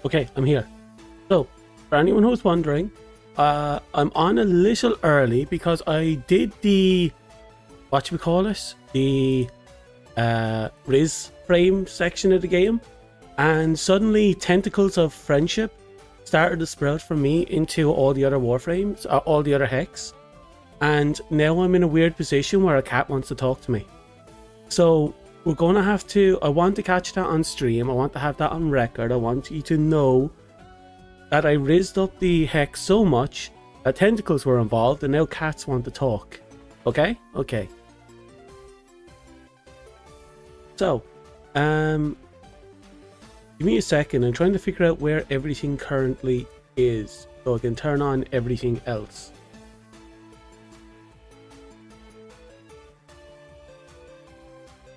Okay, I'm here. So, for anyone who's wondering, I'm on a little early because I did the, what should we call it? The Riz frame section of the game, and suddenly tentacles of friendship started to sprout from me into all the other Warframes, all the other Hex, and now I'm in a weird position where a cat wants to talk to me. So we're going to have to, I want to catch that on stream, I want to have that on record, I want you to know that I rizzed up the Hex so much that tentacles were involved and now cats want to talk. Okay? Okay. So, give me a second, I'm trying to figure out where everything currently is so I can turn on everything else.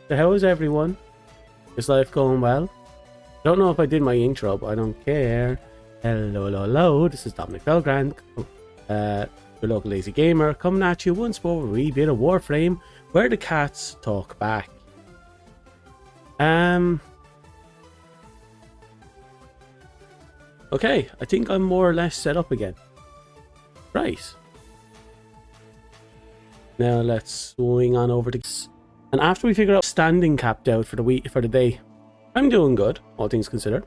So how is everyone? Is life going well? I don't know if I did my intro, but I don't care. Hello, hello, hello. This is Dominic Belgrand, your local lazy gamer, coming at you once more with a wee bit of Warframe, where the cats talk back. Okay, I think I'm more or less set up again. Right. Now let's swing on over to this. And after we figure out standing capped out for the day, I'm doing good, all things considered.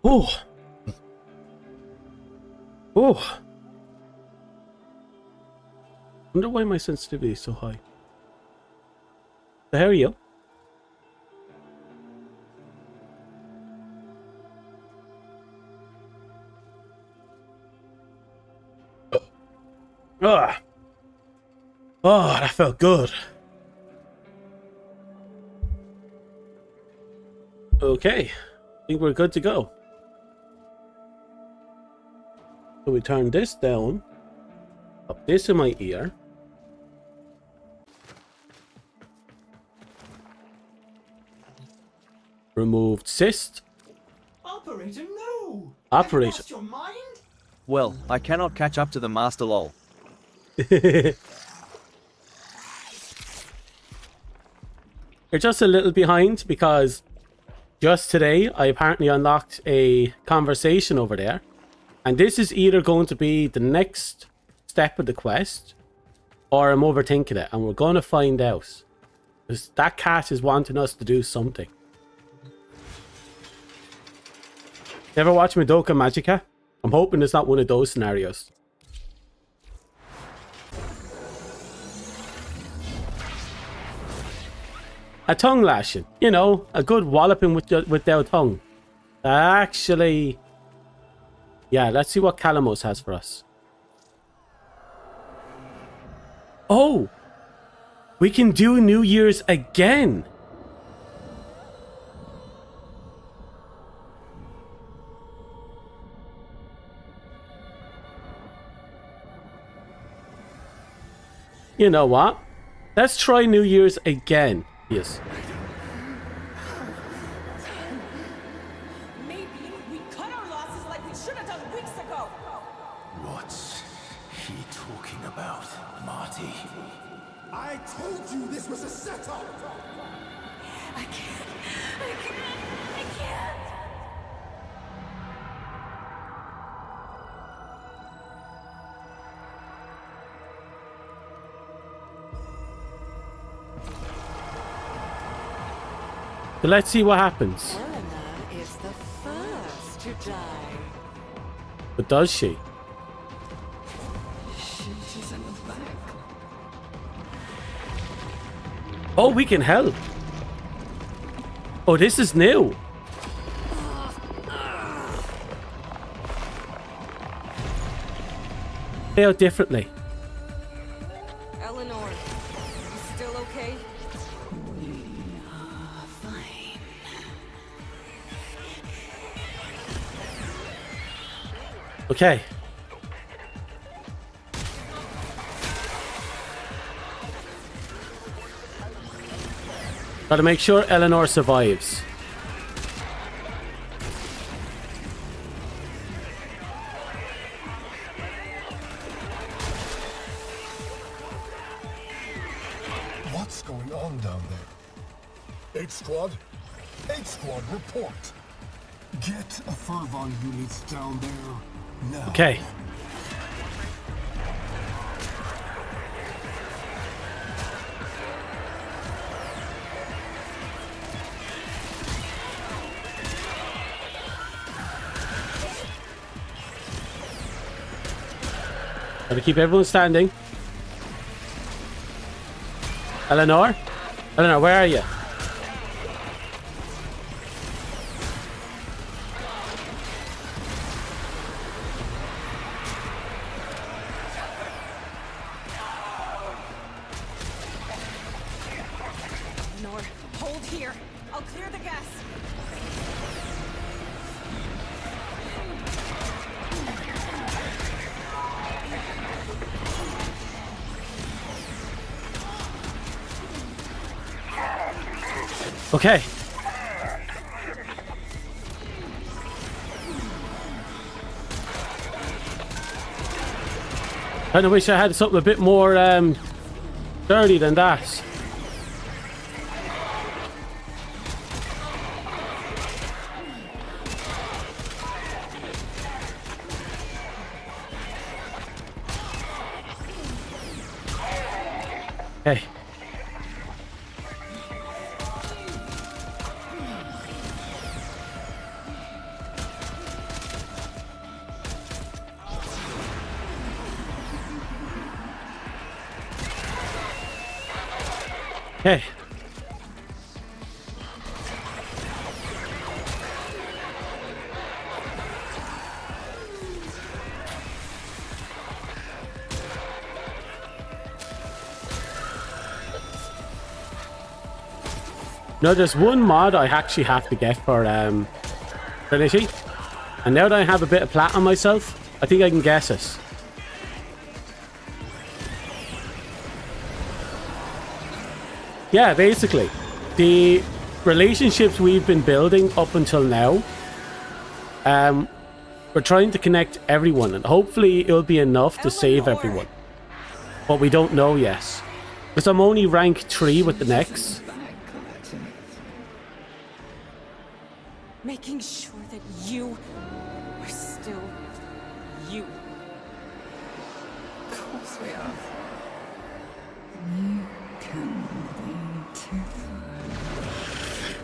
Oh. Oh. Wonder why my sensitivity is so high. So how are you? Ah. Oh, that felt good. Okay, I think we're good to go. So we turn this down, up this in my ear. Removed cyst. Operator, no! Operator. Have you lost your mind? Well, I cannot catch up to the master lol. You're just a little behind because just today I apparently unlocked a conversation over there, and this is either going to be the next step of the quest or I'm overthinking it, and we're going to find out because that cat is wanting us to do something. Ever watch Madoka Magica? I'm hoping it's not one of those scenarios. A tongue lashing, you know, a good walloping with their tongue. Actually, yeah, let's see what Calamos has for us. Oh, we can do New Year's again. You know what? Let's try New Year's again. Yes. Maybe we cut our losses like we should have done weeks ago. What's he talking about, Marty? I told you this was a setup! I can't. So let's see what happens. Elena is the first to die. But does she? She's in the back. Oh, we can help. Oh, this is new. Play out differently. Eleanor, you still okay? Fine. Okay. Gotta make sure Eleanor survives. What's going on down there? 8 Squad? 8 Squad, report. Get a Fervon units down there now. Okay. Gotta keep everyone standing. Eleanor? Eleanor, where are you? Nor, hold here. I'll clear the gas. Okay. Kinda wish I had something a bit more dirty than that. Hey. Hey. No, there's one mod I actually have to get for Trinity. And now that I have a bit of plat on myself, I think I can guess it. Yeah, basically, the relationships we've been building up until now, we're trying to connect everyone, and hopefully it'll be enough to save everyone. But we don't know yet. Because I'm only rank 3 with the next. Making sure that you are still you. Of course we are. You can be too.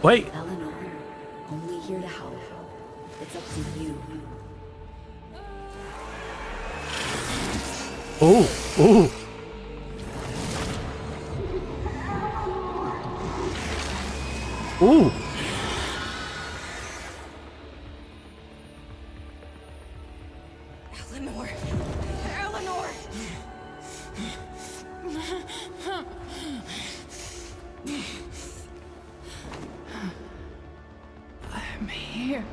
Wait. Eleanor, only here to help. It's up to you. Oh, oh. Ooh. Eleanor. Eleanor. I'm here.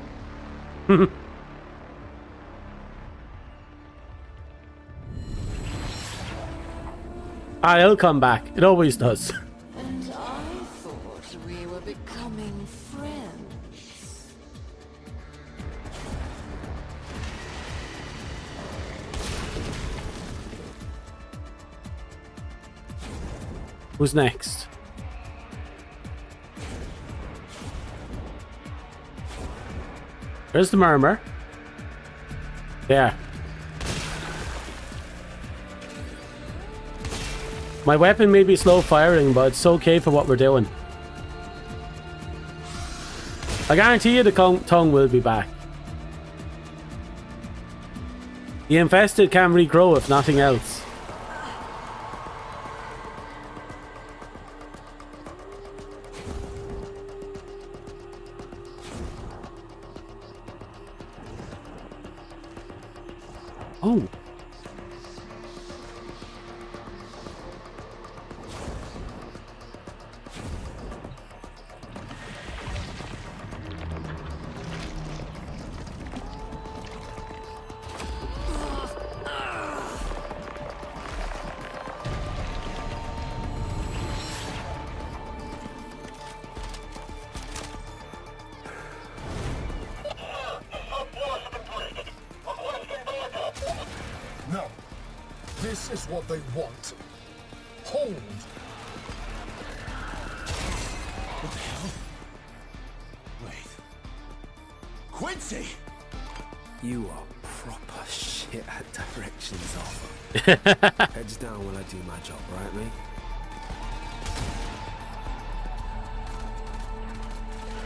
It'll come back. It always does. And I thought we were becoming friends. Who's next? There's the murmur. There. My weapon may be slow firing, but it's okay for what we're doing. I guarantee you the tongue will be back. The infested can regrow if nothing else. Oh. No. This is what they want. Hold. fancy. You are proper shit at directions, Arthur. Heads down when I do my job, right, mate?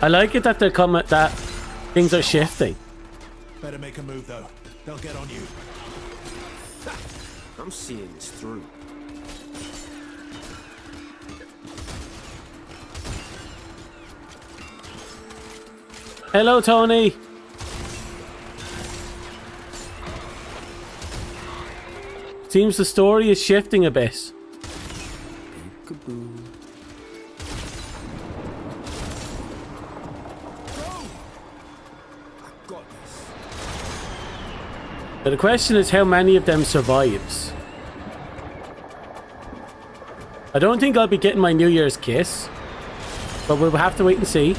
I like it that they're coming, that things are shifting. Better make a move though. They'll get on you. I'm seeing this through. Hello, Tony. Seems the story is shifting a bit. Peekaboo. I got this. But the question is how many of them survives. I don't think I'll be getting my New Year's kiss, but we'll have to wait and see.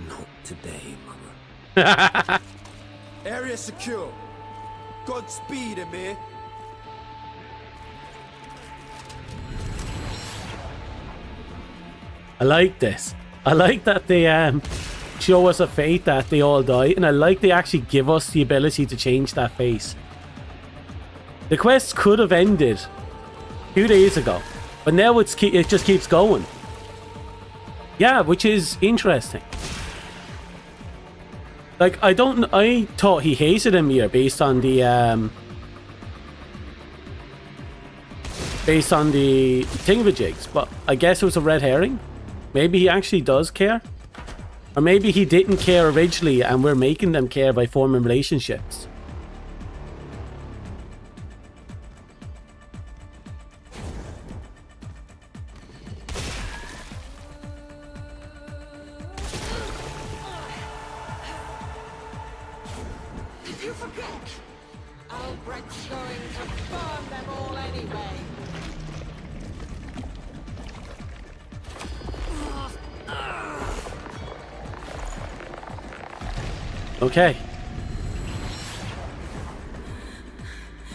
Not today, mama. Area secure. Godspeed, Amir. I like this. I like that they show us a fate that they all die, and I like they actually give us the ability to change that face. The quest could have ended 2 days ago, but now it just keeps going. Yeah, which is interesting. Like, I thought he hated Amir based on the thingamajigs, but I guess it was a red herring. Maybe he actually does care, or maybe he didn't care originally, and we're making them care by forming relationships. You forget! Albrecht's going to burn them all anyway. Okay.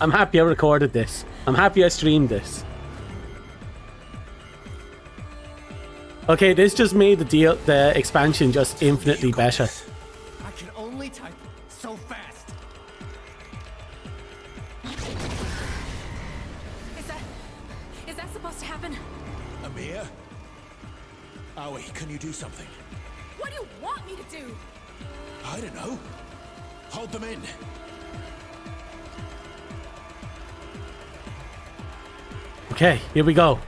I'm happy I recorded this. I'm happy I streamed this. Okay, this just made the expansion just infinitely better. I can only type so fast. Is that supposed to happen? Amir? Aoi, can you do something? What do you want me to do? I don't know. Hold them in. Okay, here we go.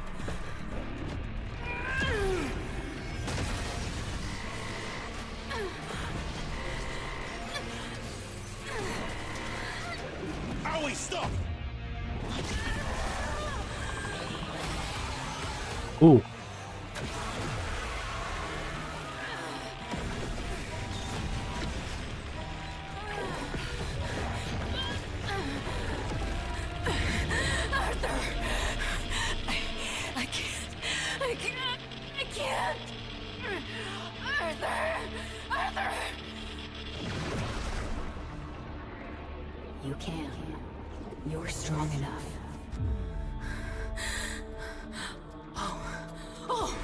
Aoi, stop! Ooh. I can't. Arthur! You can. You're strong enough. Oh!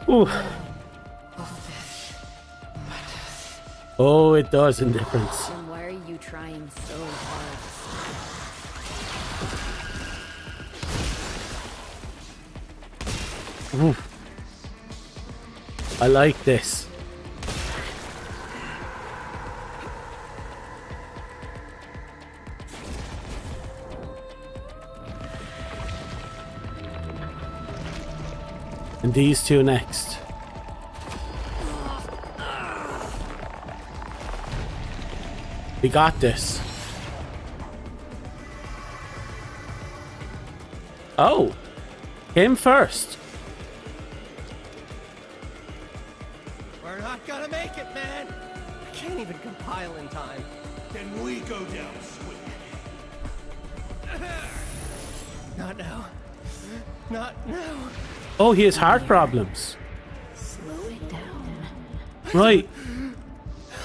Ooh. Oh, it does in difference. Then why are you trying so hard? Ooh. I like this. And these two next. We got this. Oh, him first. We're not gonna make it, man. I can't even compile in time. Then we go down swimming. Not now. Not now. Oh, he has heart problems. Slow it down. Right.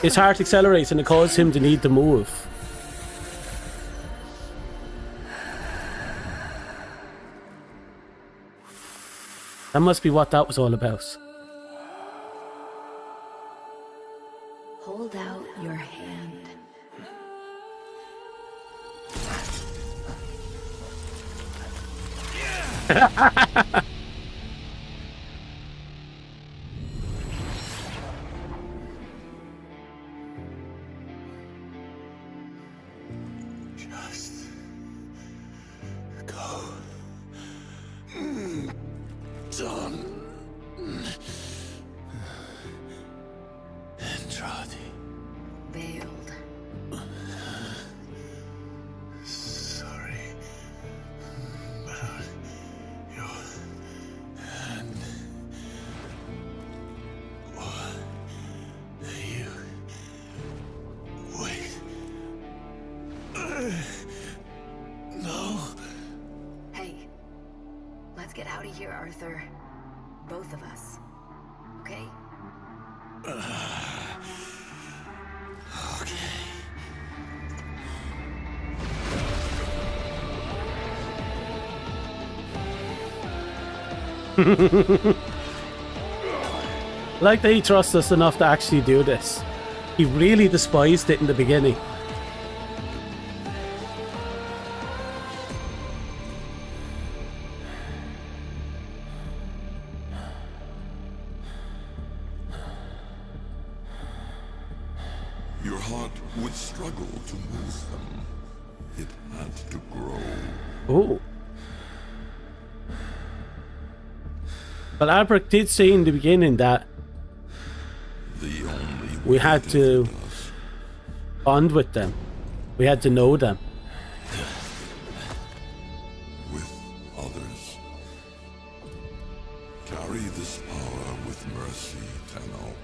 His heart accelerates and it causes him to need to move. That must be what that was all about. Hold out your hand. Just go. Done. Andrade. Veiled. Sorry about your hand. What you wait? No. Hey, let's get out of here, Arthur. Both of us. Okay? Okay. Like that he trusts us enough to actually do this. He really despised it in the beginning. Your heart would struggle to move them. It had to grow. Oh. But Albrecht did say in the beginning that The only we had way to they did us bond with them. We had to know them. with others. Carry this power with mercy, Tenno.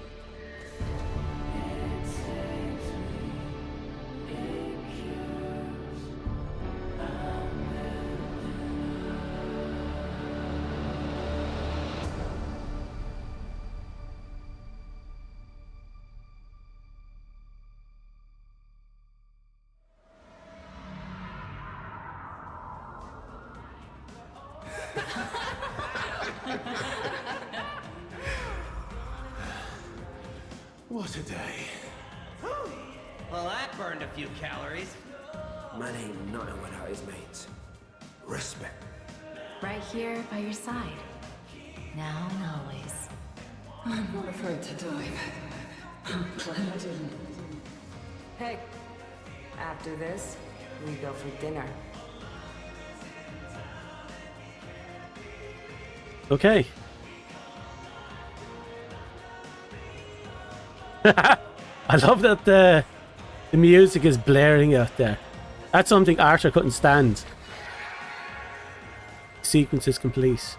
What a day. Well, that burned a few calories. Man ain't nothing without his mates. Respect. Right here by your side. Now and always. I'm not afraid to dive. I'm glad I didn't. Hey, after this, we go for dinner. Okay. I love that the music is blaring out there. That's something Arthur couldn't stand. Sequence is complete.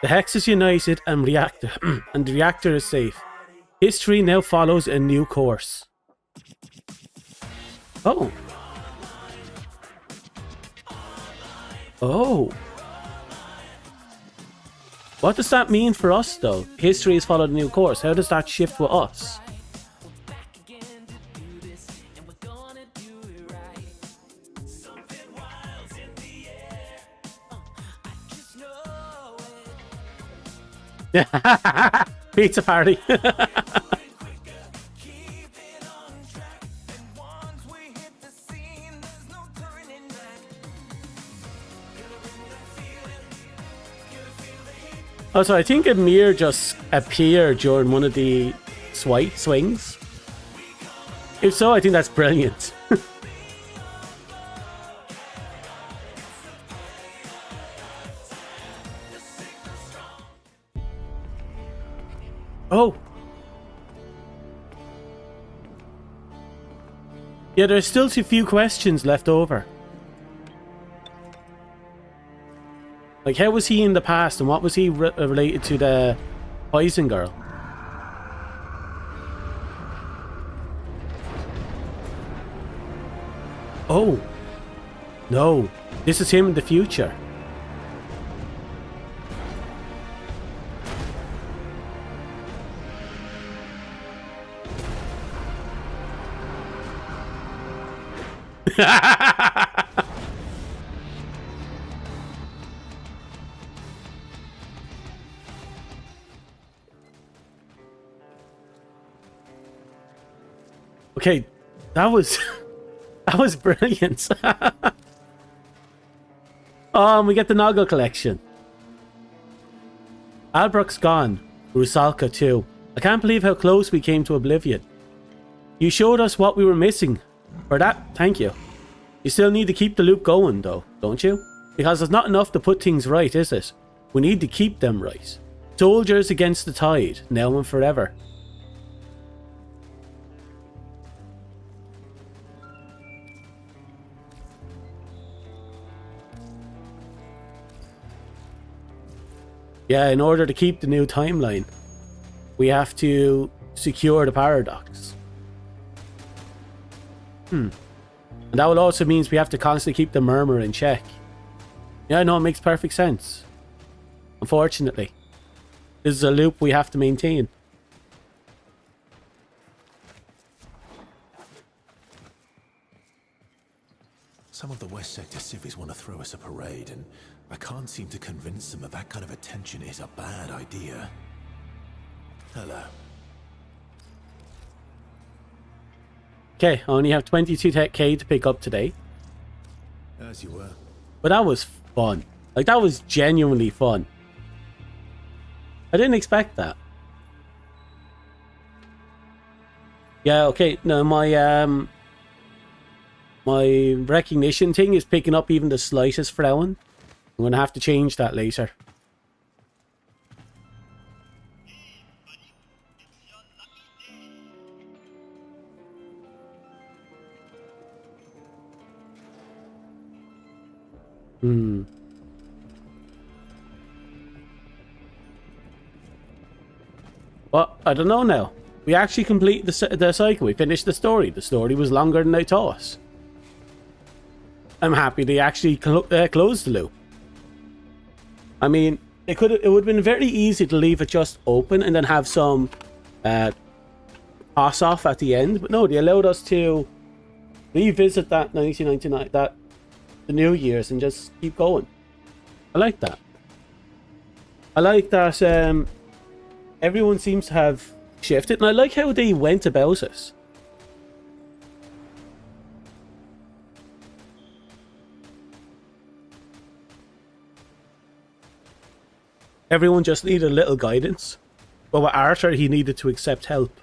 The Hex is united and reactor and the reactor is safe. History now follows a new course. Oh. Oh. What does that mean for us though? History has followed a new course. How does that shift with us? Pizza party. Oh, so I think Amir just appeared during one of the swings. If so, I think that's brilliant. Oh. Yeah, there's still a few questions left over. Like, how was he in the past, and what was he related to the poison girl? Oh. No. This is him in the future. Okay, that was that was brilliant. Oh, and we get the Noggle collection. Albrook's gone. Rusalka too. I can't believe how close we came to oblivion. You showed us what we were missing. For that, thank you. You still need to keep the loop going though, don't you? Because it's not enough to put things right, is it? We need to keep them right. Soldiers against the tide, now and forever. Yeah, in order to keep the new timeline, we have to secure the paradox. And that will also means we have to constantly keep the murmur in check. Yeah, no, it makes perfect sense. Unfortunately, this is a loop we have to maintain. Some of the West Sector civvies want to throw us a parade, and I can't seem to convince them that that kind of attention is a bad idea. Hello. Okay, I only have 22k to pick up today. As you were. But that was fun. Like, that was genuinely fun. I didn't expect that. Yeah, okay, no, my recognition thing is picking up even the slightest frown. I'm gonna have to change that later. Well, I don't know now. We actually complete the cycle. We finished the story. The story was longer than I thought. I'm happy they actually closed the loop. I mean, it would have been very easy to leave it just open and then have some pass off at the end, but no, they allowed us to revisit that 1999, the New Year's, and just keep going. I like that. I like that everyone seems to have shifted, and I like how they went about it. Everyone just needed a little guidance. But with Arthur, he needed to accept help.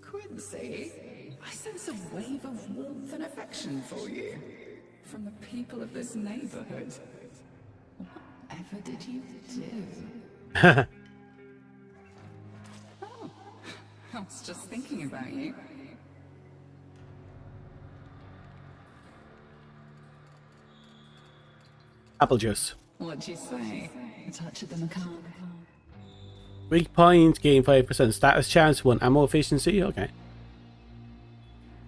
Quincy, I sense a wave of warmth and affection for you. From the people of this neighborhood. Whatever did you do? Oh, I was just thinking about you. Apple juice. What'd you say? A touch of the macabre. Weak point, gain 5% status chance, 1 ammo efficiency, okay.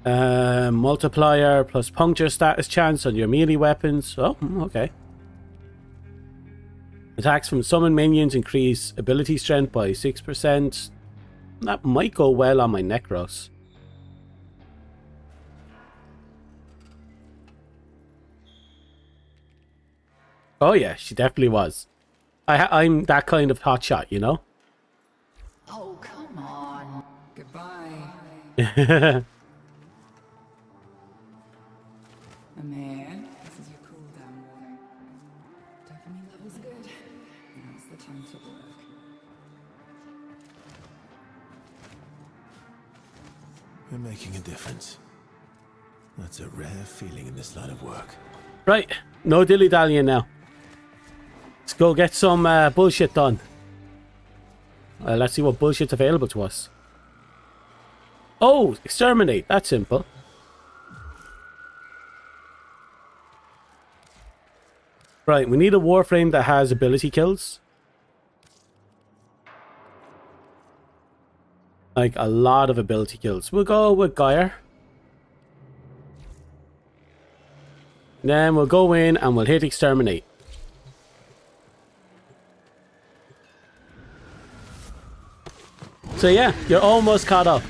Multiplier plus puncture status chance on your melee weapons. Oh, okay. Attacks from summon minions increase ability strength by 6%. That might go well on my Necros. Oh yeah, she definitely was. I'm that kind of hotshot, you know? Oh, come on. Goodbye. Amir, this is your cooldown warning. Dopamine levels are good. Now's the time to work. We're making a difference. That's a rare feeling in this line of work. Right, no dilly-dallying now. Let's go get some bullshit done. Let's see what bullshit's available to us. Oh, exterminate. That's simple. Right, we need a Warframe that has ability kills. Like, a lot of ability kills. We'll go with Geyer. Then we'll go in and we'll hit exterminate. So yeah, you're almost caught up.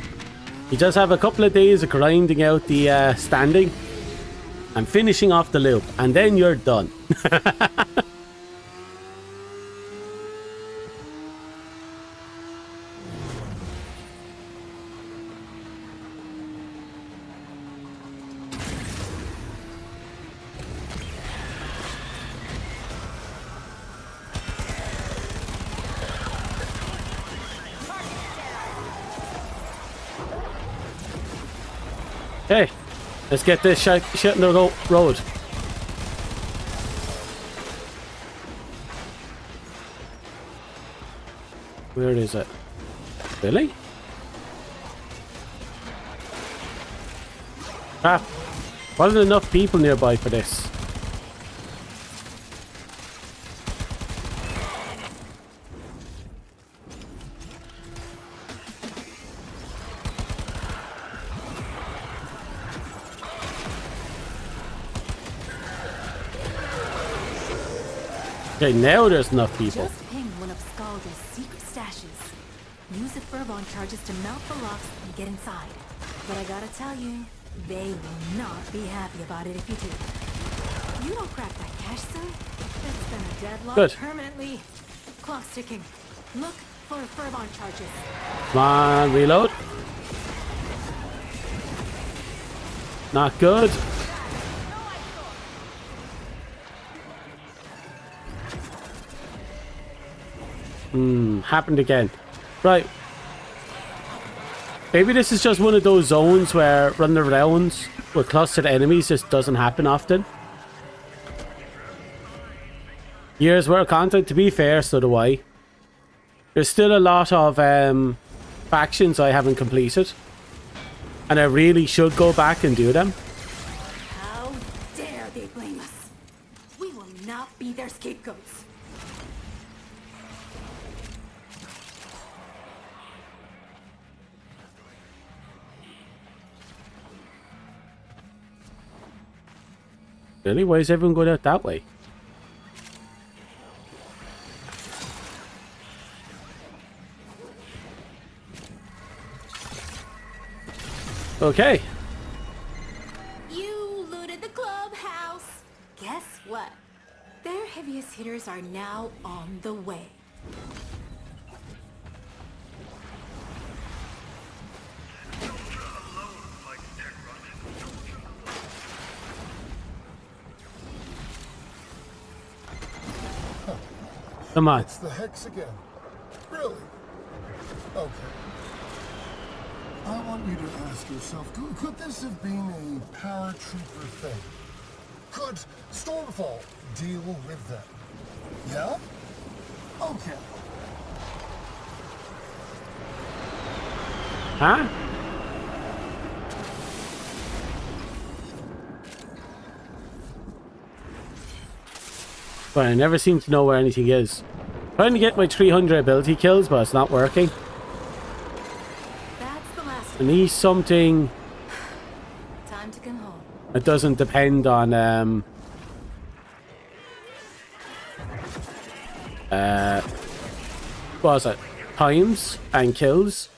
You just have a couple of days of grinding out the standing and finishing off the loop, and then you're done. Hey, let's get this shit in the road. Where is it? Really? Crap. Wasn't enough people nearby for this. Okay, now there's enough people. Just ping one of Scalda's secret stashes. Use the Furbon charges to melt the locks and get inside. But I gotta tell you, they will not be happy about it if you do. You don't crack that cache, sir. It's gonna deadlock Good. permanently. Clock's ticking. Look for Furbon charges. Come on, reload. Not good. Happened again. Right. Maybe this is just one of those zones where running around with clustered enemies just doesn't happen often. Years worth of content, to be fair, so do I. There's still a lot of factions I haven't completed. And I really should go back and do them. How dare they blame us? We will not be their scapegoats. Really? Why is everyone going out that way? Okay. You looted the clubhouse. Guess what? Their heaviest hitters are now on the way. Come on. It's the Hex again. Really? Okay. I want you to ask yourself, could this have been a paratrooper thing? Could Stormfall deal with that? Yeah? Okay. Huh? But I never seem to know where anything is. Trying to get my 300 ability kills, but it's not working. That's the last I need something time to come home. that doesn't depend on what was it? Times and kills.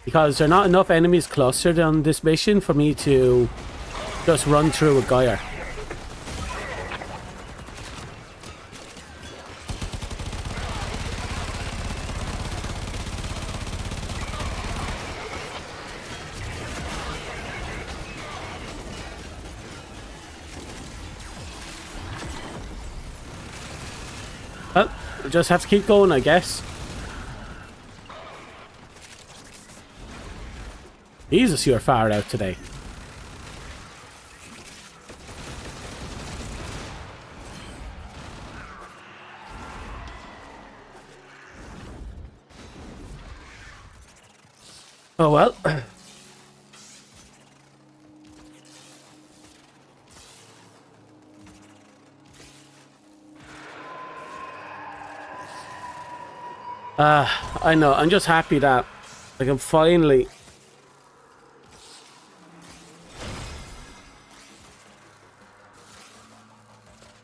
Because there are not enough enemies clustered on this mission for me to just run through with Geyer. Well, we'll just have to keep going, I guess. Jesus, you're far out today. Oh well. I know. I'm just happy that I can finally.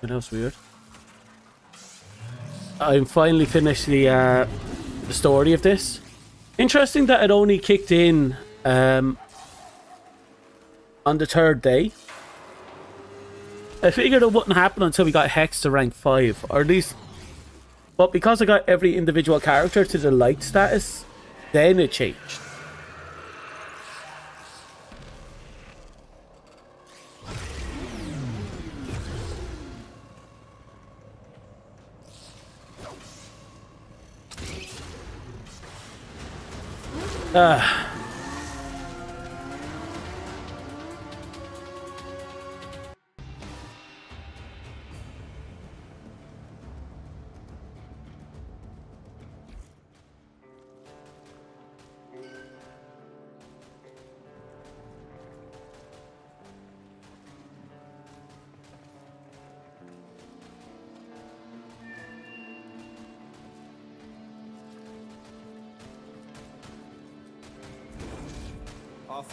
That was weird. I'm finally finished the story of this. Interesting that it only kicked in on the 3rd day. I figured it wouldn't happen until we got Hex to rank 5, or at least. But because I got every individual character to the light status, then it changed.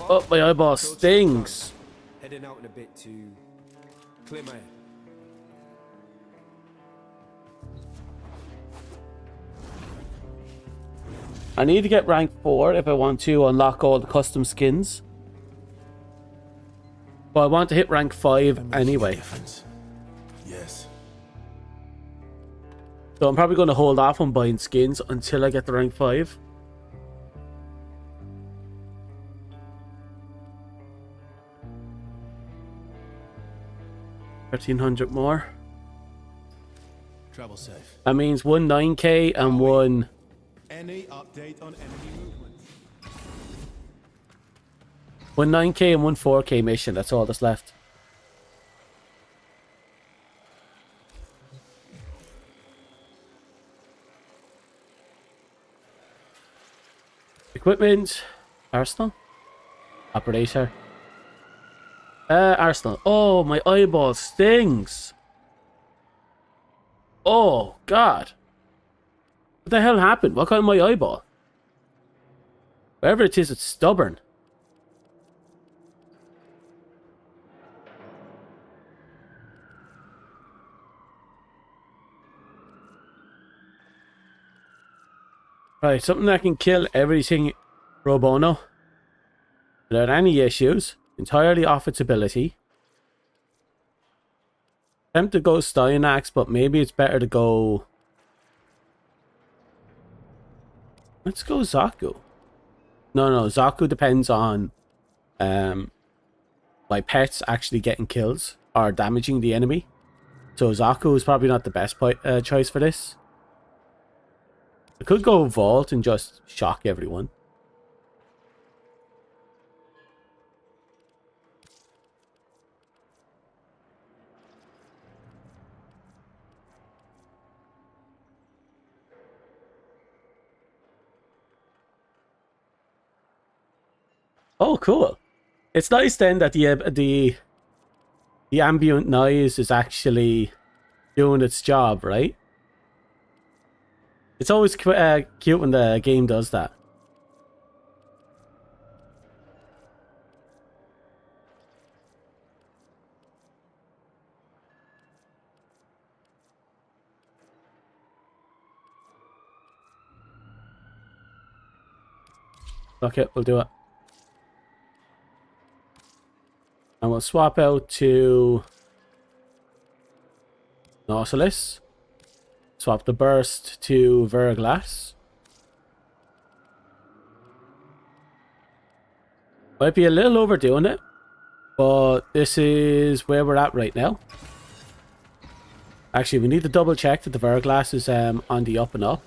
Oh, my eyeball stings. Heading out in a bit to clear my head. I need to get rank 4 if I want to unlock all the custom skins. But I want to hit rank 5 anyway. Yes. So I'm probably going to hold off on buying skins until I get the rank 5. $1,300 more. Travel safe. That means one 9k and one. Any update on enemy movement? One 9k and one 4k mission. That's all that's left. Equipment. Arsenal. Operator. Arsenal. Oh, my eyeball stings. Oh, God. What the hell happened? What kind of my eyeball? Whatever it is, it's stubborn. Right, something that can kill everything pro bono without any issues. Entirely off its ability. Attempt to go Styanax, but maybe it's better to go. Let's go Zaku. No, Zaku depends on my pets actually getting kills or damaging the enemy. So Zaku is probably not the best choice for this. I could go Vault and just shock everyone. Oh, cool. It's nice then that the ambient noise is actually doing its job, right? It's always cute when the game does that. Okay, we'll do it. And we'll swap out to Nautilus. Swap the burst to Verglass. Might be a little overdoing it, but this is where we're at right now. Actually, we need to double check that the Verglass is on the up and up.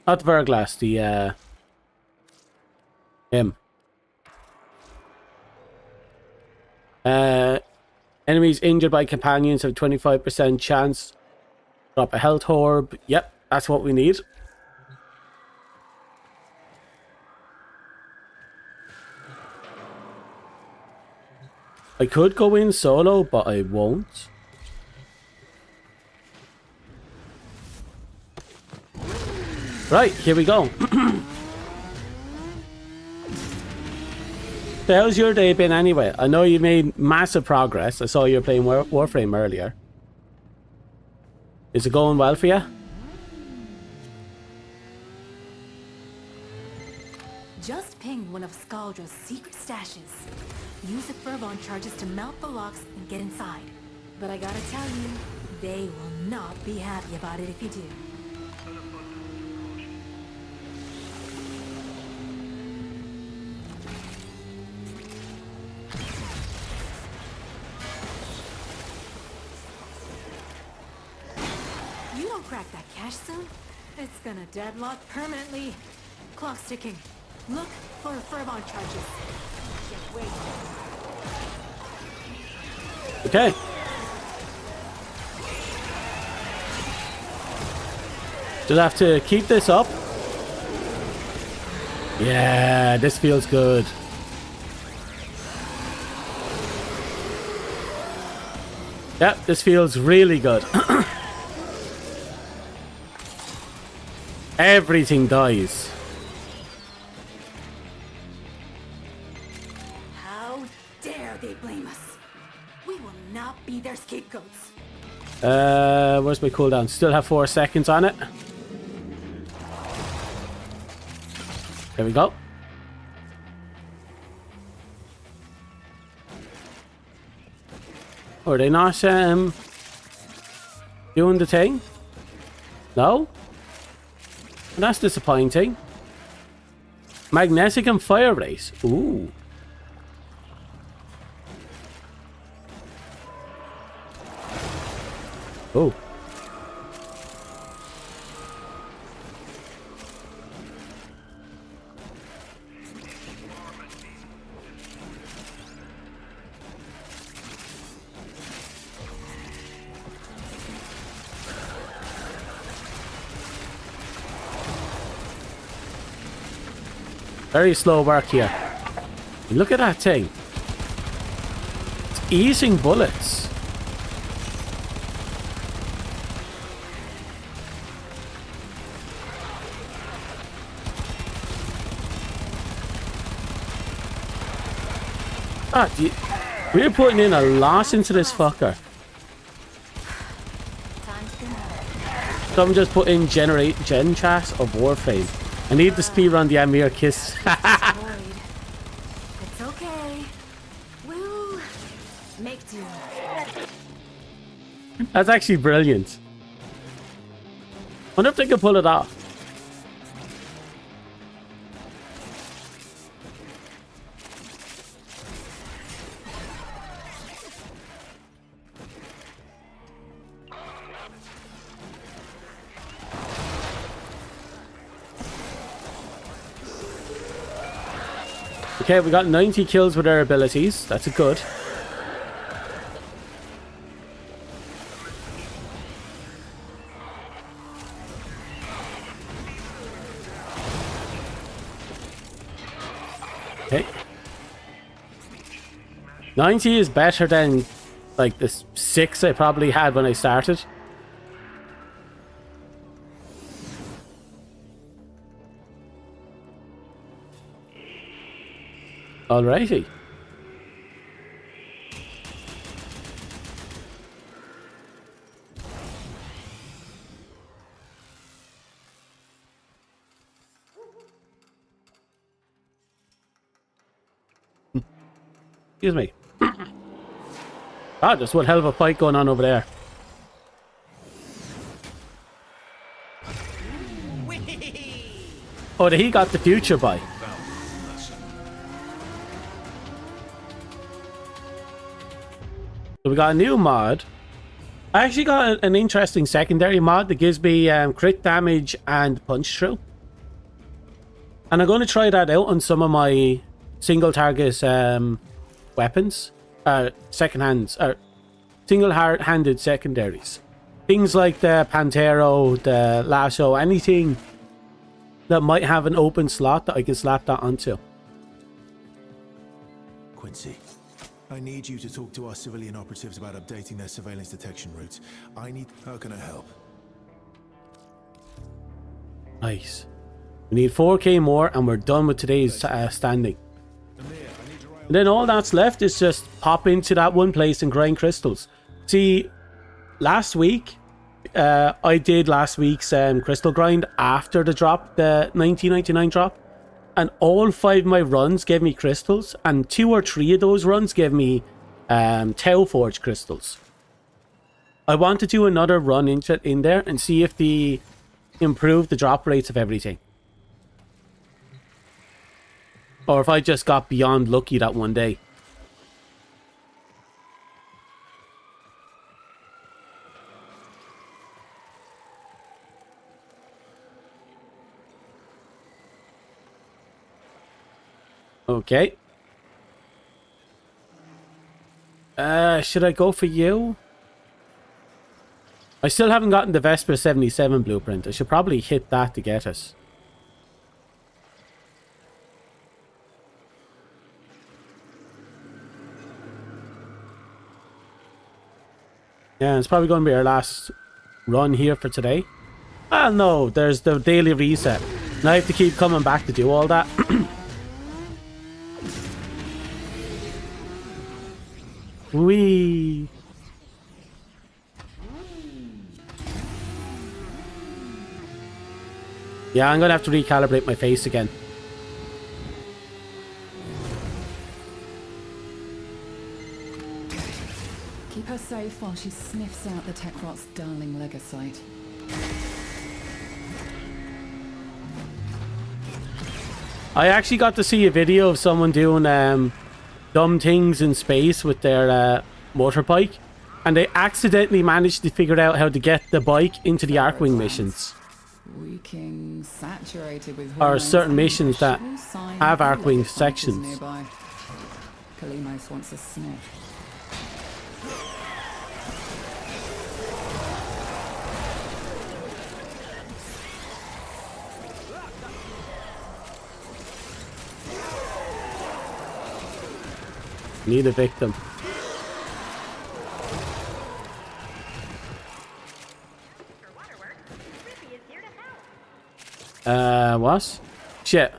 Not the Verglass, the him. Enemies injured by companions have 25% chance. Drop a health orb. Yep, that's what we need. I could go in solo, but I won't. Right, here we go. So how's your day been anyway? I know you made massive progress. I saw you were playing Warframe earlier. Is it going well for you? Just ping one of Scaldra's secret stashes. Use the Fervon charges to melt the locks and get inside. But I gotta tell you, they will not be happy about it if you do. You don't crack that cache soon, it's gonna deadlock permanently. Clock's ticking. Look for Fervon charges. Can't wait. Okay. Just have to keep this up. Yeah, this feels good. Yep, this feels really good. Everything dies. How dare they blame us? We will not be their scapegoats. Where's my cooldown? Still have 4 seconds on it. There we go. Are they not doing the thing? No? That's disappointing. Magnetic and fire race. Ooh. Oh. Very slow work here. Look at that thing. It's easing bullets. Ah, we're putting in a lot into this fucker. So I'm just putting gen chat of Warframe. I need to speedrun the Amir kiss. It's okay. We'll make do. That's actually brilliant. Wonder if they can pull it off. Okay, we got 90 kills with our abilities. That's a good. Okay. 90 is better than like the 6 I probably had when I started. Alrighty. Excuse me. Ah, there's one hell of a fight going on over there. Oh, he got the future by. So we got a new mod. I actually got an interesting secondary mod that gives me crit damage and punch through. And I'm going to try that out on some of my single target weapons. Single-handed secondaries. Things like the Pantero, the Lasso, anything that might have an open slot that I can slap that onto. Quincy, I need you to talk to our civilian operatives about updating their surveillance detection routes. How can I help? Nice. We need 4k more and we're done with today's standing. And then all that's left is just pop into that one place and grind crystals. See, last week, I did last week's crystal grind after the drop, the 1999 drop. And all 5 of my runs gave me crystals. And 2 or 3 of those runs gave me Tau Forge crystals. I want to do another run in there and see if they improve the drop rates of everything. Or if I just got beyond lucky that one day. Okay. Should I go for you? I still haven't gotten the Vesper 77 blueprint. I should probably hit that to get it. Yeah, it's probably going to be our last run here for today. Ah, no, there's the daily reset. Now I have to keep coming back to do all that. Whee! Yeah, I'm going to have to recalibrate my face again. Keep her safe while she sniffs out the Techrot's darling Legasite. I actually got to see a video of someone doing dumb things in space with their motorbike, and they accidentally managed to figure out how to get the bike into the Archwing missions. Reeking, saturated with Or certain missions that have Archwing sections. sections. Nearby. Kalimos wants a sniff. Need a victim. What? Shit.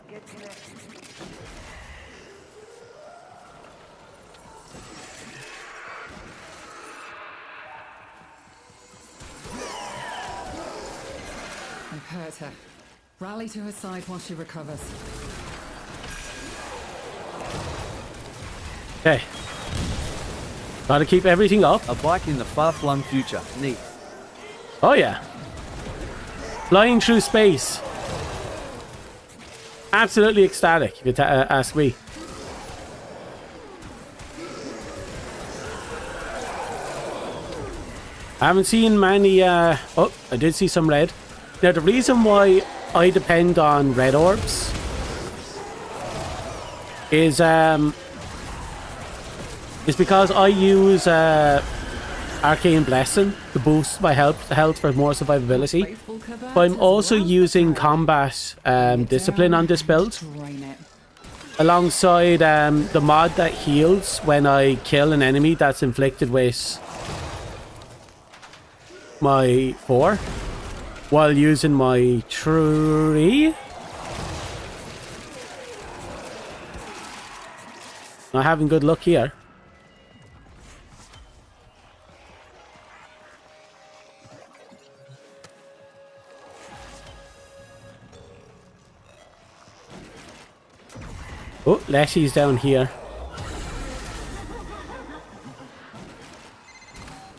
I've hurt her. Rally to her side while she recovers. Okay. Gotta keep everything up. A bike in the far-flung future. Neat. Oh yeah. Flying through space. Absolutely ecstatic, if you ask me. I haven't seen many, oh, I did see some red. Now, the reason why I depend on red orbs is because I use Arcane Blessing to boost my health for more survivability. But I'm also using Combat Discipline on this build, alongside the mod that heals when I kill an enemy that's inflicted with my 4, while using my 3. Not having good luck here. Oh, Leslie's down here.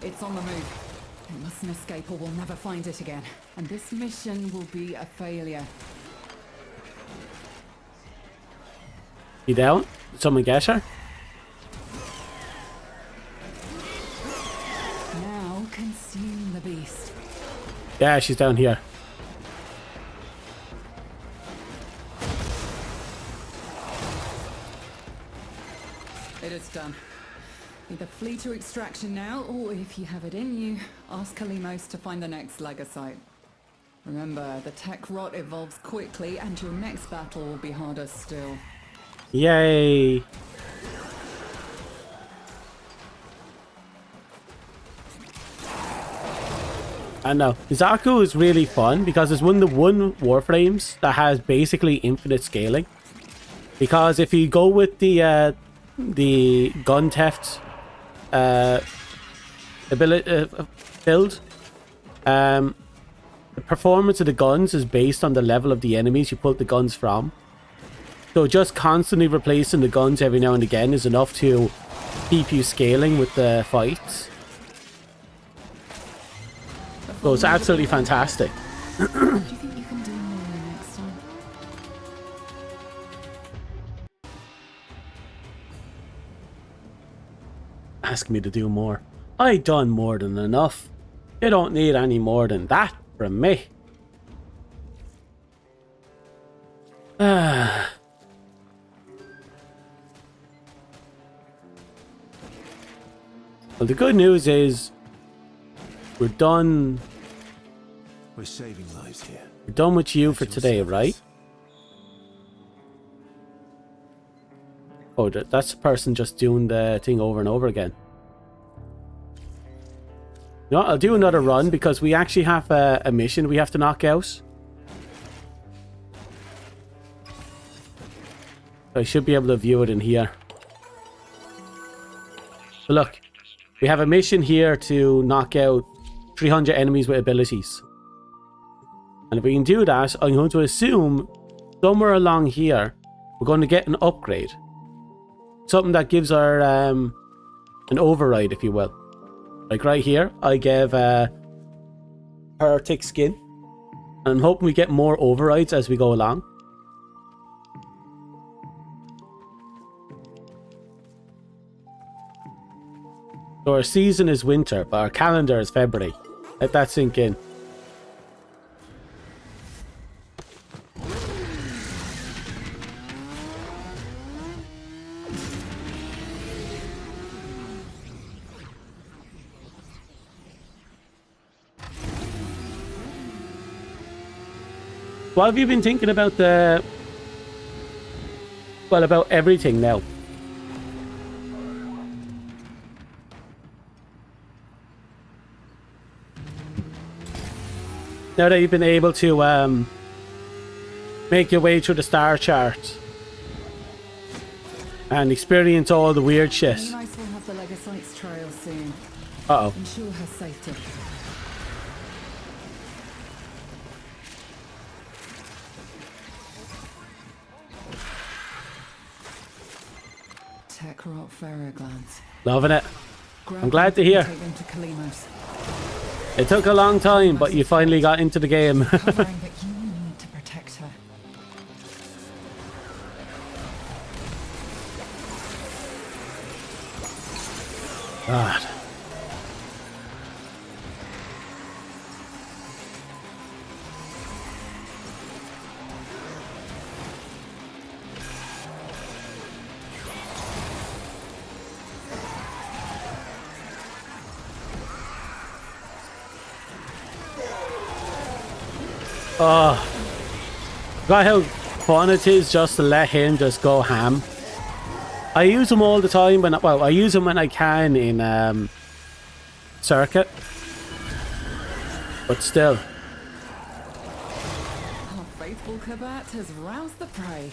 It's on the move. It mustn't escape or we'll never find it again. And this mission will be a failure. You down? Did someone get her? Now consume the beast. Yeah, she's down here. It is done. Either flee to extraction now, or if you have it in you, ask Kalimos to find the next Legasite. Remember, the tech rot evolves quickly, and your next battle will be harder still. Yay! I know. Zaku is really fun because it's one of the Warframes that has basically infinite scaling. Because if you go with the gun theft ability build, the performance of the guns is based on the level of the enemies you pull the guns from. So just constantly replacing the guns every now and again is enough to keep you scaling with the fights. So it's absolutely fantastic. Do you think you can do more next time? Ask me to do more. I done more than enough. You don't need any more than that from me. Well, the good news is we're done. We're saving lives here. We're done with you for today, right? Oh, that's the person just doing the thing over and over again. You know what, I'll do another run because we actually have a mission we have to knock out. I should be able to view it in here. So look, we have a mission here to knock out 300 enemies with abilities. And if we can do that, I'm going to assume somewhere along here, we're going to get an upgrade. Something that gives our an override, if you will. Like right here, I gave her thick skin. And I'm hoping we get more overrides as we go along. So our season is winter, but our calendar is February. Let that sink in. What have you been thinking about the... Well, about everything now? Now that you've been able to make your way through the star chart and experience all the weird shit. Nice will have the Legocytes trail soon. Uh-oh. Ensure her safety. Tech rot ferroglands. Loving it. I'm glad to hear. Take them to Kalimos. It took a long time, but you finally got into the game. Covering, but you need to protect her. God. Oh, got how fun it is just to let him just go ham. I use him all the time when I use him when I can in circuit, but still. Our faithful Kabat has roused the prey.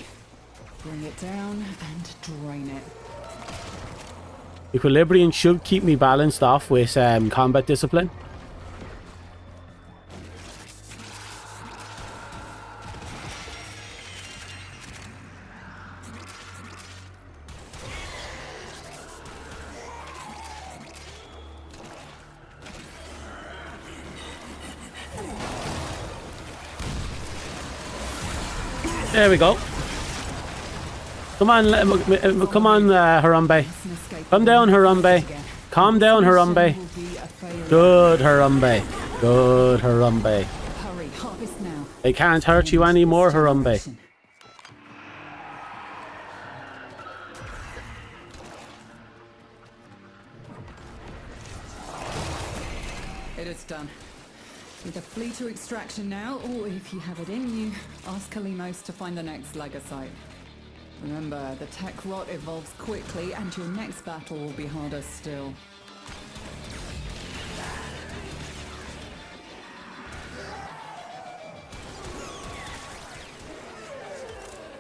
Bring it down and drain it. Equilibrium should keep me balanced off with combat discipline. There we go. Come on, Harambe. Come down, Harambe. Calm down, Harambe. Good, Harambe. Good, Harambe. Hurry, harvest now. They can't hurt you anymore, Harambe. It is done. Either flee to extraction now, or if you have it in you, ask Kalimos to find the next Legocyte. Remember, the tech rot evolves quickly, and your next battle will be harder still.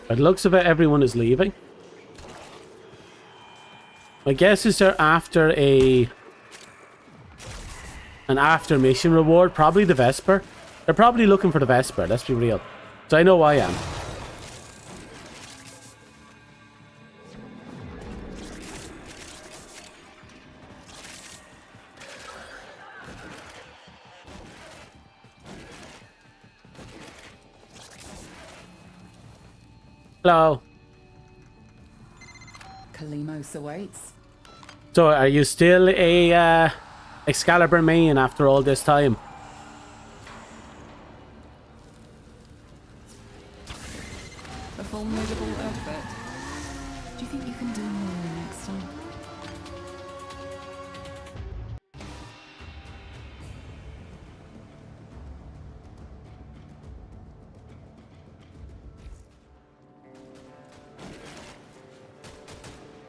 By the looks of it, everyone is leaving. My guess is they're after an after mission reward, probably the Vesper. They're probably looking for the Vesper, let's be real. So I know I am. Hello. Kalimos awaits. So are you still a Excalibur main after all this time? A formidable effort. Do you think you can do more next time?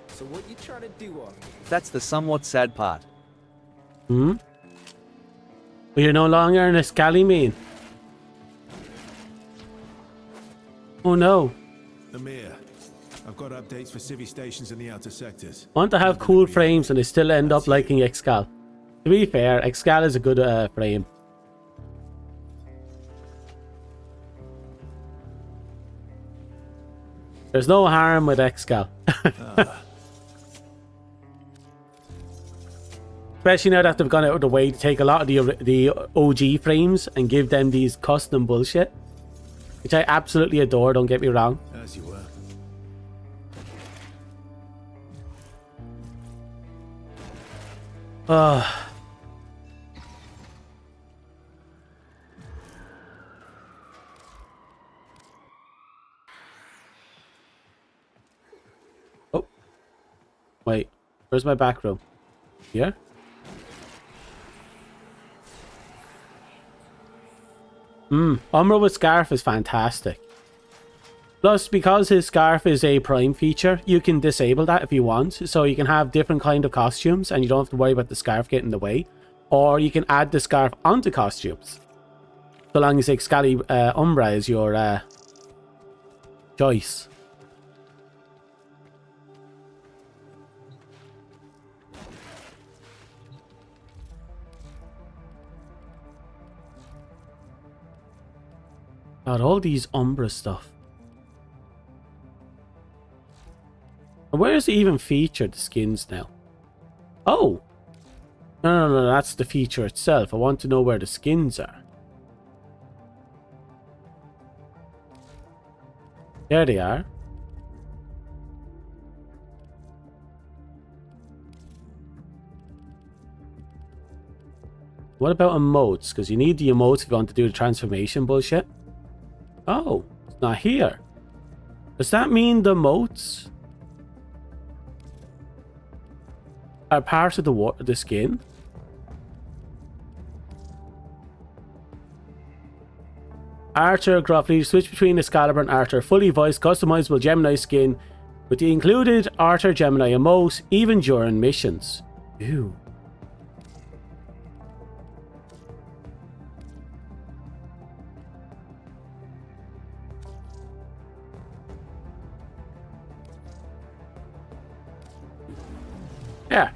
So what you trying to do on me? That's the somewhat sad part. Hmm? Well, you're no longer an Excali main. Oh no. Amir, I've got updates for civvy stations in the outer sectors. I want to have cool frames and I still end up liking Excal. To be fair, Excal is a good frame. There's no harm with Excal. Especially now that they've gone out of the way to take a lot of the OG frames and give them these custom bullshit. Which I absolutely adore, don't get me wrong. As you were. Oh. Wait. Where's my back room? Here? Umbra with Scarf is fantastic. Plus, because his Scarf is a prime feature, you can disable that if you want. So you can have different kind of costumes and you don't have to worry about the Scarf getting in the way. Or you can add the Scarf onto costumes. So long as Excali Umbra is your choice. God, all these Umbra stuff. And where is it even featured, the skins now? Oh! No, that's the feature itself. I want to know where the skins are. There they are. What about emotes? Because you need the emotes if you want to do the transformation bullshit. Oh, it's not here. Does that mean the emotes are part of the skin? Archer, Gruffly, switch between Excalibur and Archer, fully voiced, customizable Gemini skin with the included Archer Gemini emote, even during missions. Ew. Yeah.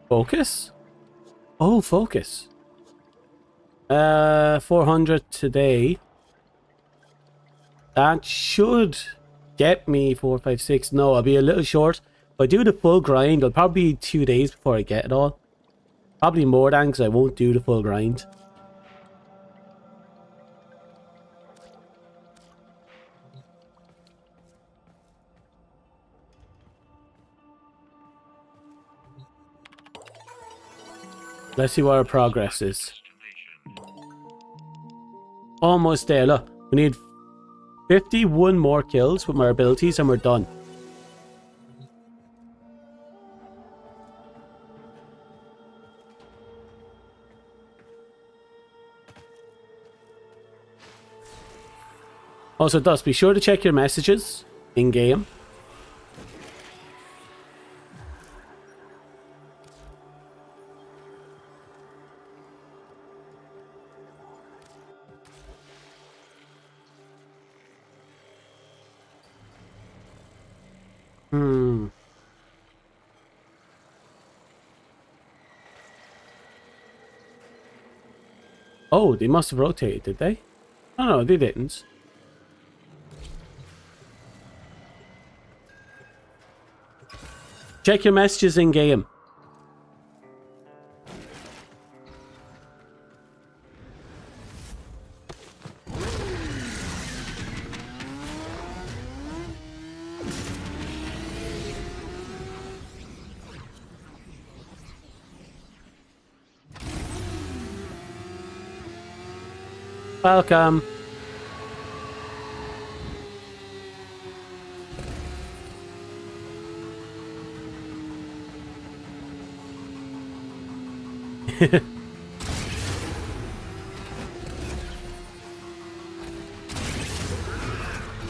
Focus? Oh, focus. 400 today. That should get me 4, 5, 6. No, I'll be a little short. If I do the full grind, it'll probably be 2 days before I get it all. Probably more than, because I won't do the full grind. Let's see what our progress is. Almost there, look. We need 51 more kills with my abilities and we're done. Also, Dust, be sure to check your messages in-game. Oh, they must have rotated, did they? Oh no, they didn't. Check your messages in game. Welcome.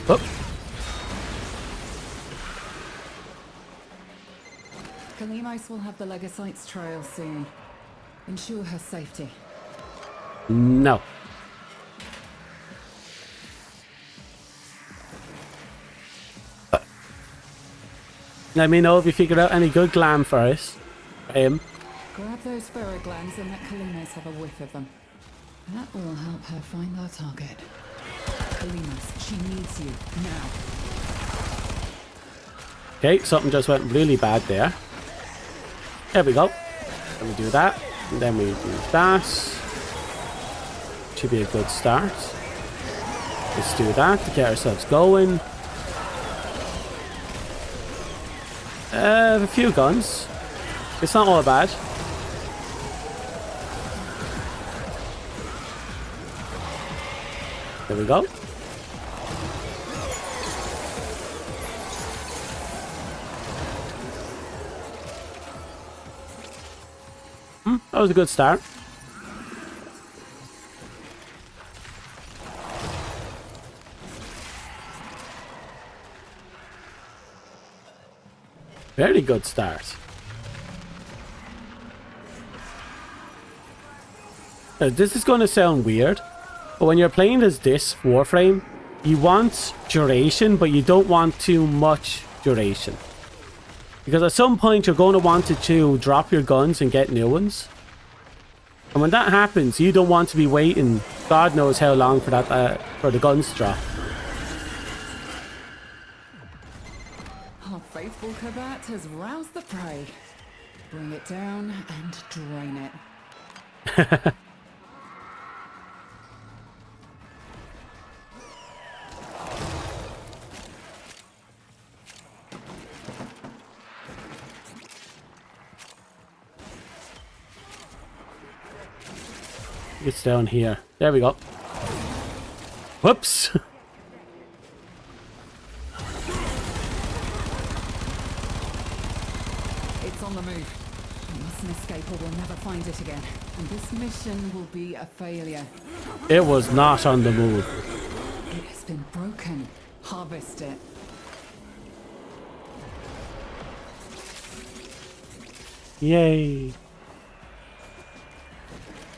Oh. Kalimos will have the Legocytes trail soon. Ensure her safety. No. Let me know if you figured out any good glam for us. For him. Grab those ferroglands and let Kalimos have a whiff of them. That will help her find our target. Kalimos, she needs you now. Okay, something just went really bad there. There we go. Then we do that. And then we do that. Should be a good start. Let's do that to get ourselves going. A few guns. It's not all bad. There we go. That was a good start. Very good start. Now, this is going to sound weird, but when you're playing as this Warframe, you want duration, but you don't want too much duration. Because at some point you're going to want to drop your guns and get new ones. And when that happens, you don't want to be waiting God knows how long for that for the guns to drop. Our faithful Kabat has roused the prey. Bring it down and drain it. It's down here. There we go. Whoops. It's on the move. We mustn't escape or we'll never find it again. And this mission will be a failure. It was not on the move. It has been broken. Harvest it. Yay.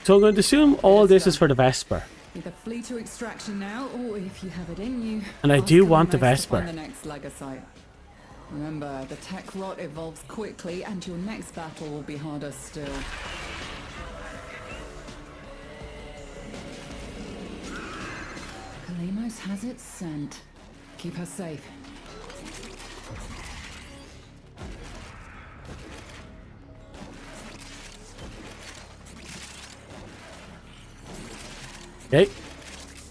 So I'm going to assume all this is for the Vesper. Either flee to extraction now, or if you have it in you, And I do want the Vesper. the next Legocyte. Remember, the tech rot evolves quickly, and your next battle will be harder still. Kalimos has its scent. Keep her safe. Okay.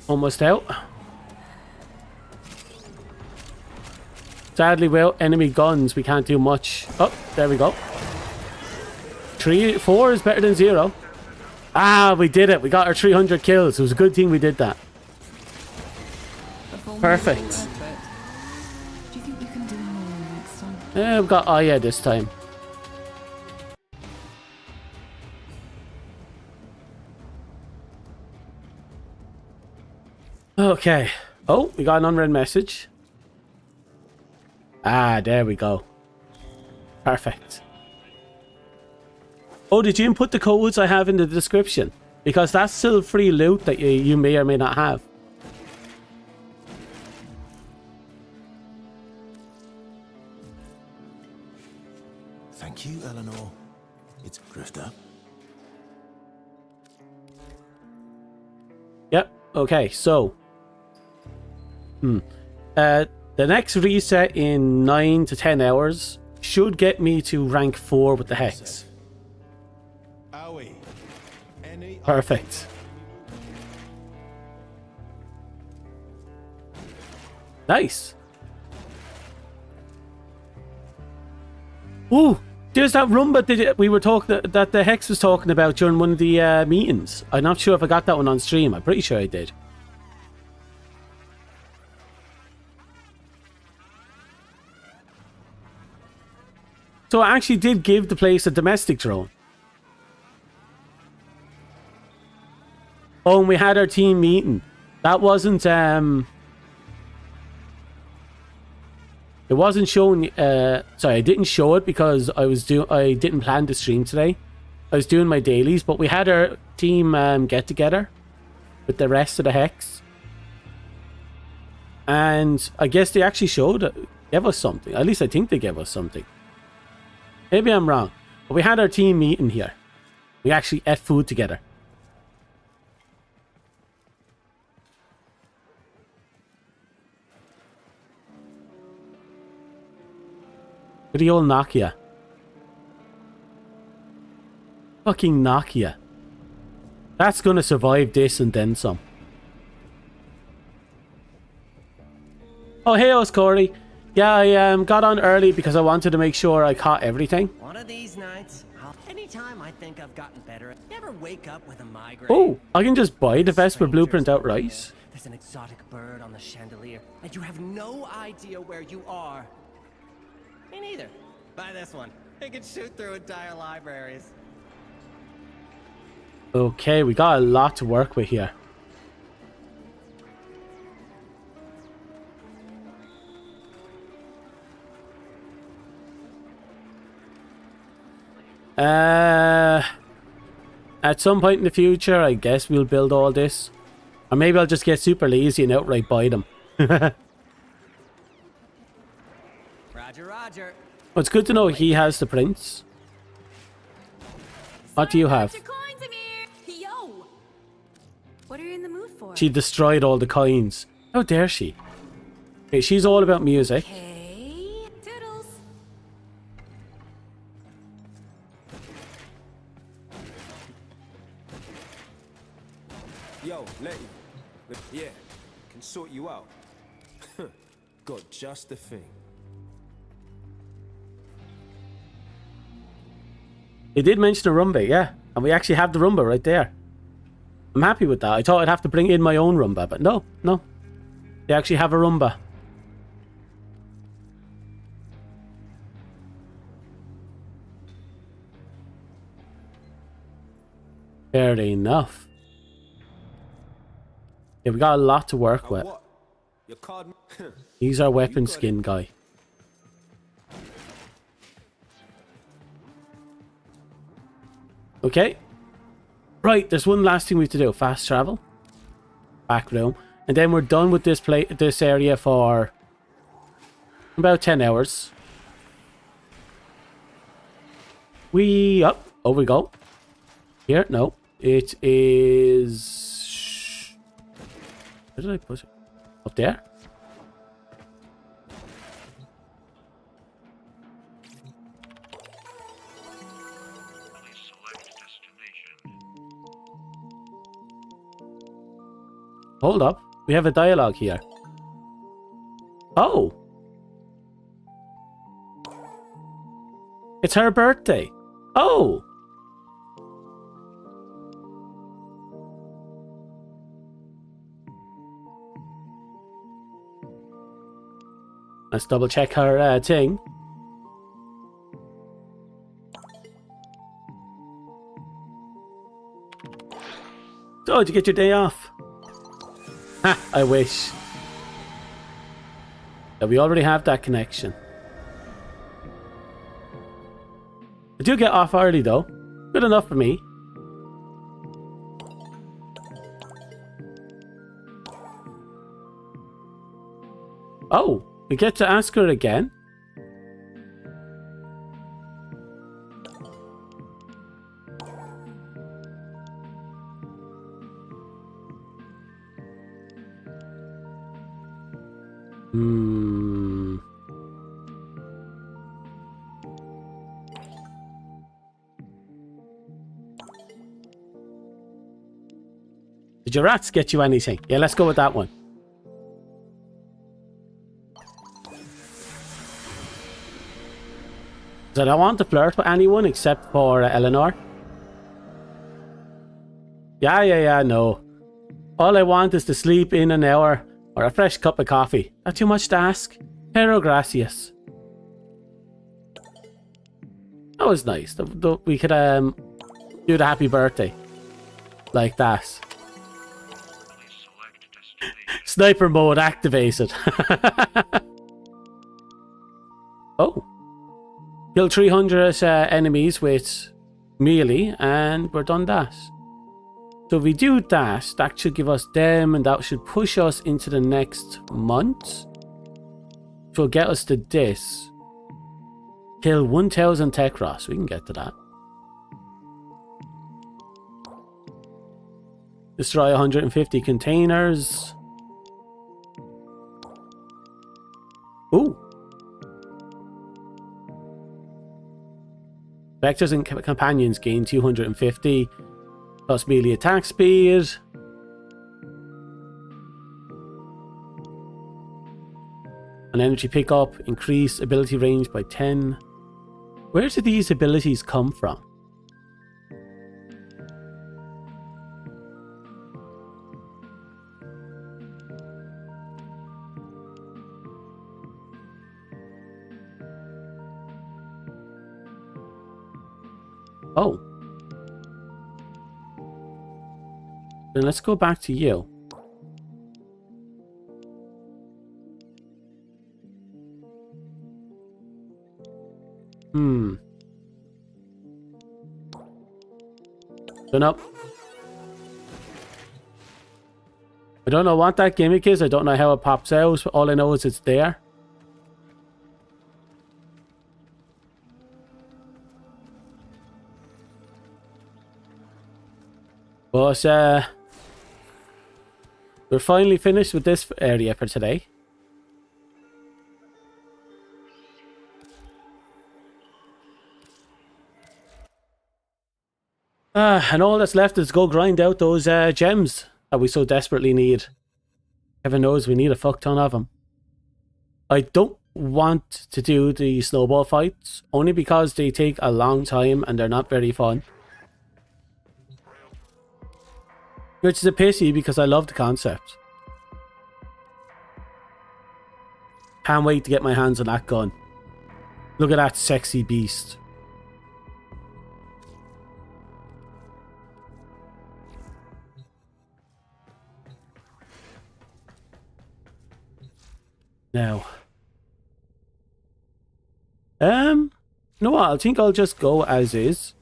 Almost out. Sadly, without enemy guns, we can't do much. Oh, there we go. 4 is better than 0. Ah, we did it. We got our 300 kills. It was a good thing we did that. Perfect. Do you think you can do more next time? Yeah, we've got Aya this time. Okay. Oh, we got an unread message. Ah, there we go. Perfect. Oh, did you input the codes I have in the description? Because that's still free loot that you may or may not have. Thank you, Eleanor. It's Grifter. Yep. Okay, so. The next reset in 9 to 10 hours should get me to rank 4 with the Hex. Perfect. Nice. Ooh, there's that rumba that we were talking that the Hex was talking about during one of the meetings. I'm not sure if I got that one on stream. I'm pretty sure I did. So I actually did give the place a domestic drone. Oh, and we had our team meeting. That wasn't it wasn't shown. Sorry, I didn't show it because I didn't plan to stream today. I was doing my dailies, but we had our team get together with the rest of the Hex, and I guess they actually gave us something. At least I think they gave us something. Maybe I'm wrong, but we had our team meeting here. We actually ate food together. The old Nokia. Fucking Nokia. That's gonna survive this and then some. Oh, hey, Corey. Yeah, I got on early because I wanted to make sure I caught everything. One of these nights, anytime I think I've gotten better, never wake up with a migraine. Oh, I can just buy the Vesper blueprint outright. There's an exotic bird on the chandelier, and you have no idea where you are. Me neither. Buy this one. It can shoot through entire libraries. Okay, we got a lot to work with here. At some point in the future, I guess we'll build all this. Or maybe I'll just get super lazy and outright buy them. Roger, roger. Well, it's good to know he has the prints. What do you have? Yo! What are you in the mood for? She destroyed all the coins. How dare she? Okay, she's all about music. Okay. Toodles. Yo, Letty. Yeah, can sort you out. Got just the thing. They did mention a Rumba, yeah. And we actually have the Rumba right there. I'm happy with that. I thought I'd have to bring in my own Rumba, but no. They actually have a Rumba. Fair enough. Yeah, we got a lot to work with. Your card. He's our weapon skin guy. Okay. Right, there's one last thing we have to do. Fast travel. Back room. And then we're done with this area for about 10 hours. Oh, we go. Here, no. It is... Where did I put it? Up there? Hold up. We have a dialogue here. Oh! It's her birthday. Oh! Let's double check her thing. Oh, did you get your day off? Ha, I wish. Yeah, we already have that connection. I do get off early though. Good enough for me. Oh, we get to ask her again. Did your rats get you anything? Yeah, let's go with that one. So I don't want to flirt with anyone except for Eleanor. Yeah, no. All I want is to sleep in an hour or a fresh cup of coffee. Not too much to ask. Pero gracias. That was nice. We could do the happy birthday. Like that. Sniper mode activated. Oh. Kill 300 enemies with melee and we're done that. So if we do that, that should give us them and that should push us into the next month. Which will get us to this. Kill 1000 Tekros. We can get to that. Destroy 150 containers. Ooh. Vectors and companions gain 250 plus melee attack speed. An energy pickup, increase ability range by 10. Where do these abilities come from? Oh. Then let's go back to you. Don't know. I don't know what that gimmick is. I don't know how it pops out. All I know is it's there. But we're finally finished with this area for today. And all that's left is go grind out those gems that we so desperately need. Heaven knows we need a fuck ton of them. I don't want to do the snowball fights, only because they take a long time and they're not very fun. Which is a pity because I love the concept. Can't wait to get my hands on that gun. Look at that sexy beast. Now. You know what? I think I'll just go as is.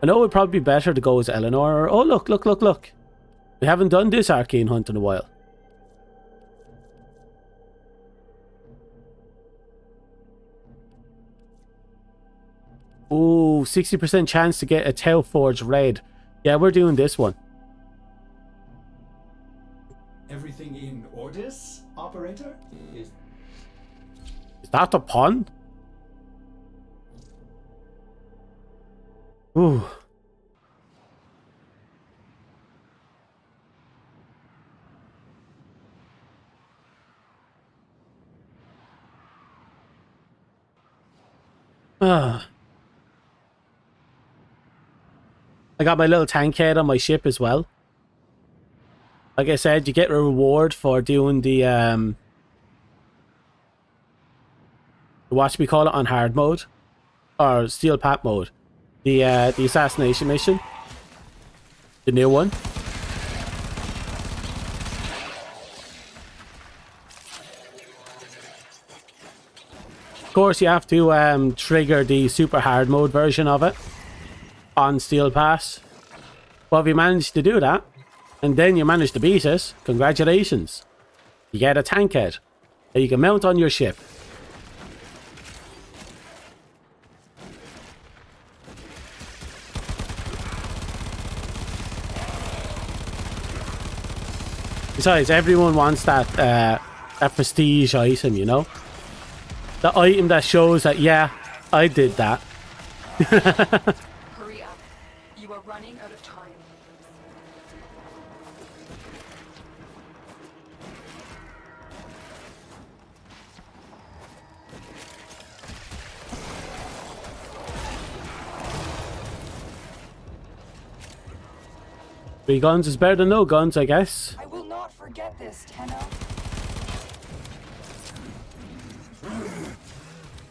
I know it would probably be better to go as Eleanor. Or, oh, look. We haven't done this arcane hunt in a while. Ooh, 60% chance to get a Tau Forge Red. Yeah, we're doing this one. Everything in orders, operator? Is that a pun? Ooh. I got my little tank head on my ship as well. Like I said, you get a reward for doing the what should we call it on hard mode or steel pat mode, the assassination mission, the new one. course, you have to trigger the super hard mode version of it on Steel Pass. But if you manage to do that, and then you manage to beat it, congratulations. You get a tank head that you can mount on your ship. Besides, everyone wants that that prestige item, you know? The item that shows that, yeah, I did that. Hurry up. You are running out of time. Three guns is better than no guns, I guess. I will not forget this, Tenno.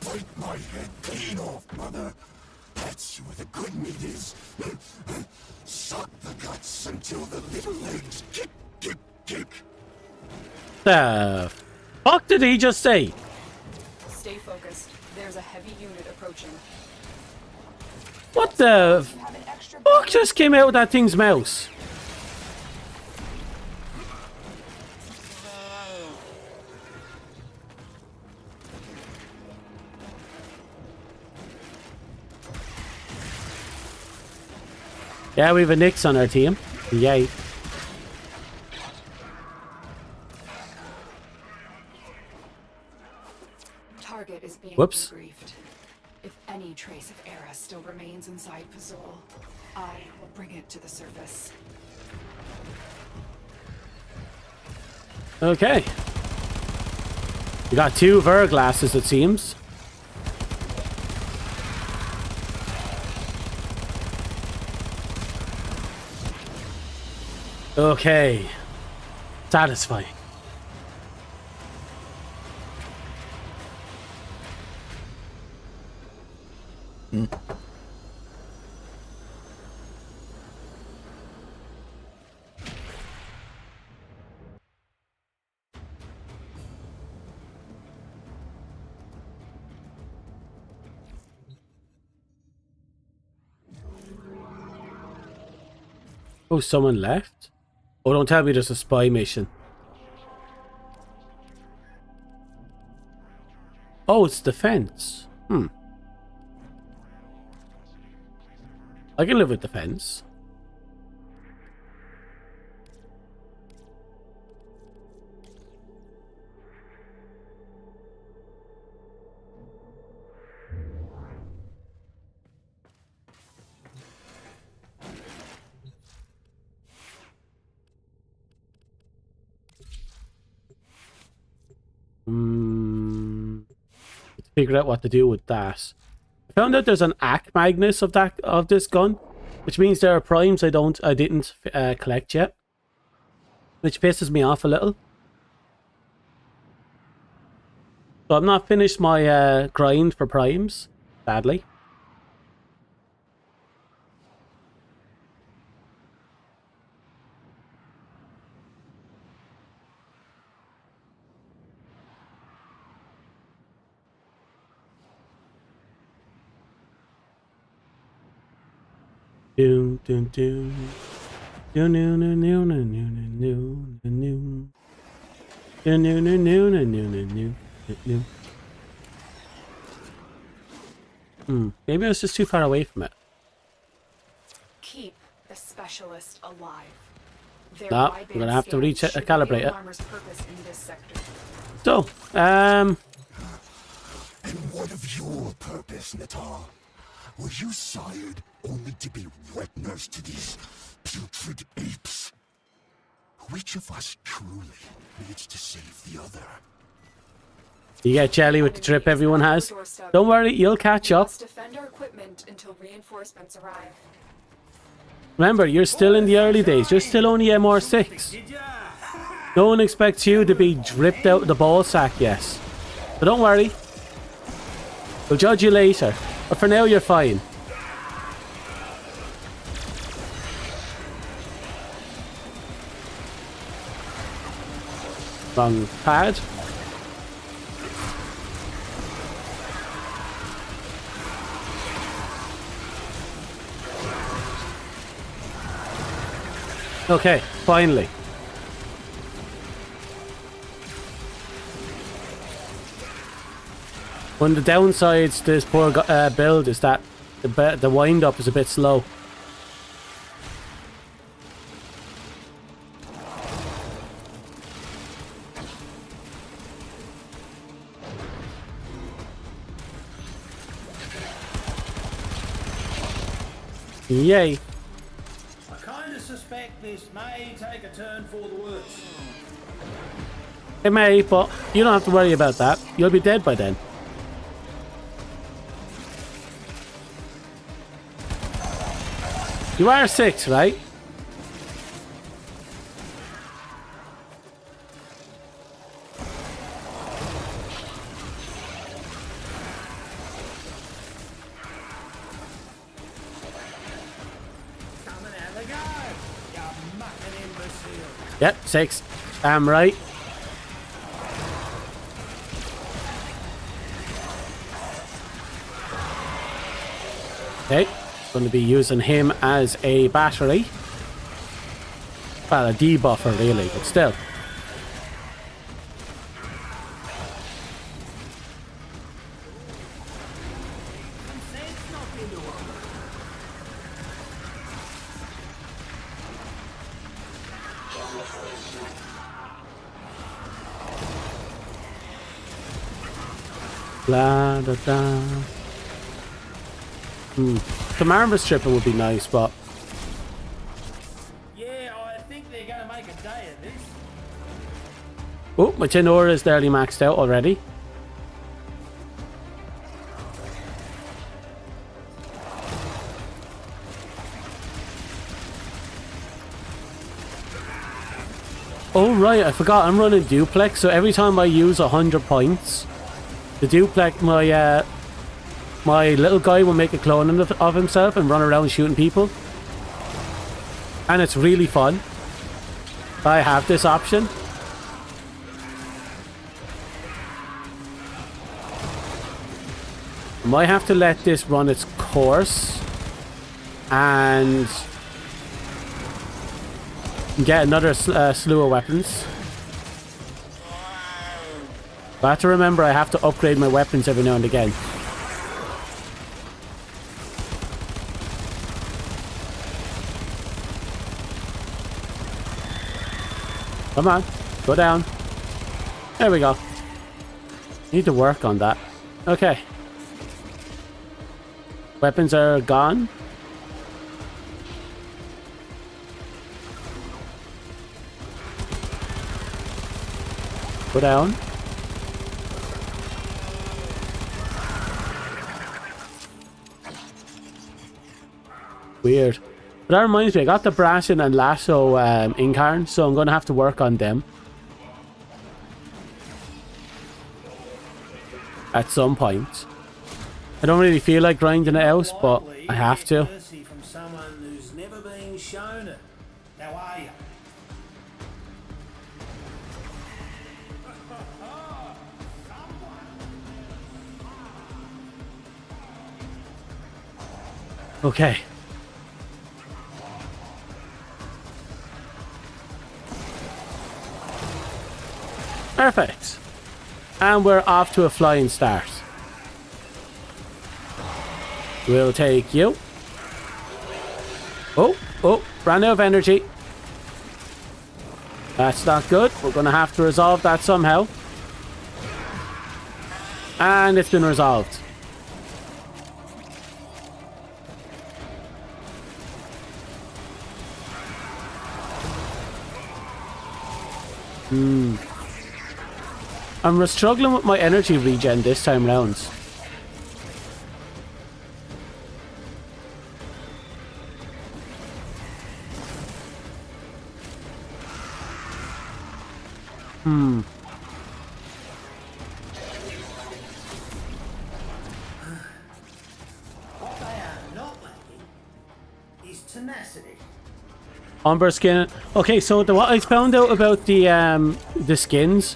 Take my head clean off, mother. That's where the good meat is. Suck the guts until the little legs kick, kick, kick. The fuck did he just say? Stay focused. There's a heavy unit approaching. What the You have an extra fuck just came out of that thing's mouth? Yeah, we have a Nyx on our team. Yay. Target is being Whoops. debriefed. If any trace of Era still remains inside Pazul, I will bring it to the surface. Okay. We got two Ver glasses, it seems. Okay. Satisfying. Oh, someone left? Oh, don't tell me there's a spy mission. Oh, it's defense. I can live with defense. Figure out what to do with that. I found out there's an ACK Magnus of this gun, which means there are primes I didn't collect yet, which pisses me off a little. So I've not finished my grind for primes, sadly. Doom, doom, doom. Doom, doom, doom, doom, doom, doom, doom, doom. Doom, doom, doom, doom, doom, doom, doom, doom. Maybe I was just too far away from it. Keep the specialist alive. Their No, wideband I'm gonna have to scans should recalibrate reveal it. armor's purpose in this sector. So, And what of your purpose, Natal? Were you sired only to be wet nurse to these putrid apes? Which of us truly needs to save the other? you get jelly with the drip everyone has. Don't worry, you'll catch up. Let's defend our equipment until reinforcements arrive. Remember, you're still in the early days. You're still only MR6. No one expects you to be dripped out the ball sack, yes. But don't worry. We'll judge you later. But for now, you're fine. Wrong pad. Okay, finally. One of the downsides to this poor build is that the wind up is a bit slow. Yay. I kind of suspect this may take a turn for the worse. It may, but you don't have to worry about that. You'll be dead by then. You are 6, right? Yep, 6. I'm right. Okay, going to be using him as a battery. Well, a debuffer really, but still. Blah, da, da. The marble stripper would be nice, but... Yeah, I think they're going to make a day of this. Oh, my tin ore is nearly maxed out already. Oh right, I forgot I'm running duplex, so every time I use 100 points, the duplex, my little guy will make a clone of himself and run around shooting people. And it's really fun. I have this option. I might have to let this run its course and get another slew of weapons. But I have to remember I have to upgrade my weapons every now and again. Come on, go down. There we go. Need to work on that. Okay. Weapons are gone. Go down. Weird. But that reminds me, I got the Brashin and Lasso incarn, so I'm going to have to work on them. At some point. I don't really feel like grinding it out, but I have to. From someone who's never been shown it. Now are you? Okay. Perfect. And we're off to a flying start. We'll take you. Oh, ran out of energy. That's not good. We're going to have to resolve that somehow. And it's been resolved. I'm struggling with my energy regen this time round. What they are not lacking is tenacity. Umber skin. Okay, so what I found out about the skins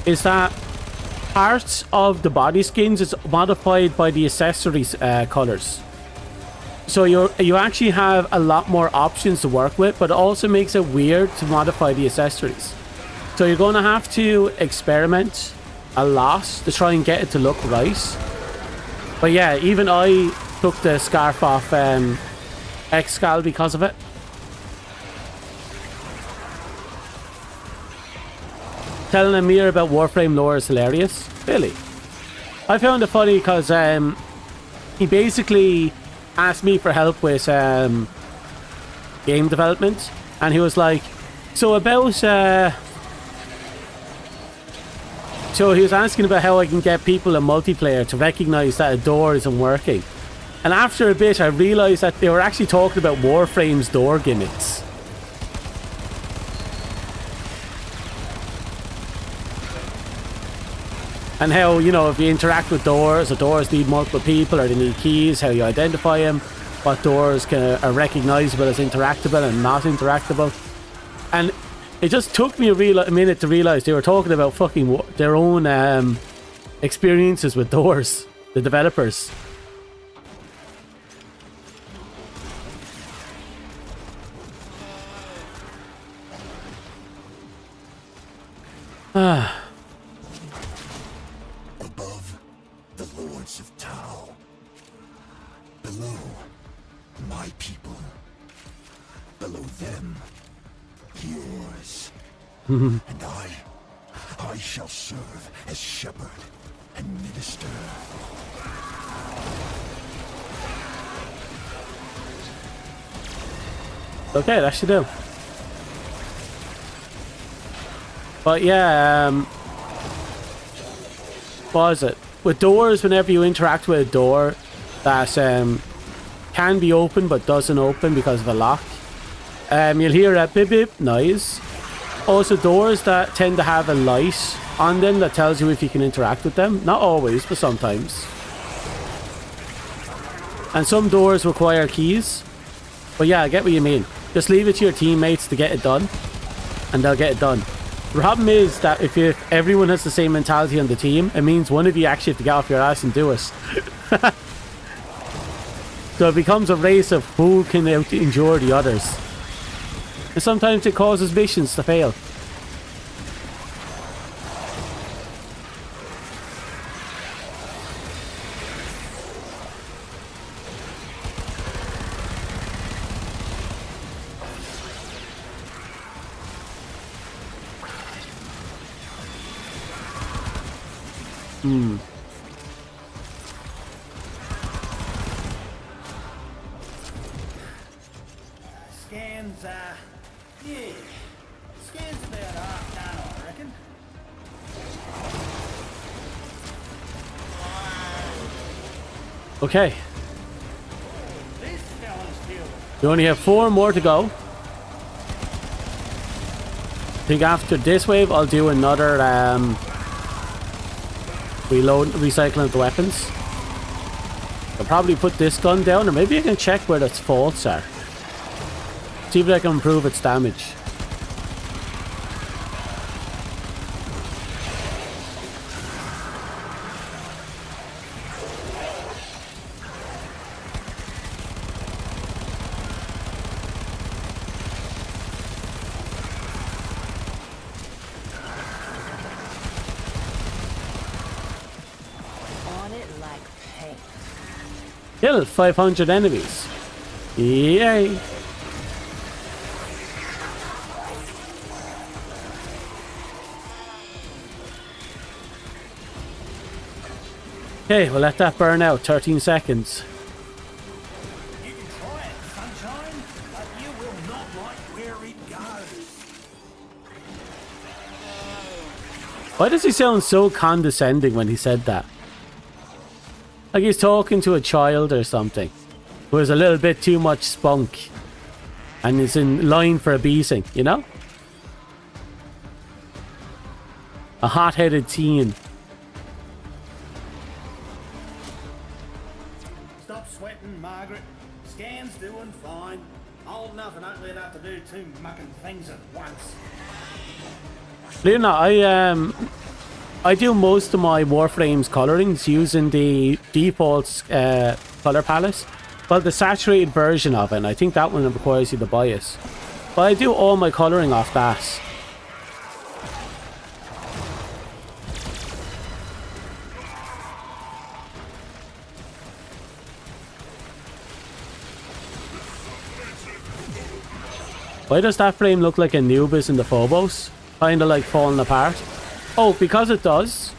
is that parts of the body skins is modified by the accessories colors. So you actually have a lot more options to work with, but it also makes it weird to modify the accessories. So you're going to have to experiment a lot to try and get it to look right. But yeah, even I took the scarf off X-Scal because of it. Telling Amir about Warframe lore is hilarious. Really. I found it funny because he basically asked me for help with game development, and he was like, so about so he was asking about how I can get people in multiplayer to recognize that a door isn't working. And after a bit I realized that they were actually talking about Warframe's door gimmicks. And how, you know, if you interact with doors, or doors need multiple people, or they need keys, how you identify them, what doors are recognizable as interactable and not interactable. And it just took me a minute to realize they were talking about fucking their own experiences with doors, the developers. Above the lords of Tau. Below my people. Below them, yours. And I shall serve as shepherd and minister. Okay, that should do. But yeah, what is it? With doors, whenever you interact with a door that can be open but doesn't open because of a lock, you'll hear a beep beep noise. Also, doors that tend to have a light on them that tells you if you can interact with them. Not always, but sometimes. And some doors require keys. But yeah, I get what you mean. Just leave it to your teammates to get it done, and they'll get it done. The problem is that if everyone has the same mentality on the team, it means one of you actually have to get off your ass and do it. So it becomes a race of who can endure the others. And sometimes it causes missions to fail. Scans, yeah. Scans about half done, I reckon. Okay. This fella's killed. We only have 4 more to go. I think after this wave I'll do another recycling of the weapons. I'll probably put this gun down, or maybe I can check where its faults are. See if I can improve its damage. Kill 500 enemies. Yay. Okay, we'll let that burn out. 13 seconds. You can try it, sunshine, but you will not like where it goes. Why does he sound so condescending when he said that? Like he's talking to a child or something who has a little bit too much spunk and is in line for a beating, you know? A hot-headed teen. Stop sweating, Margaret. Scan's doing fine. Old enough and ugly enough to do 2 mucking things at once. Believe it or not, I do most of my Warframe's colorings using the default color palette. well, the saturated version of it, and I think that one requires you to buy it. But I do all my colouring off that. Why does that frame look like Anubis in the Phobos? Kinda like falling apart. Oh, because it does.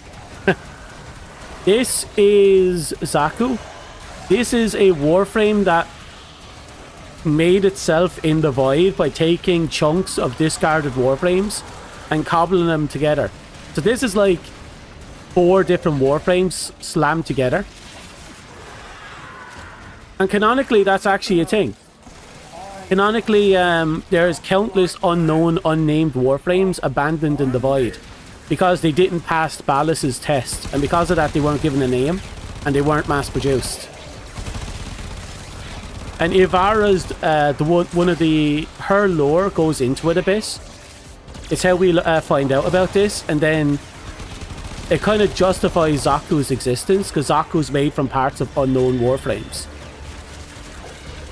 This is Zaku. This is a Warframe that made itself in the void by taking chunks of discarded Warframes and cobbling them together. So this is like 4 different Warframes slammed together. And canonically, that's actually a thing. Canonically, there's countless unknown, unnamed Warframes abandoned in the void because they didn't pass Ballas's test, and because of that they weren't given a name and they weren't mass produced. And Ivara's her lore goes into it a bit. It's how we find out about this, and then it kind of justifies Zaku's existence because Zaku's made from parts of unknown Warframes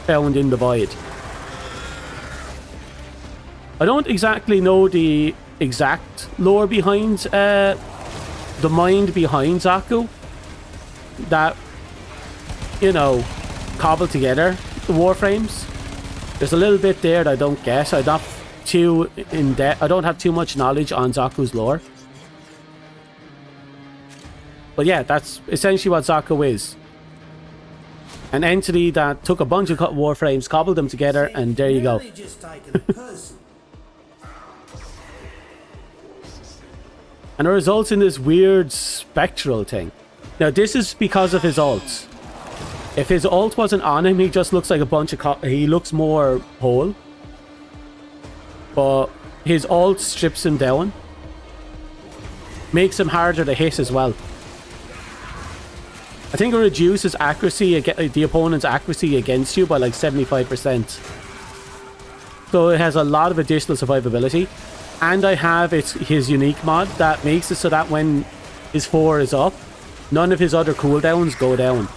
found in the void. I don't exactly know the exact lore behind the mind behind Zaku that, you know, cobbled together the Warframes. There's a little bit there that I don't get. I'm not too in depth. I don't have too much knowledge on Zaku's lore. But yeah, that's essentially what Zaku is. An entity that took a bunch of Warframes, cobbled them together, and there you go. And it results in this weird spectral thing. Now this is because of his ult. If his ult wasn't on him, he just looks like a bunch of... he looks more whole. But his ult strips him down. Makes him harder to hit as well. I think it reduces accuracy, the opponent's accuracy against you by like 75%. So it has a lot of additional survivability. And I have his unique mod that makes it so that when his 4 is up, none of his other cooldowns go down.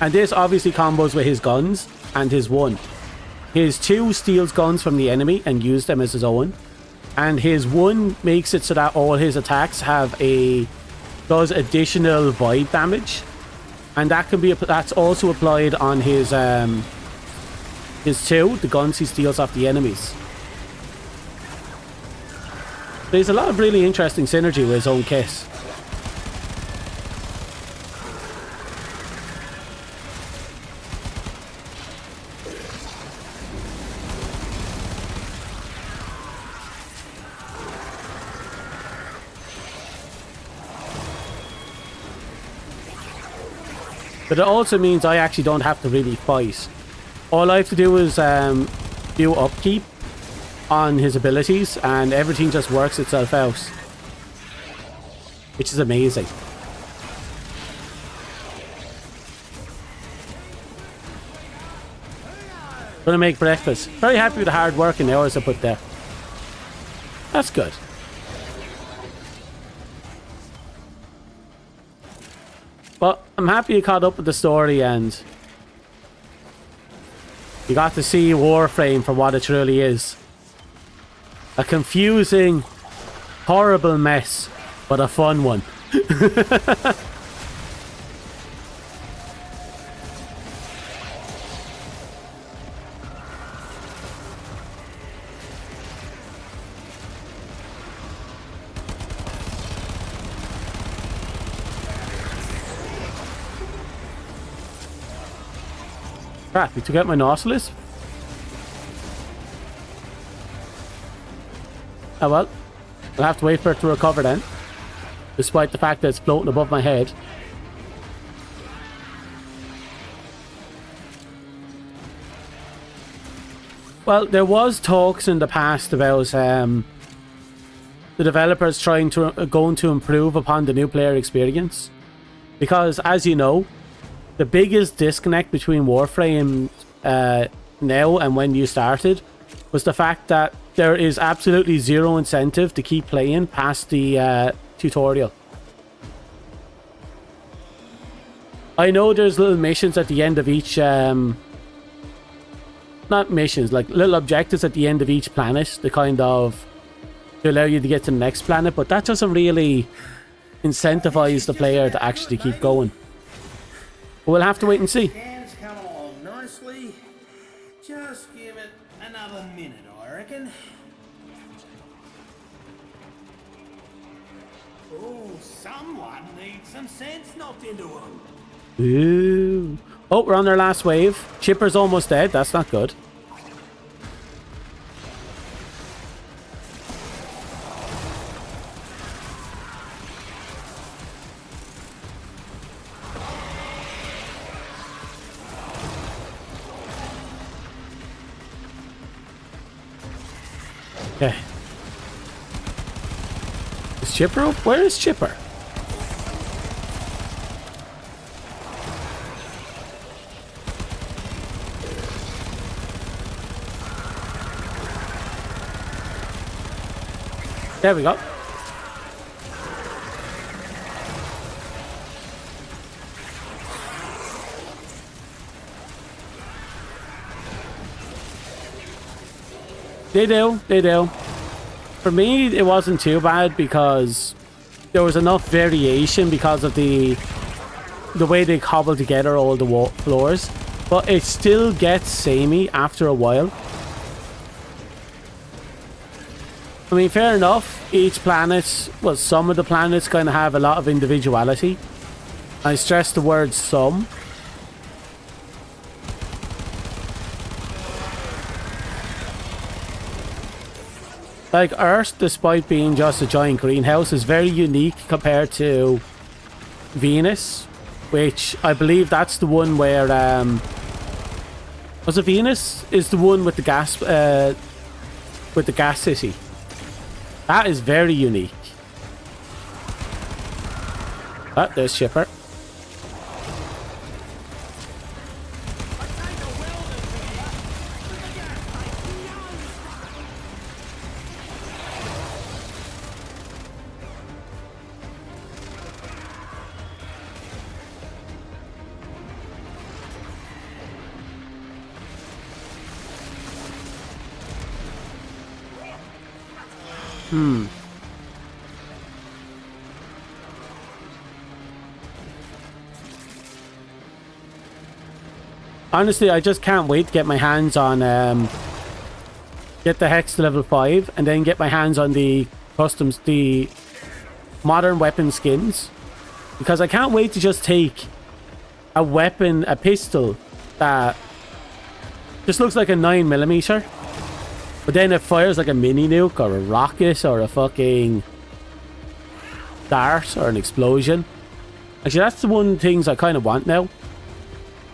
And this obviously combos with his guns and his 1. His 2 steals guns from the enemy and uses them as his own. And his 1 makes it so that all his attacks does additional void damage. And that's also applied on his 2, the guns he steals off the enemies. There's a lot of really interesting synergy with his own kit. But it also means I actually don't have to really fight. All I have to do is do upkeep on his abilities and everything just works itself out. Which is amazing. Gonna make breakfast. Very happy with the hard work and the hours I put there. That's good. But I'm happy you caught up with the story and you got to see Warframe for what it truly is. A confusing, horrible mess, but a fun one. Crap, you took out my Nautilus? Oh well, I'll have to wait for it to recover then. Despite the fact that it's floating above my head. Well, there was talks in the past about the developers going to improve upon the new player experience. Because, as you know, the biggest disconnect between Warframe now and when you started was the fact that there is absolutely zero incentive to keep playing past the tutorial. I know there's little missions at the end of each, not missions, like little objectives at the end of each planet to kind of to allow you to get to the next planet, but that doesn't really incentivize the player to actually keep going. But we'll have to wait and see. Scans come along nicely. Just give it another minute, I reckon. Oh, someone needs some sense knocked into them. Ooh. Oh, we're on our last wave. Chipper's almost dead. That's not good. Okay. Is Chipper up? Where is Chipper? There we go. They do. For me, it wasn't too bad because there was enough variation because of the way they cobble together all the floors. But it still gets samey after a while. I mean, fair enough. Each planet, well, some of the planets kind of have a lot of individuality. I stress the word some. Like Earth, despite being just a giant greenhouse, is very unique compared to Venus, which I believe that's the one where was it Venus? Is the one with the gas city. That is very unique. Ah, there's Chipper. Honestly, I just can't wait to get my hands on get the Hex to level 5 and then get my hands on the customs, the modern weapon skins, because I can't wait to just take a weapon, a pistol that just looks like a 9mm, but then it fires like a mini nuke or a rocket or a fucking dart or an explosion. Actually, that's the one of the things I kind of want now.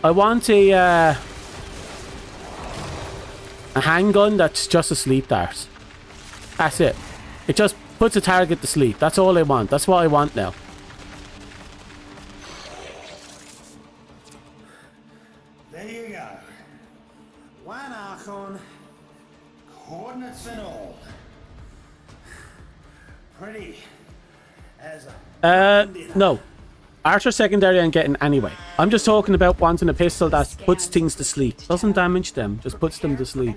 I want a handgun that's just a sleep dart. That's it. It just puts a target to sleep. That's all I want. That's what I want now. There you go. One Archon, coordinates and all. Pretty as a... No. Archer secondary I'm getting anyway. I'm just talking about wanting a pistol that puts things to sleep. Doesn't damage them, just puts them to sleep.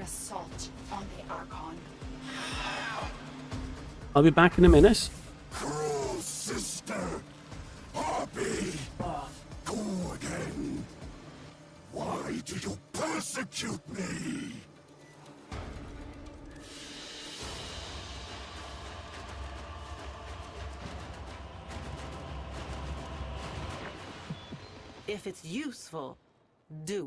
I'll be back in a minute. Cruel sister, Harpy, Gordon, why do you persecute me? If it's useful, do.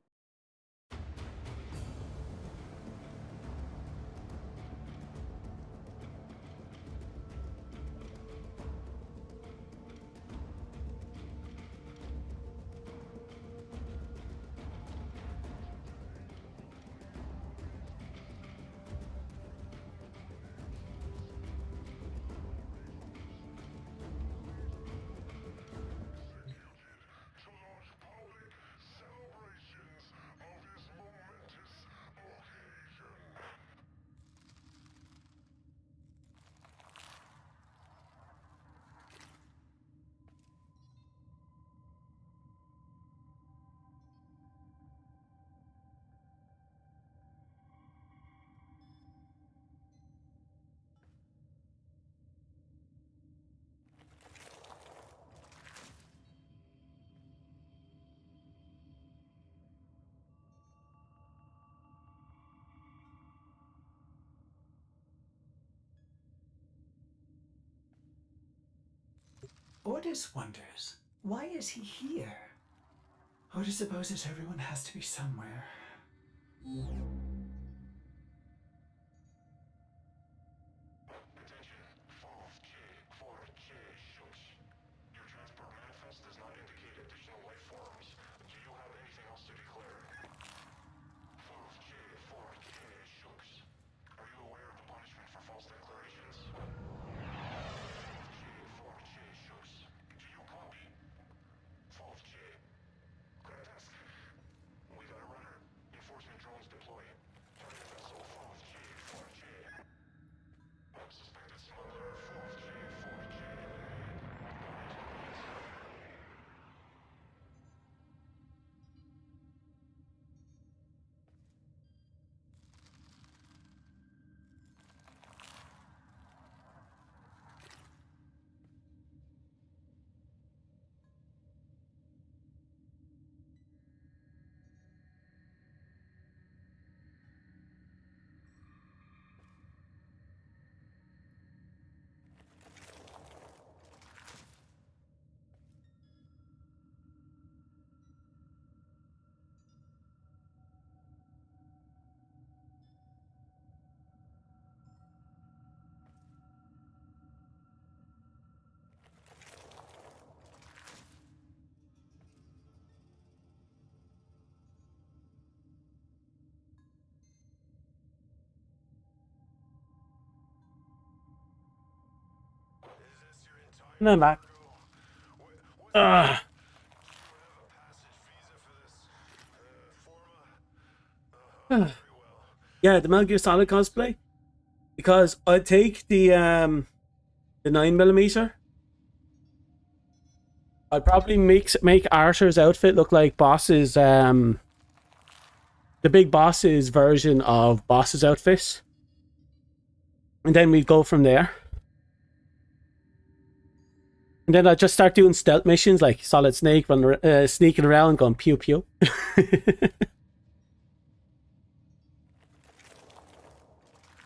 Ordis wonders, why is he here? Ordis supposes everyone has to be somewhere. No, Mac. Ugh. Yeah, the Metal Gear Solid cosplay. Because I'd take the 9mm. I'd probably make Arthur's outfit look like Boss's the big Boss's version of Boss's outfit. And then we'd go from there. And then I'd just start doing stealth missions like Solid Snake, sneaking around going pew pew.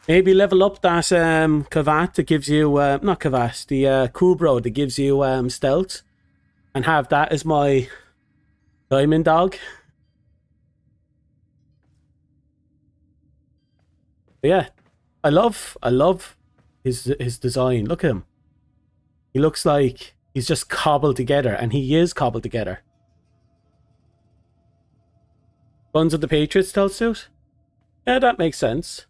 Maybe level up that Kavat that gives you, not Kavat, the Kubro that gives you stealth. And have that as my diamond dog. But yeah, I love his design. Look at him. He looks like he's just cobbled together, and he is cobbled together. Guns of the Patriots stealth suit? Yeah, that makes sense.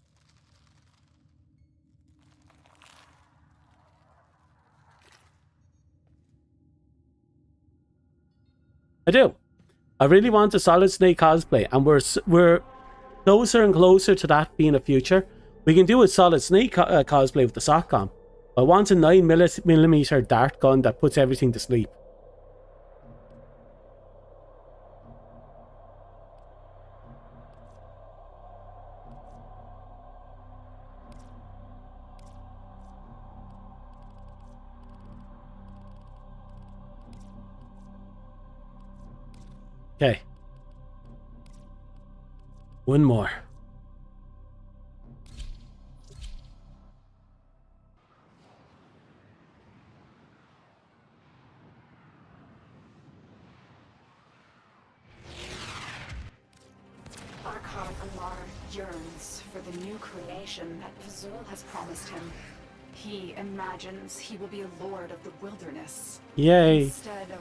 I do. I really want a Solid Snake cosplay, and we're closer and closer to that being a future. We can do a Solid Snake cosplay with the SOCCOM. I want a 9mm dart gun that puts everything to sleep. Okay. One more. Yearns for the new creation that Pazul has promised him. He imagines he will be a lord of the wilderness. Yay. Instead of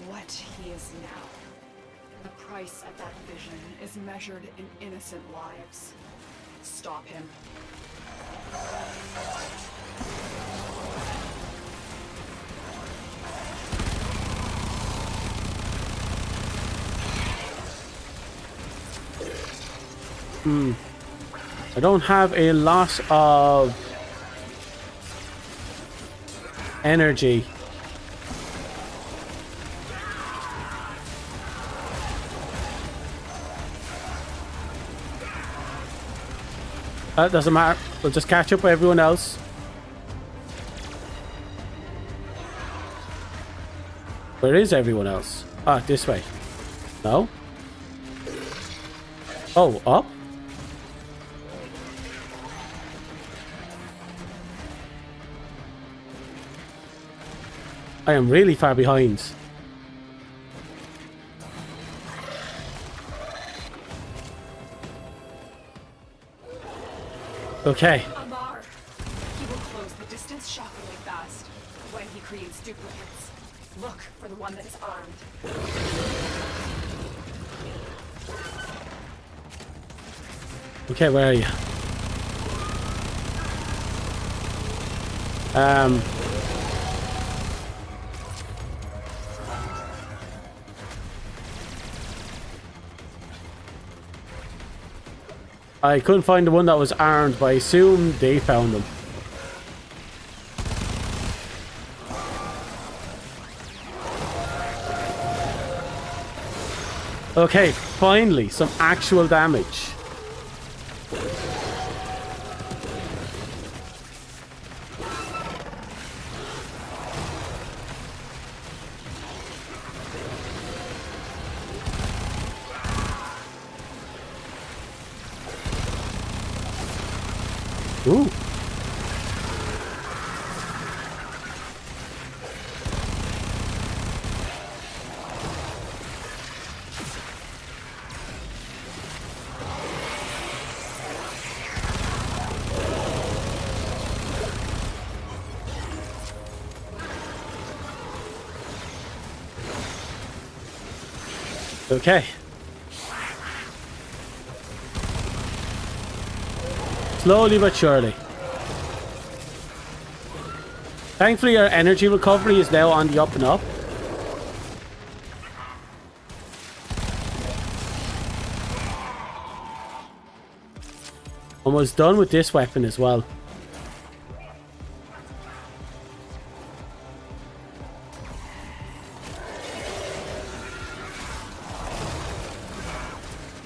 what he is now. The price of that vision is measured in innocent lives. Stop him. I don't have a lot of energy. That doesn't matter. We'll just catch up with everyone else. Where is everyone else? Ah, this way. No? Oh, up? I am really far behind. Okay. Amar. He will close the distance shockingly fast when he creates duplicates. Look for the one that is armed. Okay, where are you? I couldn't find the one that was armed, but I assume they found them. Okay, finally, some actual damage. Ooh. Okay. Slowly but surely. Thankfully, our energy recovery is now on the up and up. Almost done with this weapon as well.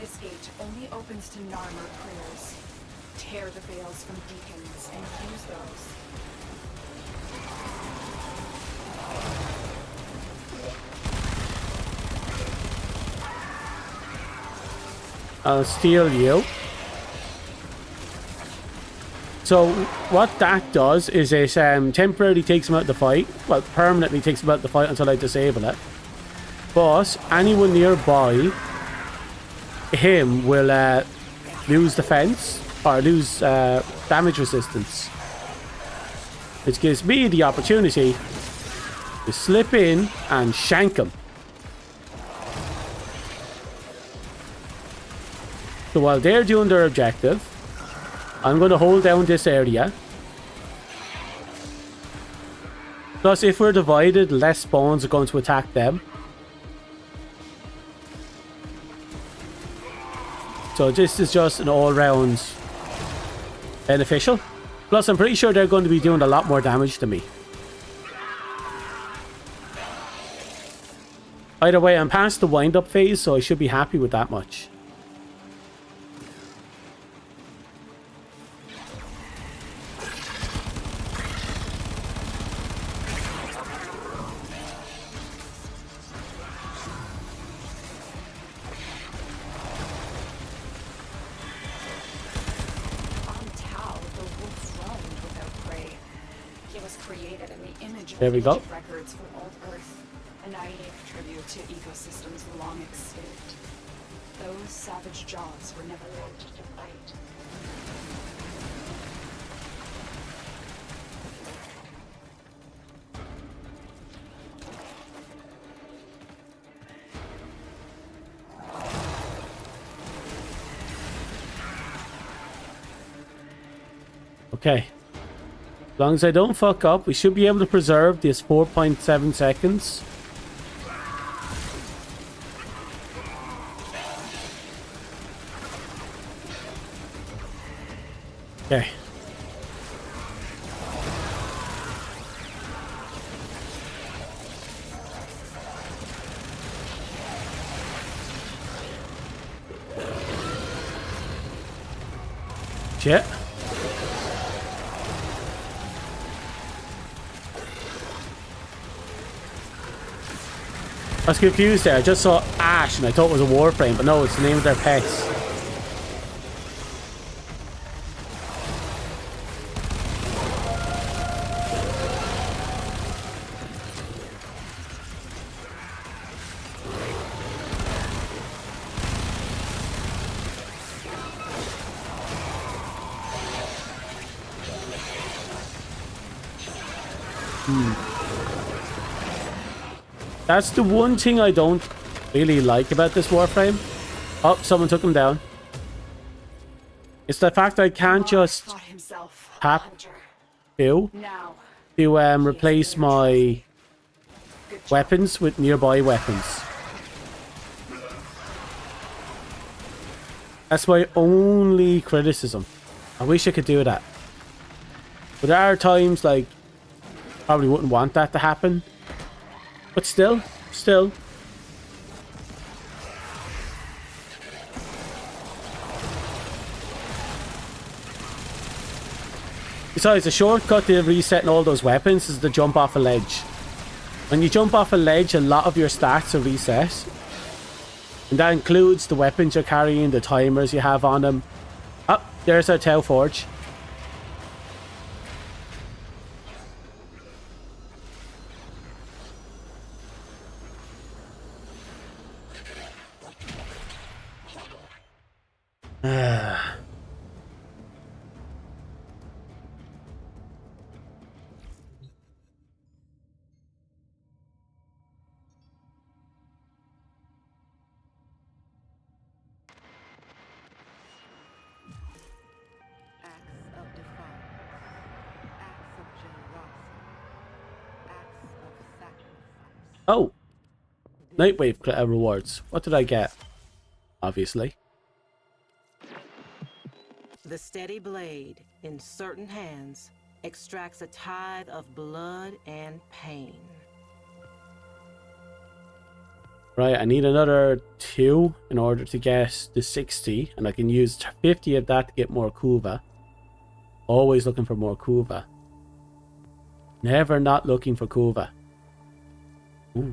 This gate only opens to Narmer prayers. Tear the veils from deacons and use those. I'll steal you. So what that does is it temporarily takes him out of the fight. Well, permanently takes him out of the fight until I disable it. But anyone nearby him will lose defense or lose damage resistance, which gives me the opportunity to slip in and shank him. So while they're doing their objective, I'm going to hold down this area. Plus, if we're divided, less spawns are going to attack them. So this is just an all-round beneficial. Plus, I'm pretty sure they're going to be doing a lot more damage to me. Either way, I'm past the wind-up phase, so I should be happy with that much. There we go. Records from old Earth, a naive tribute to ecosystems long extinct. Those savage jaws were never meant to fight. Okay. As long as I don't fuck up, we should be able to preserve this 4.7 seconds. Okay. Shit. I was confused there. I just saw Ash and I thought it was a Warframe, but no, it's the name of their pets. That's the one thing I don't really like about this Warframe. Oh, someone took him down. It's the fact I can't just tap Q to replace my weapons with nearby weapons. That's my only criticism. I wish I could do that. But there are times, like, probably wouldn't want that to happen. But still. Besides, the shortcut to resetting all those weapons is to jump off a ledge. When you jump off a ledge, a lot of your stats are reset. And that includes the weapons you're carrying, the timers you have on them. Oh, there's our Tau Forge. Oh, Nightwave rewards. What did I get? Obviously. The steady blade, in certain hands, extracts a tithe of blood and pain. Right, I need another 2 in order to get the 60, and I can use 50 of that to get more Kuva. Always looking for more Kuva. Never not looking for Kuva. Ooh.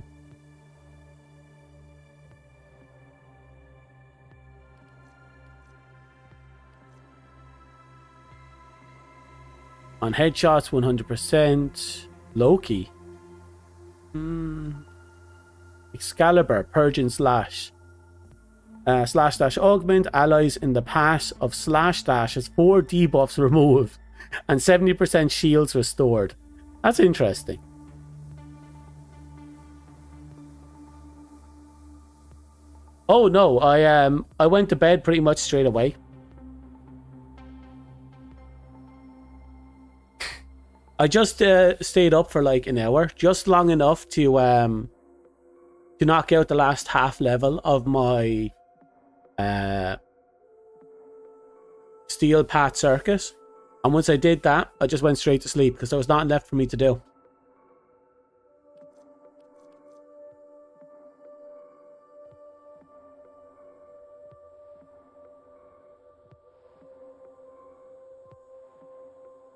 On headshots, 100%. Loki. Excalibur, Purge and Slash. Slash dash augment. Allies in the pass of slash dash has 4 debuffs removed and 70% shields restored. That's interesting. Oh no, I went to bed pretty much straight away. I just stayed up for like an hour, just long enough to knock out the last half level of my Steel Path Circuit. And once I did that, I just went straight to sleep because there was nothing left for me to do.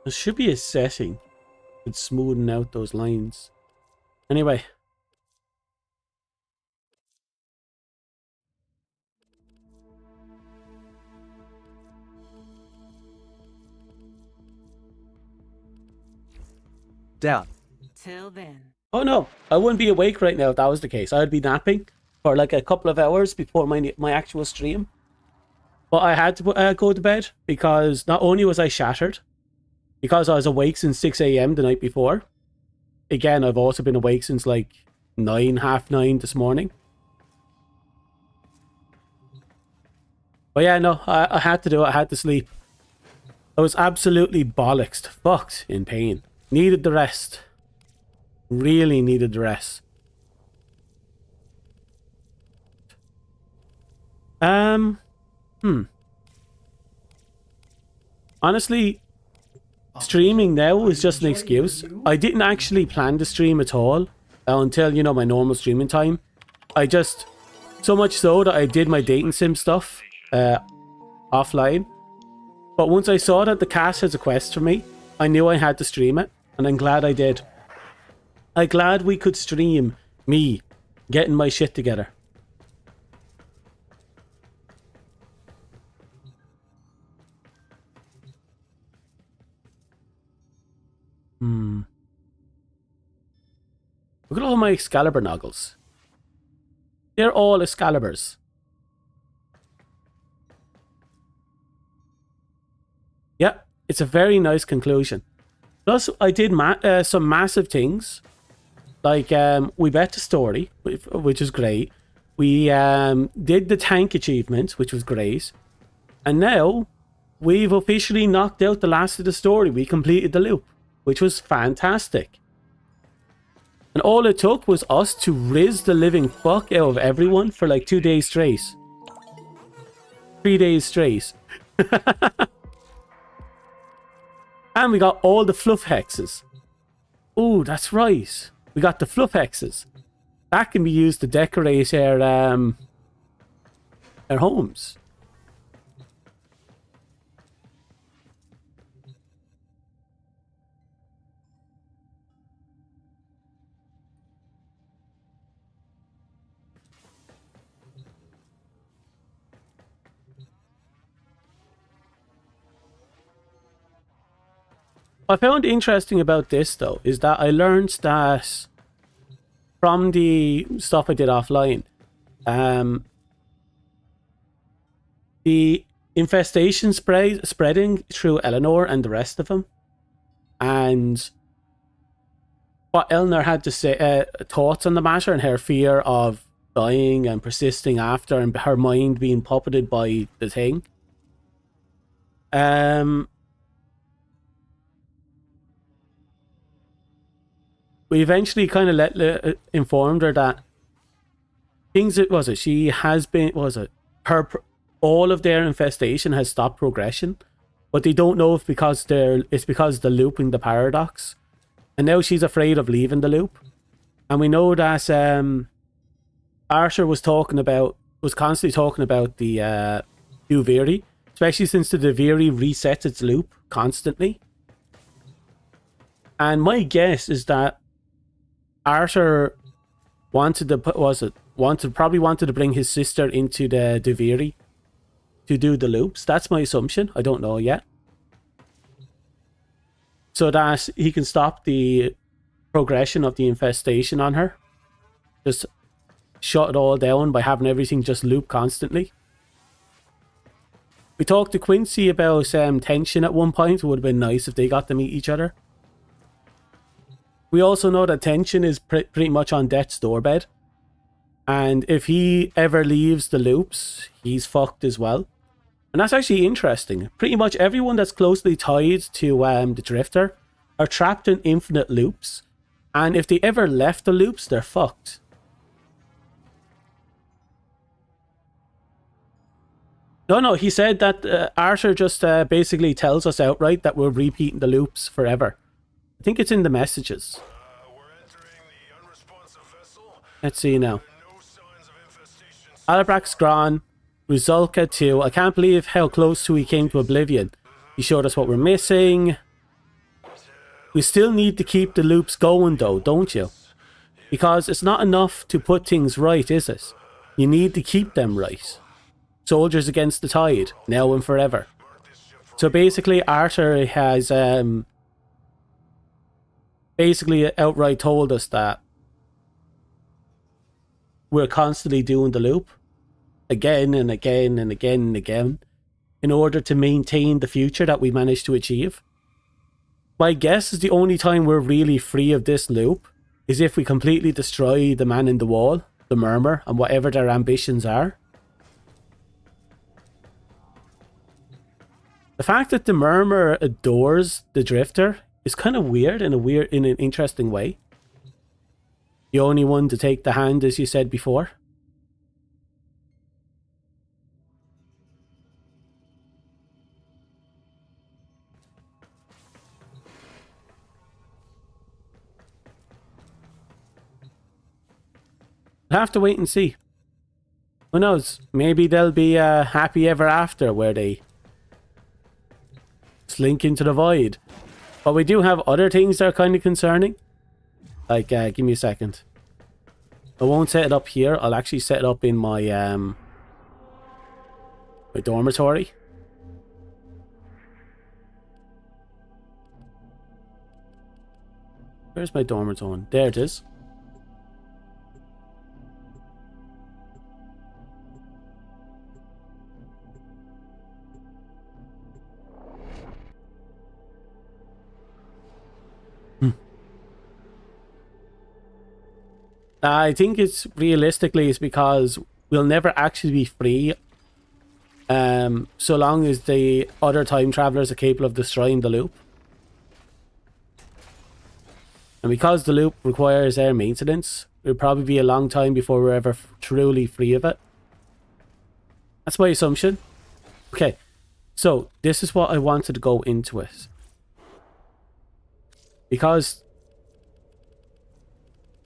There should be a setting with smoothing out those lines. Anyway. Down. Till then. Oh no, I wouldn't be awake right now if that was the case. I'd be napping for like a couple of hours before my actual stream. But I had to go to bed because not only was I shattered, because I was awake since 6 a.m. the night before. Again, I've also been awake since like 9, half 9 this morning. But yeah, no, I had to do it. I had to sleep. I was absolutely bollocksed, fucked in pain. Needed the rest. Really needed the rest. Honestly, streaming now is just an excuse. I didn't actually plan to stream at all until, you know, my normal streaming time. I just, so much so that I did my dating sim stuff offline. But once I saw that the cast has a quest for me, I knew I had to stream it, and I'm glad I did. I'm glad we could stream me getting my shit together. Look at all my Excalibur noggles. They're all Excaliburs. Yeah, it's a very nice conclusion. Plus, I did some massive things. Like, we bet the story, which is great. We did the tank achievement, which was great. And now, we've officially knocked out the last of the story. We completed the loop, which was fantastic. And all it took was us to riz the living fuck out of everyone for like 2 days straight. 3 days straight. And we got all the fluff hexes. Oh, that's right. We got the fluff hexes. That can be used to decorate our homes. What I found interesting about this, though, is that I learned that from the stuff I did offline, the infestation spreading through Eleanor and the rest of them, and what Eleanor had to say, thoughts on the matter, and her fear of dying and persisting after, and her mind being puppeted by the thing. We eventually kind of informed her that things, she has been, all of their infestation has stopped progression, but they don't know if it's because they're looping the paradox. And now she's afraid of leaving the loop. And we know that Arthur was constantly talking about the Duviri, especially since the Duviri resets its loop constantly. And my guess is that Arthur wanted to bring his sister into the Duviri to do the loops. That's my assumption. I don't know yet. So that he can stop the progression of the infestation on her. Just shut it all down by having everything just loop constantly. We talked to Quincy about tension at one point. It would have been nice if they got to meet each other. We also know that Tension is pretty much on death's doorbed. And if he ever leaves the loops, he's fucked as well. And that's actually interesting. Pretty much everyone that's closely tied to the Drifter are trapped in infinite loops. And if they ever left the loops, they're fucked. No, he said that Arthur just basically tells us outright that we're repeating the loops forever. I think it's in the messages. Let's see now. Albrecht's gone. Ruzalka too. I can't believe how close to we came to oblivion. He showed us what we're missing. We still need to keep the loops going though, don't you? Because it's not enough to put things right, is it? You need to keep them right. Soldiers against the tide, now and forever. So basically Arthur has basically outright told us that we're constantly doing the loop again and again and again and again in order to maintain the future that we managed to achieve. My guess is the only time we're really free of this loop is if we completely destroy the man in the wall, the Murmur, and whatever their ambitions are. The fact that the Murmur adores the Drifter is kind of weird in an interesting way. The only one to take the hand, as you said before. We'll have to wait and see. Who knows? Maybe there'll be a happy ever after where they slink into the void. But we do have other things that are kind of concerning. Like, give me a second. I won't set it up here. I'll actually set it up in my my dormitory. Where's my dormitory? There it is. I think it's realistically it's because we'll never actually be free so long as the other time travelers are capable of destroying the loop. And because the loop requires air maintenance, it'll probably be a long time before we're ever truly free of it. That's my assumption. Okay, so this is what I wanted to go into it. Because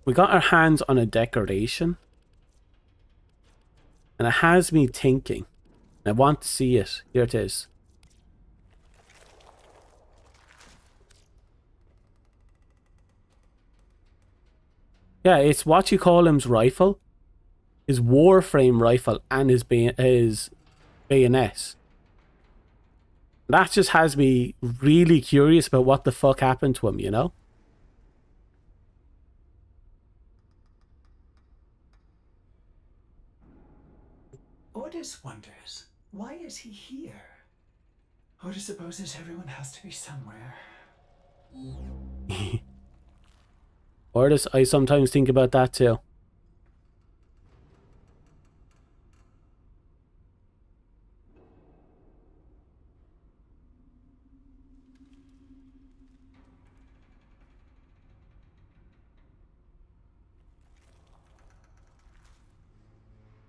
we got our hands on a decoration. And it has me thinking. I want to see it. Here it is. Yeah, it's what you call him's rifle. His Warframe rifle and his bayonet. That just has me really curious about what the fuck happened to him, you know? Ordis wonders, why is he here? Ordis supposes everyone has to be somewhere. Ordis, I sometimes think about that too.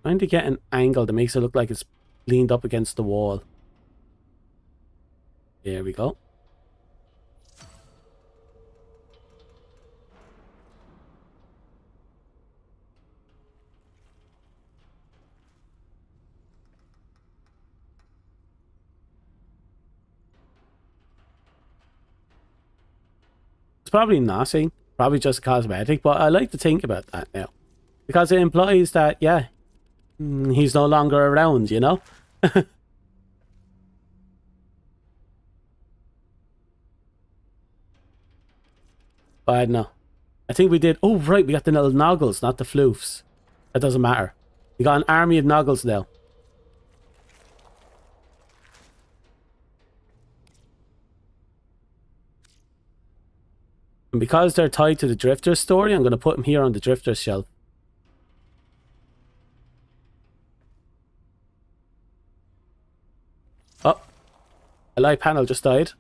Trying to get an angle that makes it look like it's leaned up against the wall. There we go. It's probably nothing. Probably just cosmetic, but I like to think about that now. Because it implies that, yeah, he's no longer around, you know? But I don't know. I think we did... Oh, right, we got the little noggles, not the floofs. That doesn't matter. We got an army of noggles now. And because they're tied to the Drifter's story, I'm going to put them here on the Drifter's shelf. Oh, a light panel just died.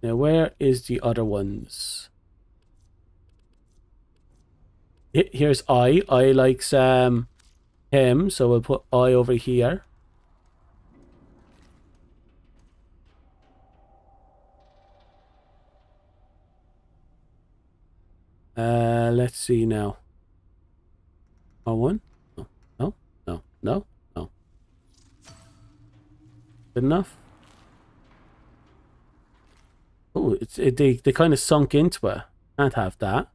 Now, where is the other ones? Here's I. I likes him, so we'll put I over here. Let's see now. One? No, no, no, no, no. Good enough. Oh, they kind of sunk into it. Can't have that.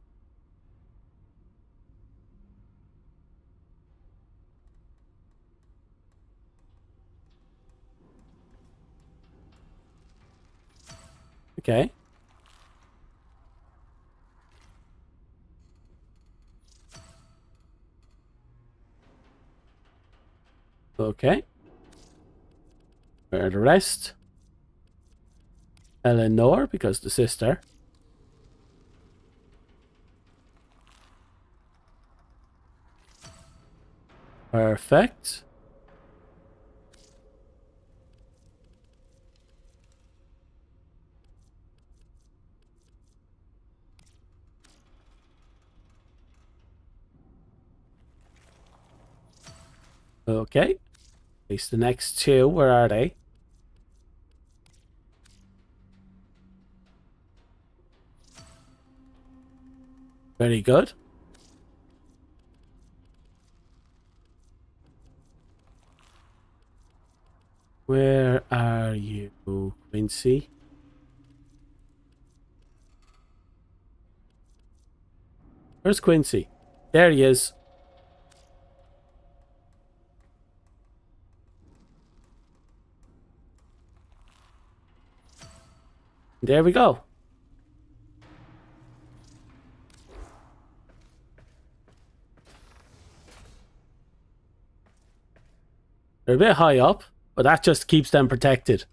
Okay. Okay. Where are the rest? Eleanor, because the sister. Perfect. Okay. At least the next two, where are they? Very good. Where are you, Quincy? Where's Quincy? There he is. There we go. They're a bit high up, but that just keeps them protected.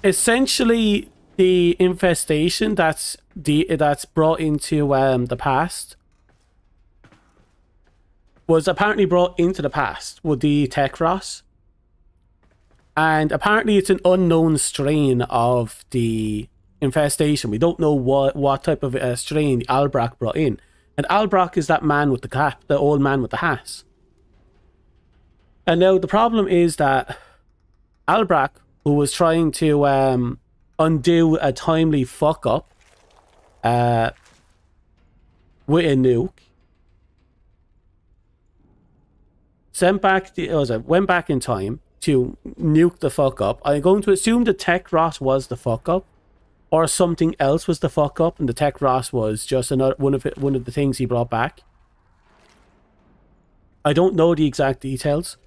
essentially the infestation that's brought into the past was apparently brought into the past with the Tekros. And apparently it's an unknown strain of the infestation. We don't know what type of strain Albrecht brought in. And Albrecht is that man with the cap, the old man with the hat. And now the problem is that Albrecht, who was trying to undo a timely fuck up with a nuke, went back in time to nuke the fuck up. I'm going to assume the Tekros was the fuck up, or something else was the fuck up, and the Tekros was just another one of the things he brought back. I don't know the exact details,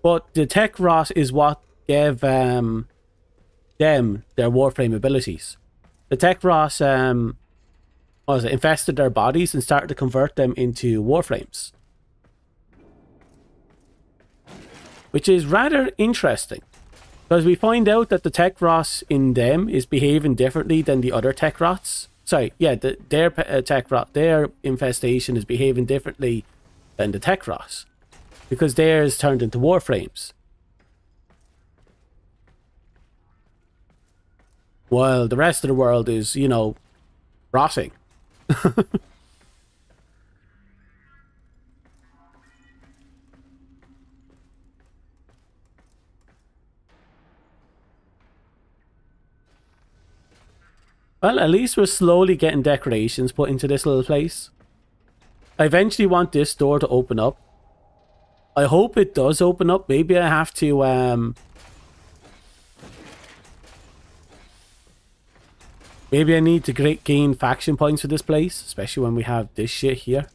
but the Tekros is what gave them their Warframe abilities. The Tekros infested their bodies and started to convert them into Warframes, which is rather interesting, because we find out that the Tekros in them is behaving differently than the other Tekrots. Their infestation is behaving differently than the Tekros, because theirs turned into Warframes, while the rest of the world is, you know, rotting. Well, at least we're slowly getting decorations put into this little place. I eventually want this door to open up. I hope it does open up. Maybe I have to maybe I need to gain faction points for this place, especially when we have this shit here.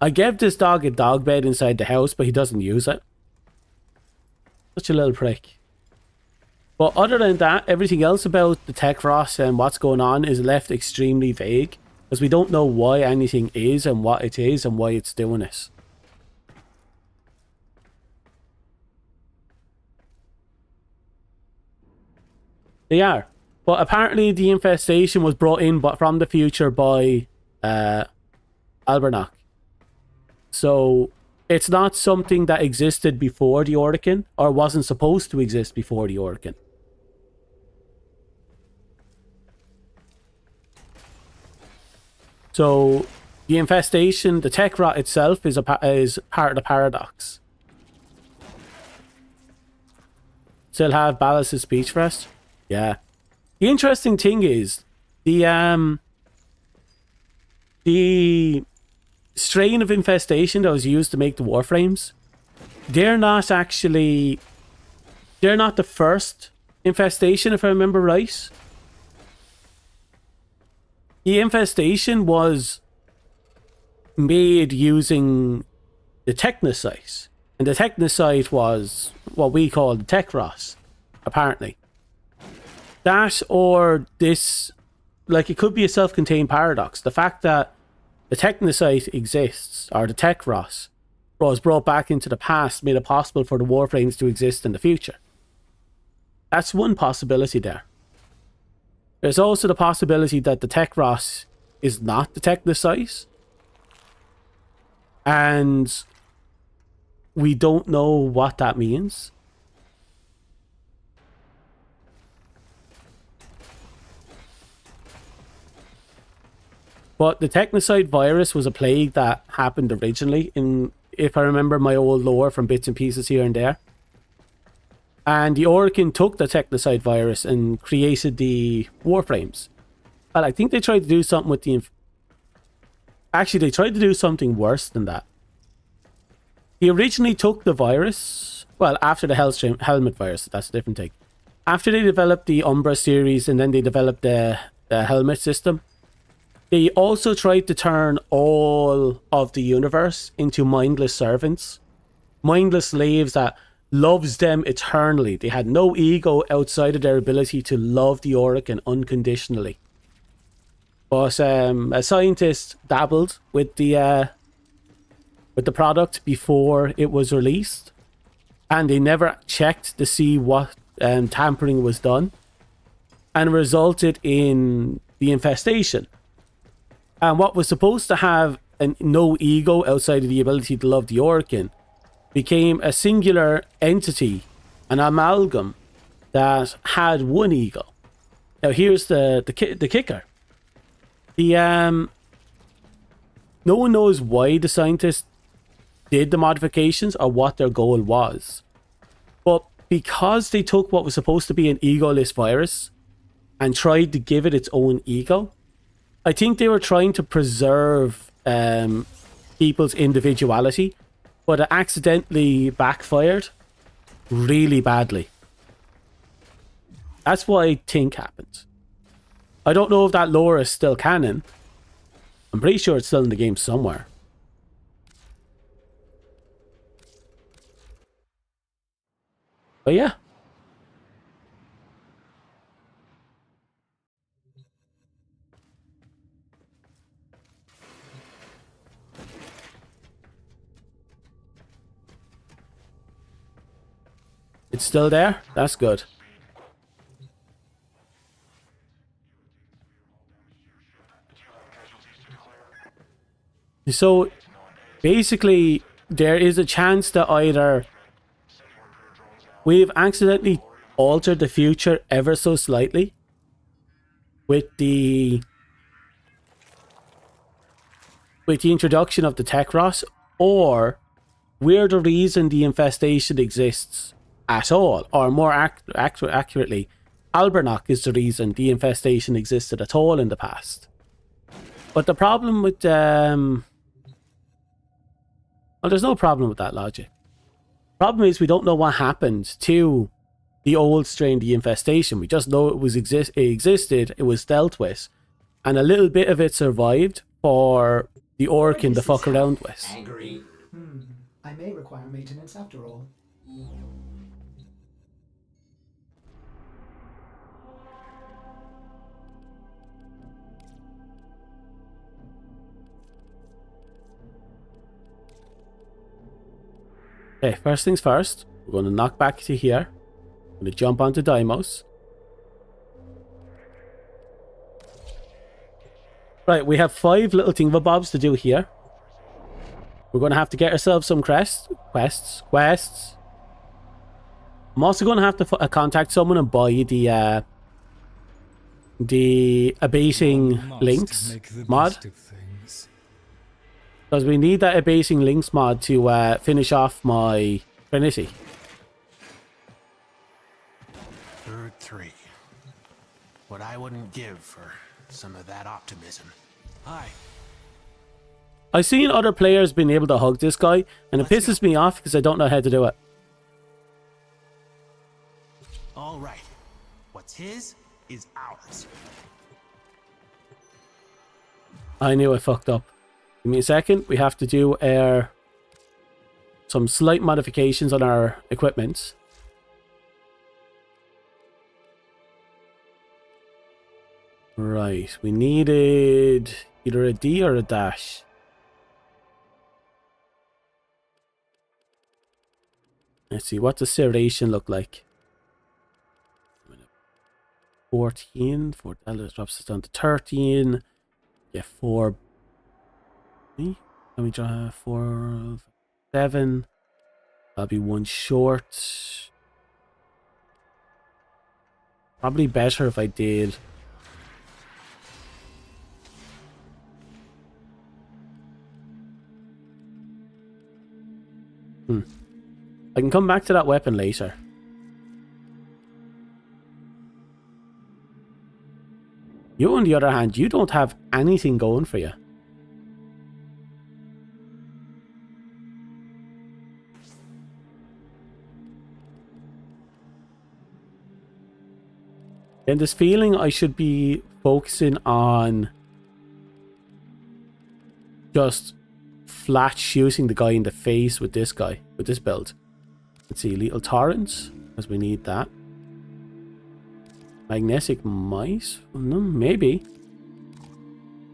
I gave this dog a dog bed inside the house, but he doesn't use it. Such a little prick. But other than that, everything else about the Tekros and what's going on is left extremely vague, because we don't know why anything is and what it is and why it's doing it. They are. But apparently the infestation was brought in from the future by Albrecht. So it's not something that existed before the Oricon, or wasn't supposed to exist before the Oricon. So the infestation, the tech rot itself, is part of the paradox. Still have Ballas's speech for us? Yeah. The interesting thing is the strain of infestation that was used to make the Warframes, they're not the first infestation, if I remember right. The infestation was made using the Technocyte, and the Technocyte was what we call the Tekros, apparently. That, or this, like, it could be a self-contained paradox. The fact that the Technocyte exists, or the Tekros, was brought back into the past, made it possible for the Warframes to exist in the future. That's one possibility there. There's also the possibility that the Tekros is not the Technocyte, and we don't know what that means. But the Technocyte virus was a plague that happened originally, if I remember my old lore from bits and pieces here and there. And the Oricon took the Technocyte virus and created the Warframes. Well, I think they tried to do something with the... Actually, they tried to do something worse than that. He originally took the virus... Well, after the Helmet virus, that's a different thing. After they developed the Umbra series and then they developed the Helmet system, they also tried to turn all of the universe into mindless servants. Mindless slaves that loves them eternally. They had no ego outside of their ability to love the Oricon unconditionally. But a scientist dabbled with the product before it was released, and they never checked to see what tampering was done, and resulted in the infestation. And what was supposed to have no ego outside of the ability to love the Orkin became a singular entity, an amalgam that had one ego. Now here's the kicker. No one knows why the scientists did the modifications or what their goal was. But because they took what was supposed to be an egoless virus and tried to give it its own ego, I think they were trying to preserve people's individuality, but it accidentally backfired really badly. That's what I think happened. I don't know if that lore is still canon. I'm pretty sure it's still in the game somewhere. But yeah. It's still there? That's good. So basically, there is a chance that either we've accidentally altered the future ever so slightly with the introduction of the Techros, or we're the reason the infestation exists at all, or more accurately, Albernock is the reason the infestation existed at all in the past. But the problem with well, there's no problem with that logic. Problem is we don't know what happened to the old strain, the infestation. We just know it existed, it was dealt with, and a little bit of it survived for the Orkin to fuck around with. Angry. I may require maintenance after all. Okay, first things first, we're going to knock back to here. I'm going to jump onto Deimos. Right, we have 5 little thingamabobs to do here. We're going to have to get ourselves some quests. I'm also going to have to contact someone and buy the abasing links mod. Because we need that abasing links mod to finish off my Trinity. Third 3. What I wouldn't give for some of that optimism. Hi. I've seen other players being able to hug this guy, and it pisses me off because I don't know how to do it. All right. What's his is ours. I knew I fucked up. Give me a second. We have to do some slight modifications on our equipment. Right. We needed either a D or a dash. Let's see. What does serration look like? 14. 4 drops us down to 13. Yeah, 4. Let me draw 4, 7. That'll be 1 short. Probably better if I did. I can come back to that weapon later. You, on the other hand, you don't have anything going for you. And this feeling I should be focusing on just flat shooting the guy in the face with this guy, with this build. Let's see, lethal torrents, because we need that. Magnetic mice? No, maybe.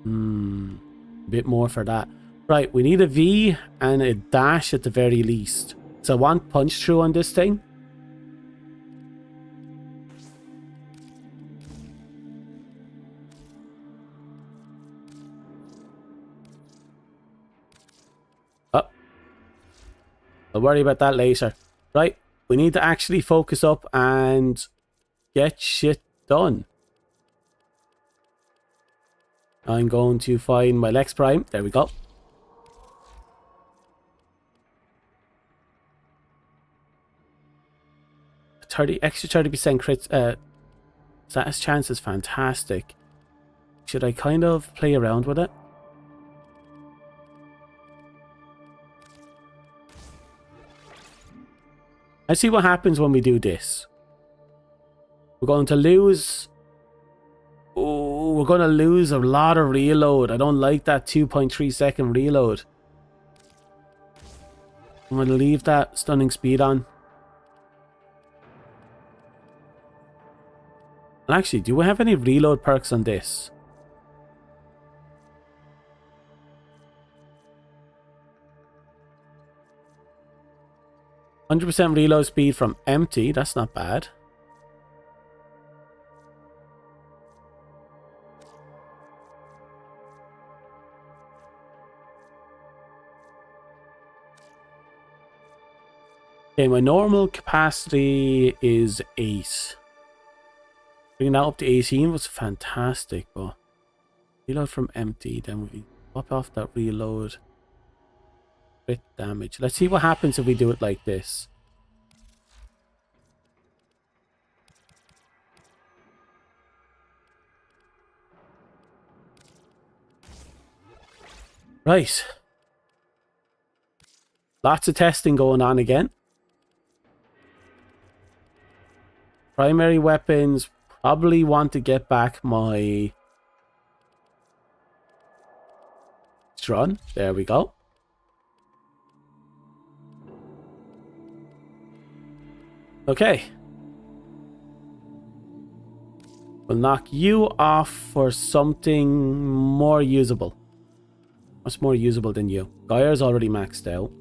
A bit more for that. Right, we need a V and a dash at the very least. So I want punch through on this thing. Oh. I'll worry about that later. Right, we need to actually focus up and get shit done. I'm going to find my Lex Prime. There we go. Extra 30% crit status chance is fantastic. Should I kind of play around with it? Let's see what happens when we do this. We're going to lose... Oh, we're going to lose a lot of reload. I don't like that 2.3 second reload. I'm going to leave that stunning speed on. And actually, do we have any reload perks on this? %100% reload speed from empty. That's not bad. Okay, my normal capacity is 8. Bringing that up to 18 was fantastic, but reload from empty, then we pop off that reload. Crit damage. Let's see what happens if we do it like this. Right. Lots of testing going on again. Primary weapons. Probably want to get back my Strun. There we go. Okay. We'll knock you off for something more usable. What's more usable than you? Gaia's already maxed out.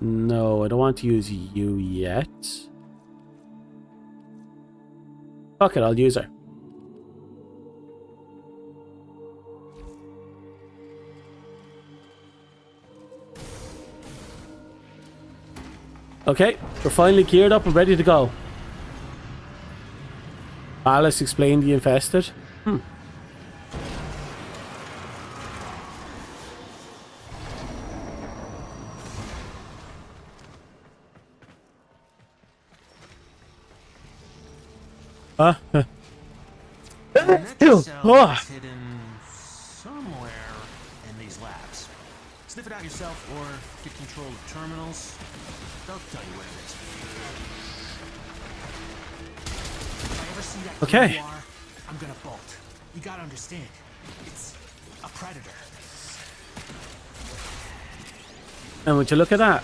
No, I don't want to use you yet. Fuck it, I'll use her. Okay, we're finally geared up and ready to go. Alice explained the infested. Hidden somewhere in these labs. Sniff it out yourself or get control of terminals. They'll tell you where it is. If I ever see that Okay. I'm gonna bolt. You gotta understand. It's a predator. And would you look at that?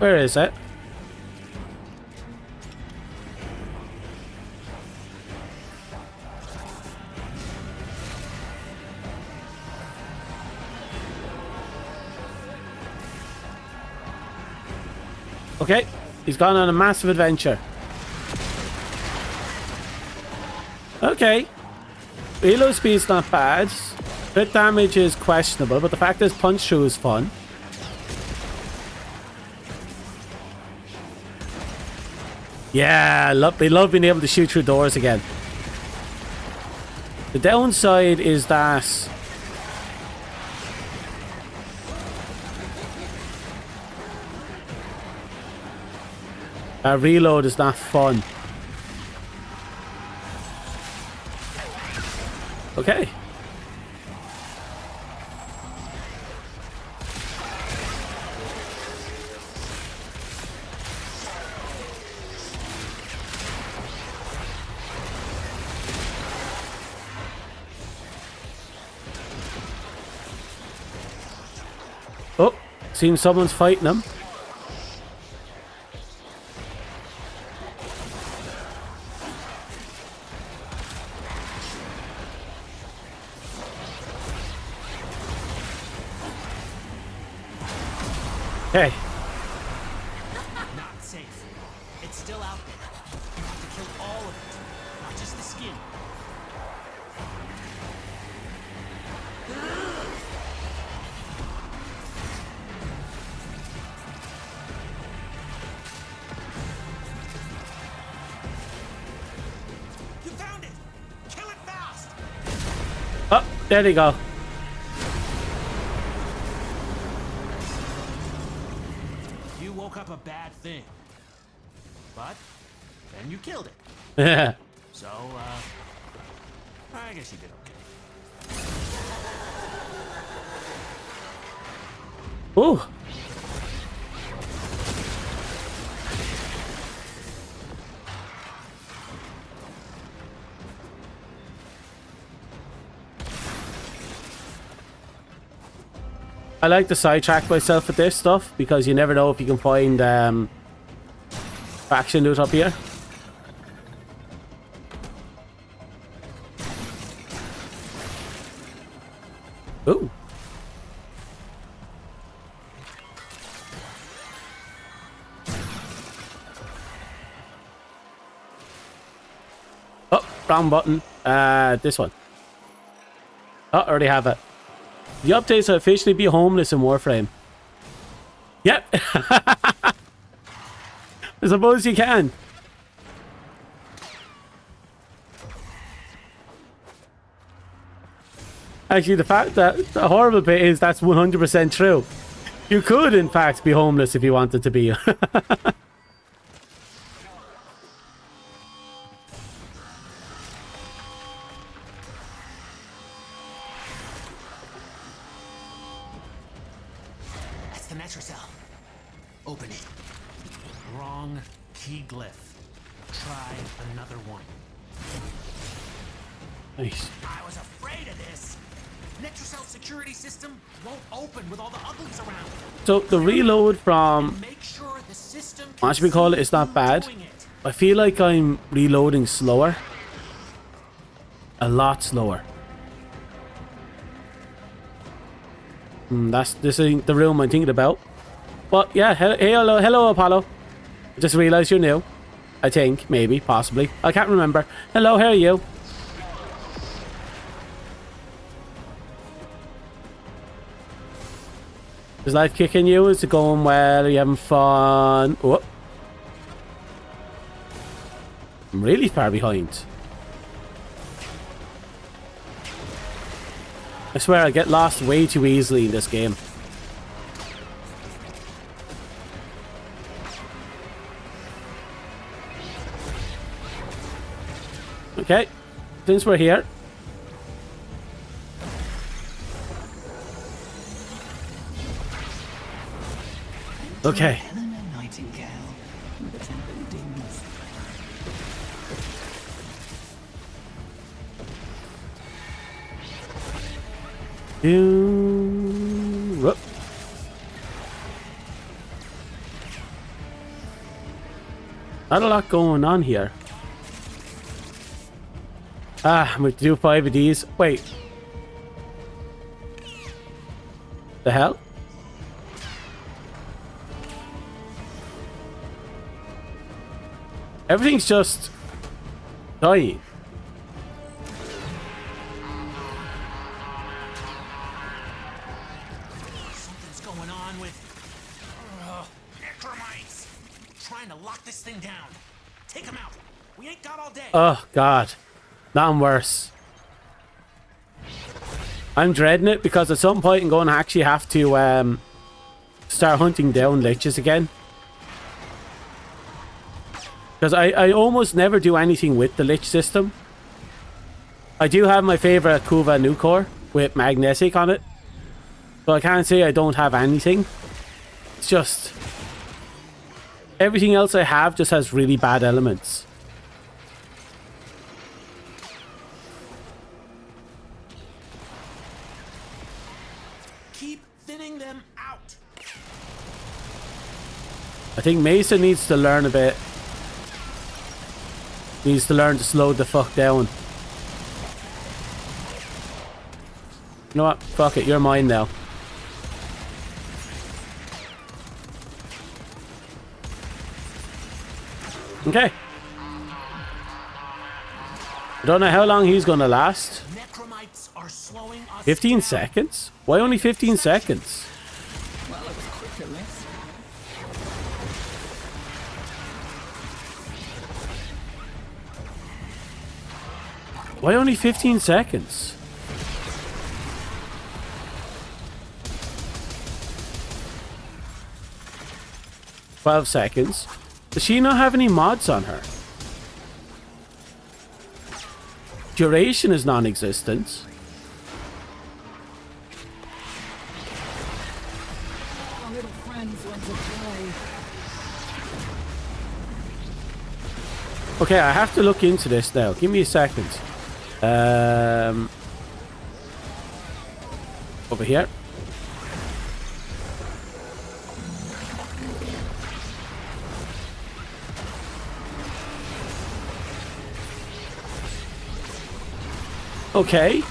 Where is it? Okay, he's gone on a massive adventure. Okay. Reload speed's not bad. Crit damage is questionable, but the fact is punch through is fun. Yeah, they love being able to shoot through doors again. The downside is that reload is not fun. Seems someone's fighting them. Hey. Not safe. It's still out there. You have to kill all of it, not just the skin. You found it! Kill it fast! Oh, there they go. You woke up a bad thing. But then you killed it. Yeah. So, I guess you did okay. Ooh. I like to sidetrack myself with this stuff because you never know if you can find faction loot up here. Ooh. Oh, wrong button. This one. Oh, I already have it. The updates will officially be homeless in Warframe. Yep. I suppose you can. Actually, the horrible bit is that's 100% true. You could, in fact, be homeless if you wanted to be. That's the metro cell. Open it. Wrong key glyph. Try another one. Nice. I was afraid of this. Netrocell security system won't open with all the uglies around. So the reload from what should we call it is not bad. I feel like I'm reloading slower. A lot slower. This ain't the room I'm thinking about. But yeah, hello Apollo. I just realized you're new. I think, maybe, possibly. I can't remember. Hello, how are you? Is life kicking you? Is it going well? Are you having fun? Oh. I'm really far behind. I swear I get lost way too easily in this game. Okay, since we're here. Okay. Whoop. Not a lot going on here. Ah, I'm going to do 5 of these. Wait. The hell? Everything's just dying. Something's going on with necromites. Trying to lock this thing down. Take them out. We ain't got all day. Oh god. Nothing worse. I'm dreading it because at some point I'm going to actually have to start hunting down liches again. Because I almost never do anything with the lich system. I do have my favorite Kuva Nucor with magnetic on it. So I can't say I don't have anything. It's just everything else I have just has really bad elements. Keep thinning them out. I think Mason needs to learn a bit. Needs to learn to slow the fuck down. You know what? Fuck it, you're mine now. Okay. I don't know how long he's gonna last. 15 seconds? Why only 15 seconds? Well, it was quick at least. Why only 15 seconds? "12 seconds. Does she not have any mods on her? Duration is non-existent. Our little friends want to play. Okay, I have to look into this now. Give me a second. Over here. Okay.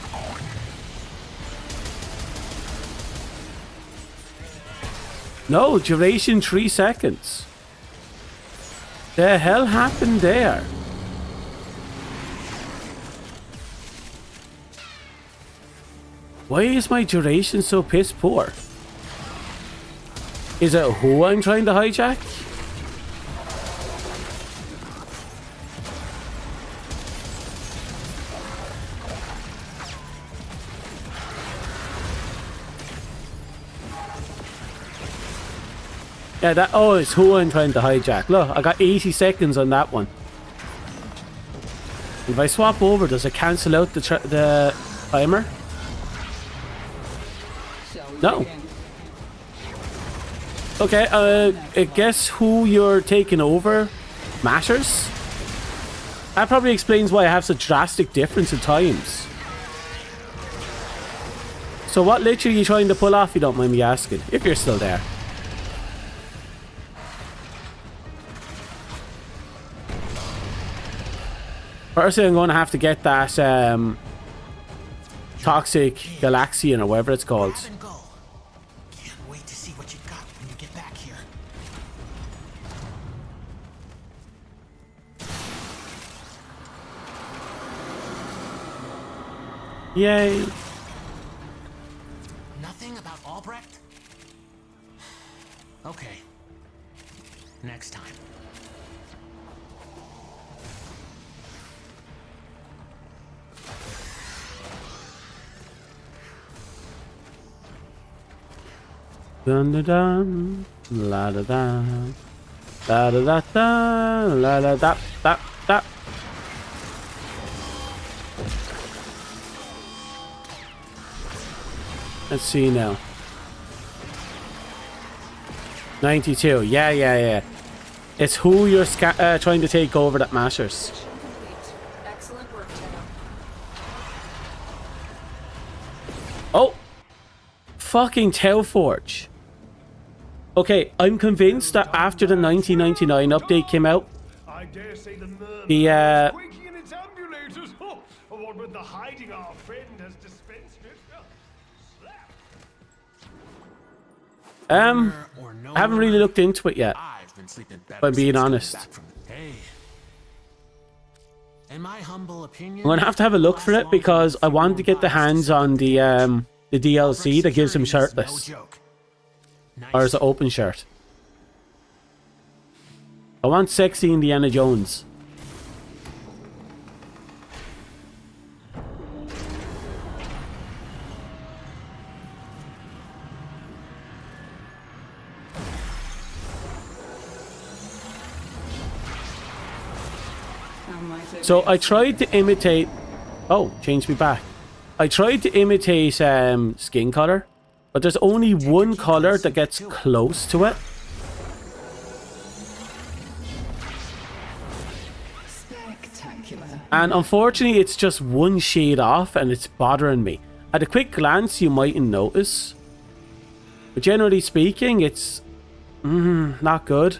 No, duration 3 seconds. The hell happened there? Why is my duration so piss poor? Is it who I'm trying to hijack? Yeah, that. Oh, it's who I'm trying to hijack. Look, I got 80 seconds on that one. If I swap over, does it cancel out the timer? No. Okay, I guess who you're taking over matters. That probably explains why I have such drastic difference in times. So what literally are you trying to pull off, if you don't mind me asking? If you're still there. Firstly, I'm going to have to get that toxic Galaxian or whatever it's called. Can't wait to see what you've got when you get back here. Yay. Nothing about Albrecht? Okay. Next time. Dun dun dun, la da da, da da da da, la da da da da. Let's see now. 92. Yeah. It's who you're trying to take over that matters. Excellent work, Tenno. Oh! Fucking Tailforge. Okay, I'm convinced that after the 1999 update came out, the what with the hiding our friend has dispensed it. I haven't really looked into it yet, if I'm being honest. In my humble opinion, I'm gonna have a look for it because I want to get the hands on the DLC that gives him shirtless. Or is it open shirt? I want sexy Indiana Jones. So I tried to imitate... Oh, changed me back. I tried to imitate skin color, but there's only one color that gets close to it. Spectacular. And unfortunately, it's just one shade off and it's bothering me. At a quick glance, you mightn't notice. But generally speaking, it's not good.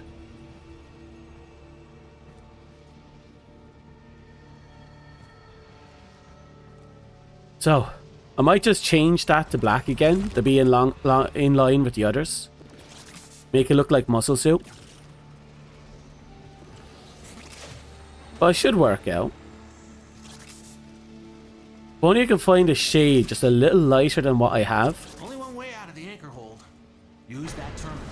So, I might just change that to black again to be in line with the others. Make it look like muscle suit. But it should work out. If only I can find a shade just a little lighter than what I have. Only one way out of the anchor hold. Use that terminal.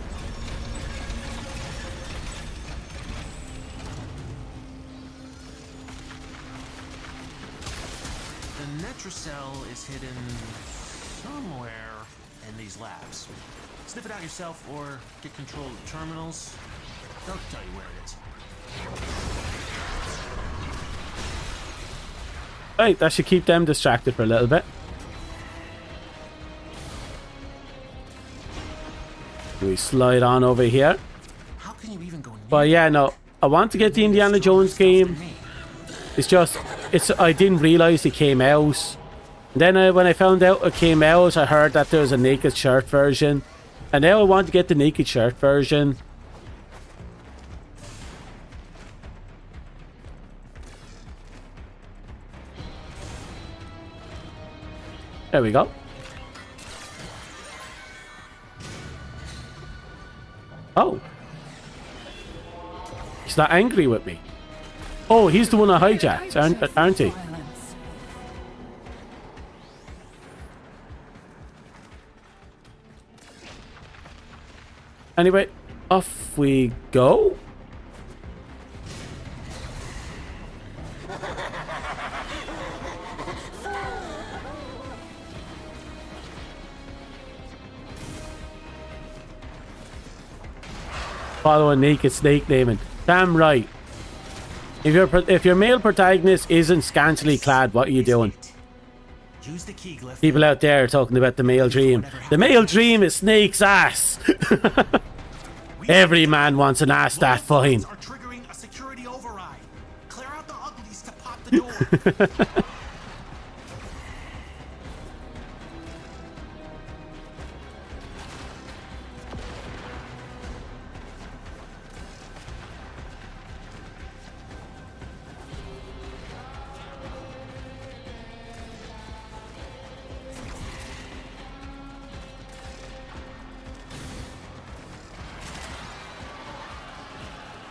The Netracell is hidden somewhere in these labs. Sniff it out yourself or get control of the terminals. They'll tell you where it is. Right, that should keep them distracted for a little bit. We slide on over here. How can you even go near? But yeah, no, I want to get the Indiana Jones game. It's just, I didn't realize it came out. And then when I found out it came out, I heard that there was a naked shirt version. And now I want to get the naked shirt version. There we go. Oh. He's not angry with me. Oh, he's the one I hijacked, aren't he? Anyway, off we go. Follow a naked snake naming. Damn right. If your male protagonist isn't scantily clad, what are you doing? Use the key glyph. People out there are talking about the male dream. The male dream is Snake's ass. Every man wants an ass that fine. Are triggering a security override. Clear out the uglies to pop the door.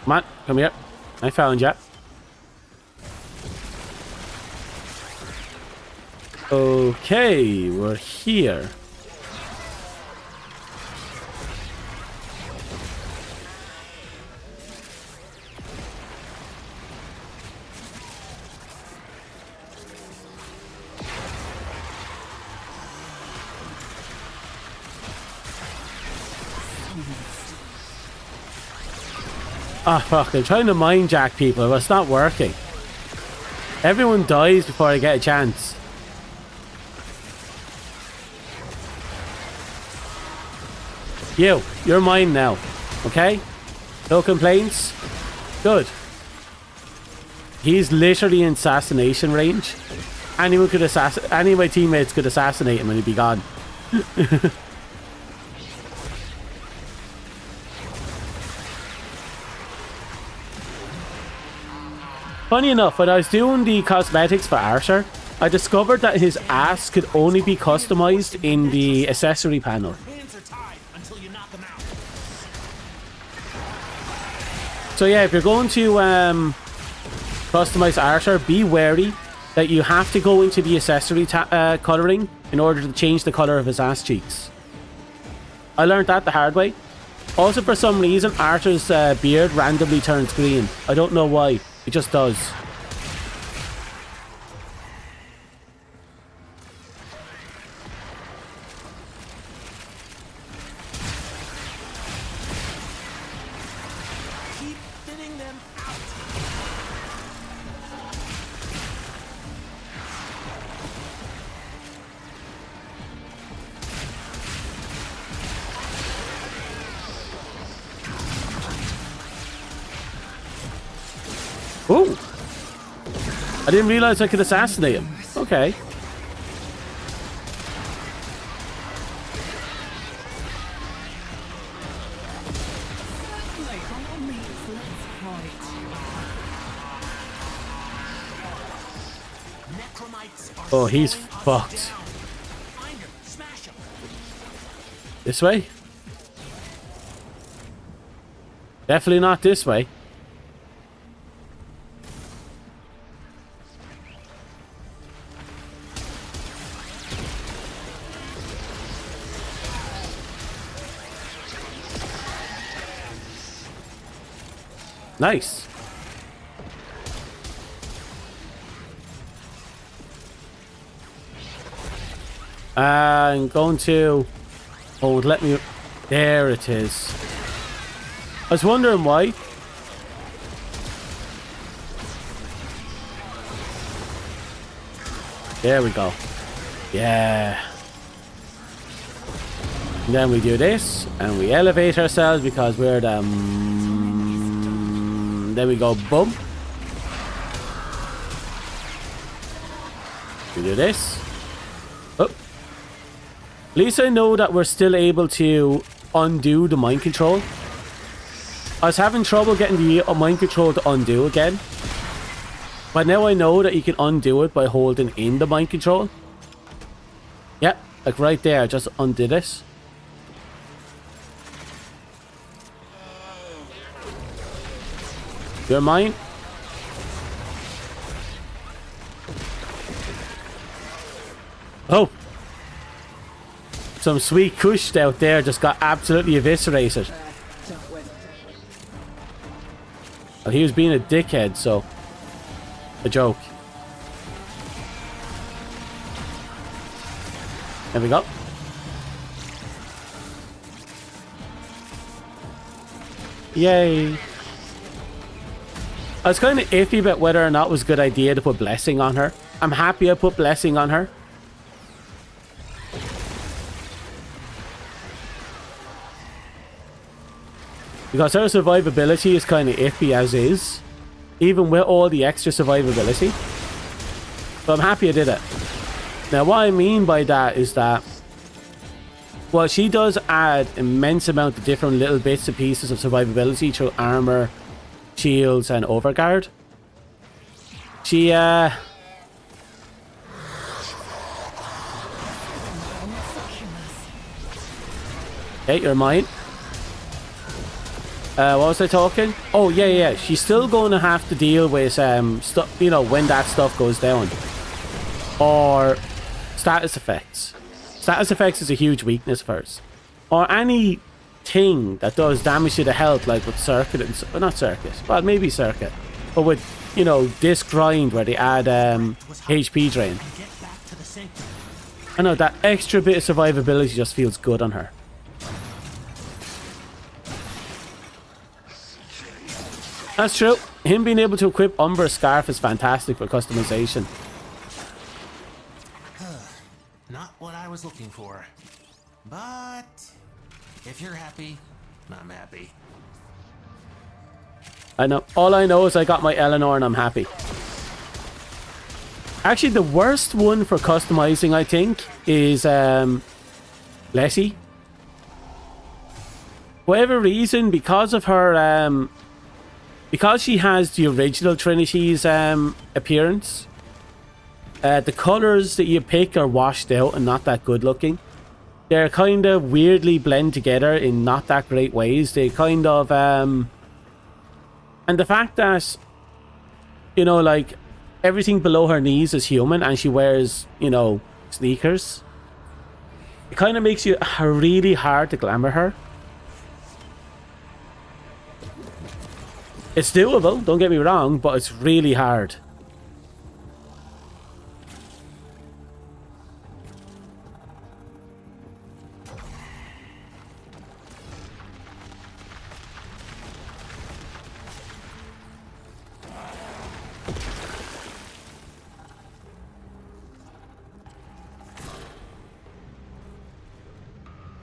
Come on, come here. I found you. Okay, we're here. Ah, fuck, I'm trying to mind jack people, but it's not working. Everyone dies before I get a chance. You're mine now, okay? No complaints? Good. He's literally in assassination range. Any of my teammates could assassinate him and he'd be gone. Funny enough, when I was doing the cosmetics for Arthur, I discovered that his ass could only be customized in the accessory panel. So yeah, if you're going to customize Arthur, be wary that you have to go into the accessory coloring in order to change the color of his ass cheeks. I learned that the hard way. Also, for some reason, Arthur's beard randomly turns green. I don't know why. It just does. Keep thinning them out. Ooh! I didn't realize I could assassinate him. Okay. Oh, he's fucked. This way? Definitely not this way. Nice. I'm going to... Oh, let me... There it is. I was wondering why. There we go. Yeah. And then we do this, and we elevate ourselves because we're the... Then we go boom. We do this. Oh. At least I know that we're still able to undo the mind control. I was having trouble getting the mind control to undo again. But now I know that you can undo it by holding in the mind control. Yep, like right there, just undo this. You're mine. Oh. Some sweet kush out there just got absolutely eviscerated. Well, he was being a dickhead, so... A joke. There we go. Yay. I was kind of iffy about whether or not it was a good idea to put blessing on her. I'm happy I put blessing on her. Because her survivability is kind of iffy as is. Even with all the extra survivability. But I'm happy I did it. Now what I mean by that is that... Well, she does add immense amount of different little bits and pieces of survivability through armor, shields, and overguard. She, Okay, you're mine. What was I talking? Oh, yeah. She's still going to have to deal with, stuff, you know, when that stuff goes down. Or status effects. Status effects is a huge weakness of hers. Or anything that does damage to the health, like with circuit and... Well, not circuit. Well, maybe circuit. But with, you know, disc grind where they add HP drain. I know, that extra bit of survivability just feels good on her. That's true. Him being able to equip Umber's Scarf is fantastic for customization. Not what I was looking for. But if you're happy, I'm happy. I know. All I know is I got my Eleanor and I'm happy. Actually, the worst one for customizing, I think, is Lessie. For whatever reason, because of her... because she has the original Trinity's appearance, the colors that you pick are washed out and not that good looking. They're kind of weirdly blend together in not that great ways. They kind of... and the fact that, you know, like, everything below her knees is human and she wears, you know, sneakers. It kind of makes you really hard to glamour her. It's doable, don't get me wrong, but it's really hard.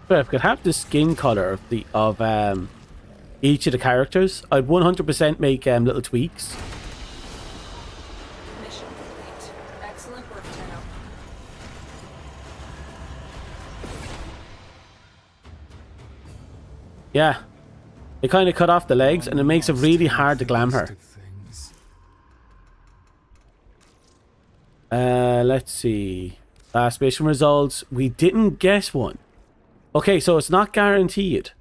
But if I could have the skin color of each of the characters, I'd 100% make little tweaks. Mission complete. Excellent work, Tenno. Yeah. They kind of cut off the legs and it makes it really hard to glam her. Let's see. Last mission results. We didn't get one. Okay, so it's not guaranteed.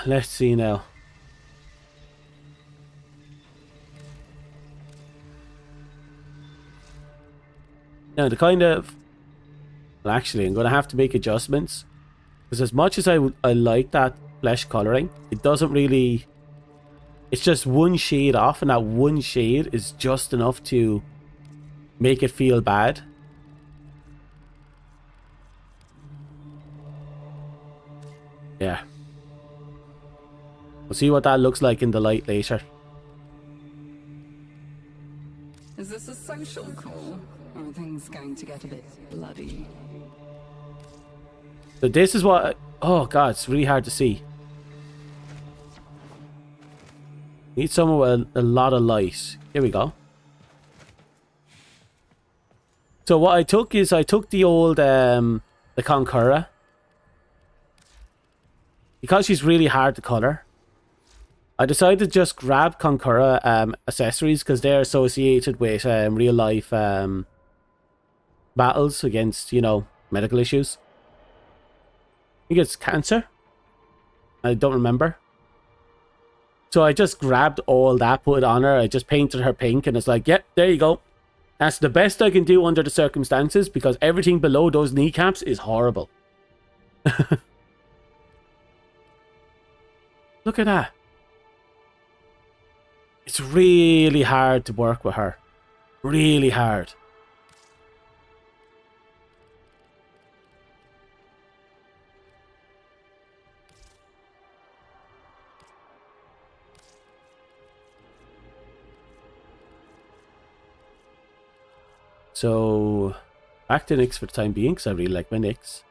Let's see now. Now, the kind of... Well, actually, I'm going to have to make adjustments. Because as much as I like that flesh coloring, it doesn't really... It's just one shade off, and that one shade is just enough to make it feel bad. Yeah. We'll see what that looks like in the light later. Is this a social call? Or are things going to get a bit bloody? So this is what... Oh god, it's really hard to see. Need somewhere with a lot of light. Here we go. So what I took is I took the old the Conqueror. Because she's really hard to colour, I decided to just grab Conqueror accessories because they're associated with real life battles against, you know, medical issues. I think it's cancer. I don't remember. So I just grabbed all that, put it on her. I just painted her pink, and it's like, yep, there you go. That's the best I can do under the circumstances, because everything below those kneecaps is horrible. Look at that. It's really hard to work with her. Really hard. So, back to Nyx for the time being, because I really like my Nyx.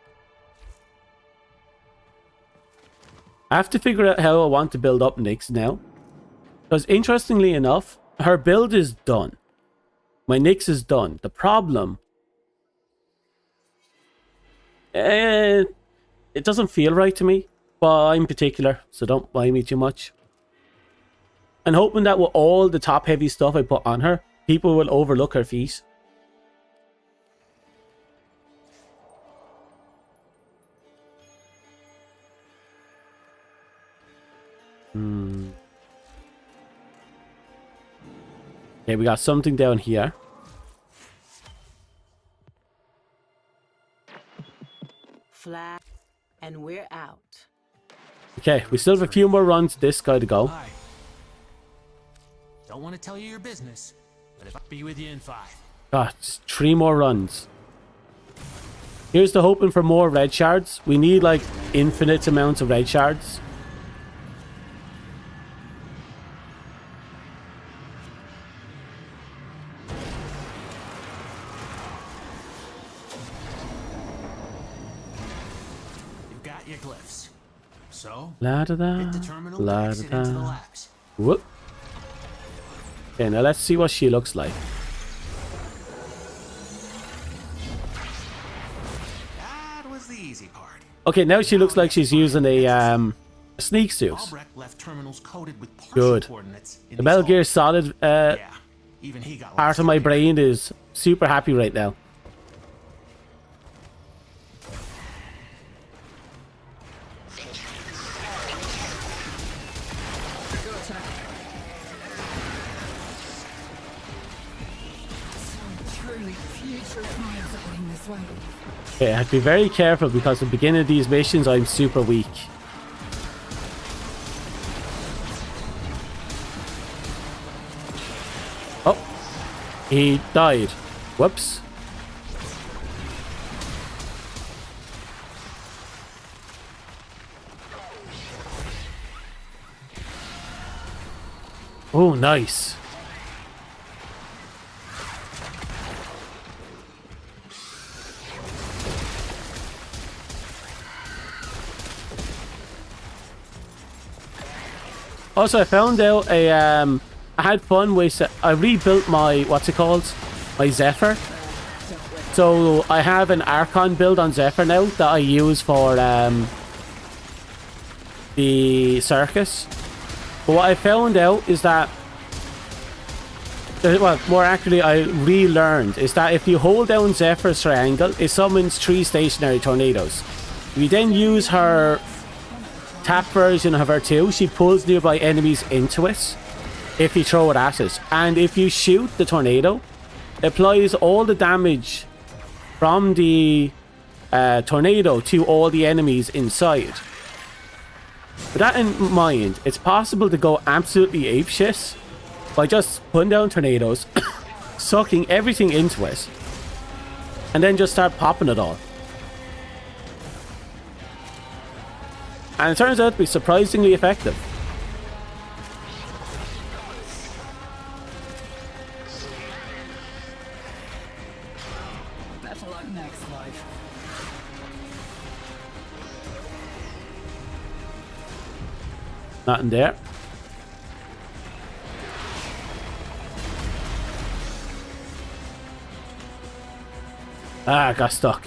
I have to figure out how I want to build up Nyx now. Because interestingly enough, her build is done. My Nyx is done. The problem... it doesn't feel right to me. But I'm particular, so don't mind me too much. I'm hoping that with all the top heavy stuff I put on her, people will overlook her feet. Okay, we got something down here. Flat, and we're out. Okay, we still have a few more runs this guy to go. Hi. Don't want to tell you your business, but if I'll be with you in 5. God, just 3 more runs. Here's the hoping for more red shards. We need like infinite amounts of red shards. Your glyphs. So, La da da, hit the terminal, la da exit into the da. labs. Whoop. Okay, now let's see what she looks like. That was the easy part. Okay, now she looks like she's using a sneak suit. Albrecht left terminals coated with partial Good. coordinates in The these Metal Gear holes. Solid Even he got part lost of my in there. brain is super happy right now. Okay, I have to be very careful because at the beginning of these missions I'm super weak. Oh, he died. Whoops. Oh, nice. Also, I found out I had fun with, I rebuilt my, what's it called? My Zephyr. So I have an Archon build on Zephyr now that I use for the circus. But what I found out is that, well, more accurately, I relearned, is that if you hold down Zephyr's triangle, it summons 3 stationary tornadoes. If you then use her tap version of her 2, she pulls nearby enemies into it if you throw it at it. And if you shoot the tornado, it applies all the damage from the tornado to all the enemies inside. With that in mind, it's possible to go absolutely apeshit by just putting down tornadoes, sucking everything into it, and then just start popping it all. And it turns out to be surprisingly effective. Better luck next life. Nothing there. Ah, got stuck.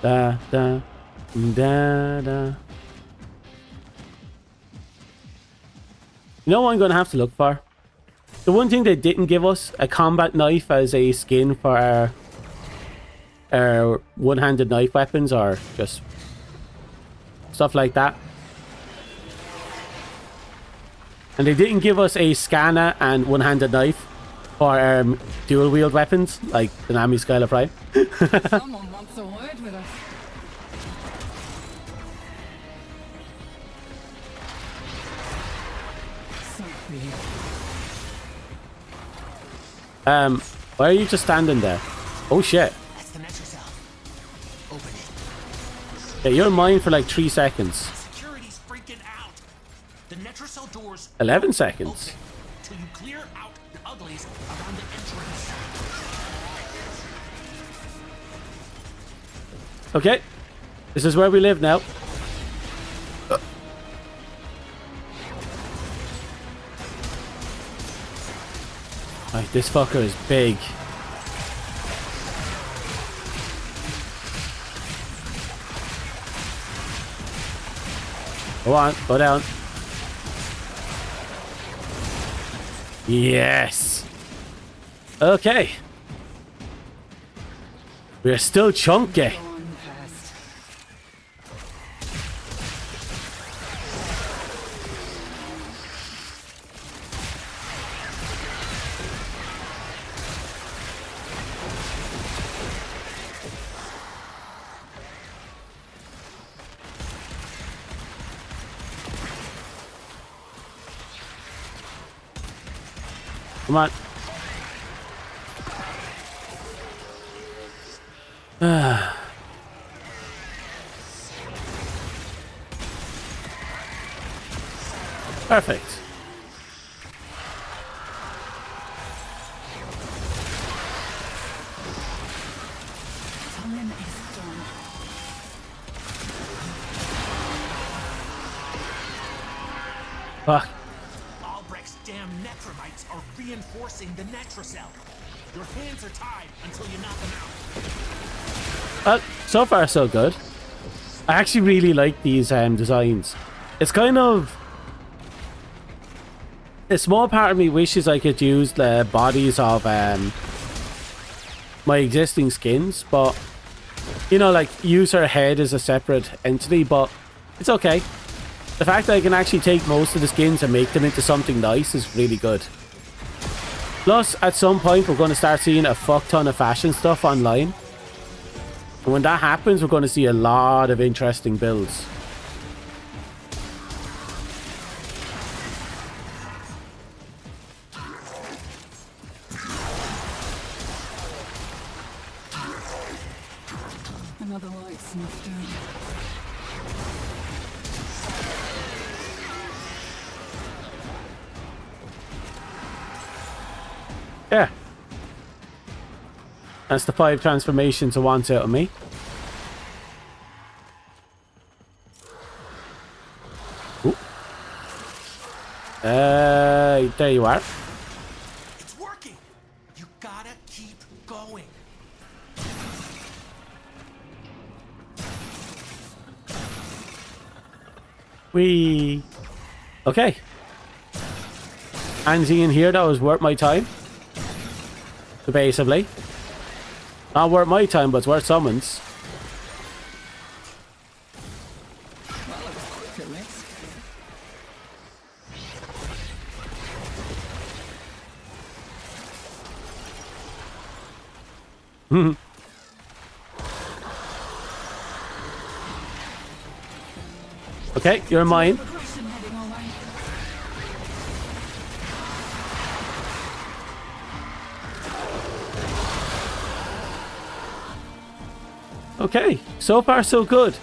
Da da da da. You know what I'm gonna have to look for? The one thing they didn't give us, a combat knife as a skin for our one-handed knife weapons, or just stuff like that. And they didn't give us a scanner and one-handed knife for dual-wield weapons, like the Nami Skylar Prime. Someone wants a word with us. So weird. Why are you just standing there? Oh shit. That's the metro cell. Open it. Yeah, you're mine for like 3 seconds. Security's freaking out. The Netrocell doors 11 seconds. open till you clear out the uglies around the entrance. Okay. This is where we live now. Right, this fucker is big. Go on, go down. Yes. Okay. We're still chunky. Come on. Perfect. Time is done. Fuck. Albrecht's damn Netromites are reinforcing the Netrocell. Your hands are tied until you knock them out. So far so good. I actually really like these designs. It's kind of... A small part of me wishes I could use the bodies of my existing skins, but you know, like use her head as a separate entity, but it's okay. The fact that I can actually take most of the skins and make them into something nice is really good. Plus, at some point, we're going to start seeing a fuck ton of fashion stuff online. And when that happens, we're going to see a lot of interesting builds. Another light snuffed out. Yeah. That's the 5 transformations it wants out of me. Ooh. There you are. It's working. You gotta keep going. We okay. Anything in here that was worth my time? So basically, not worth my time, but it's worth someone's. Well, it was quick at least. Okay, you're mine. Okay, so far so good.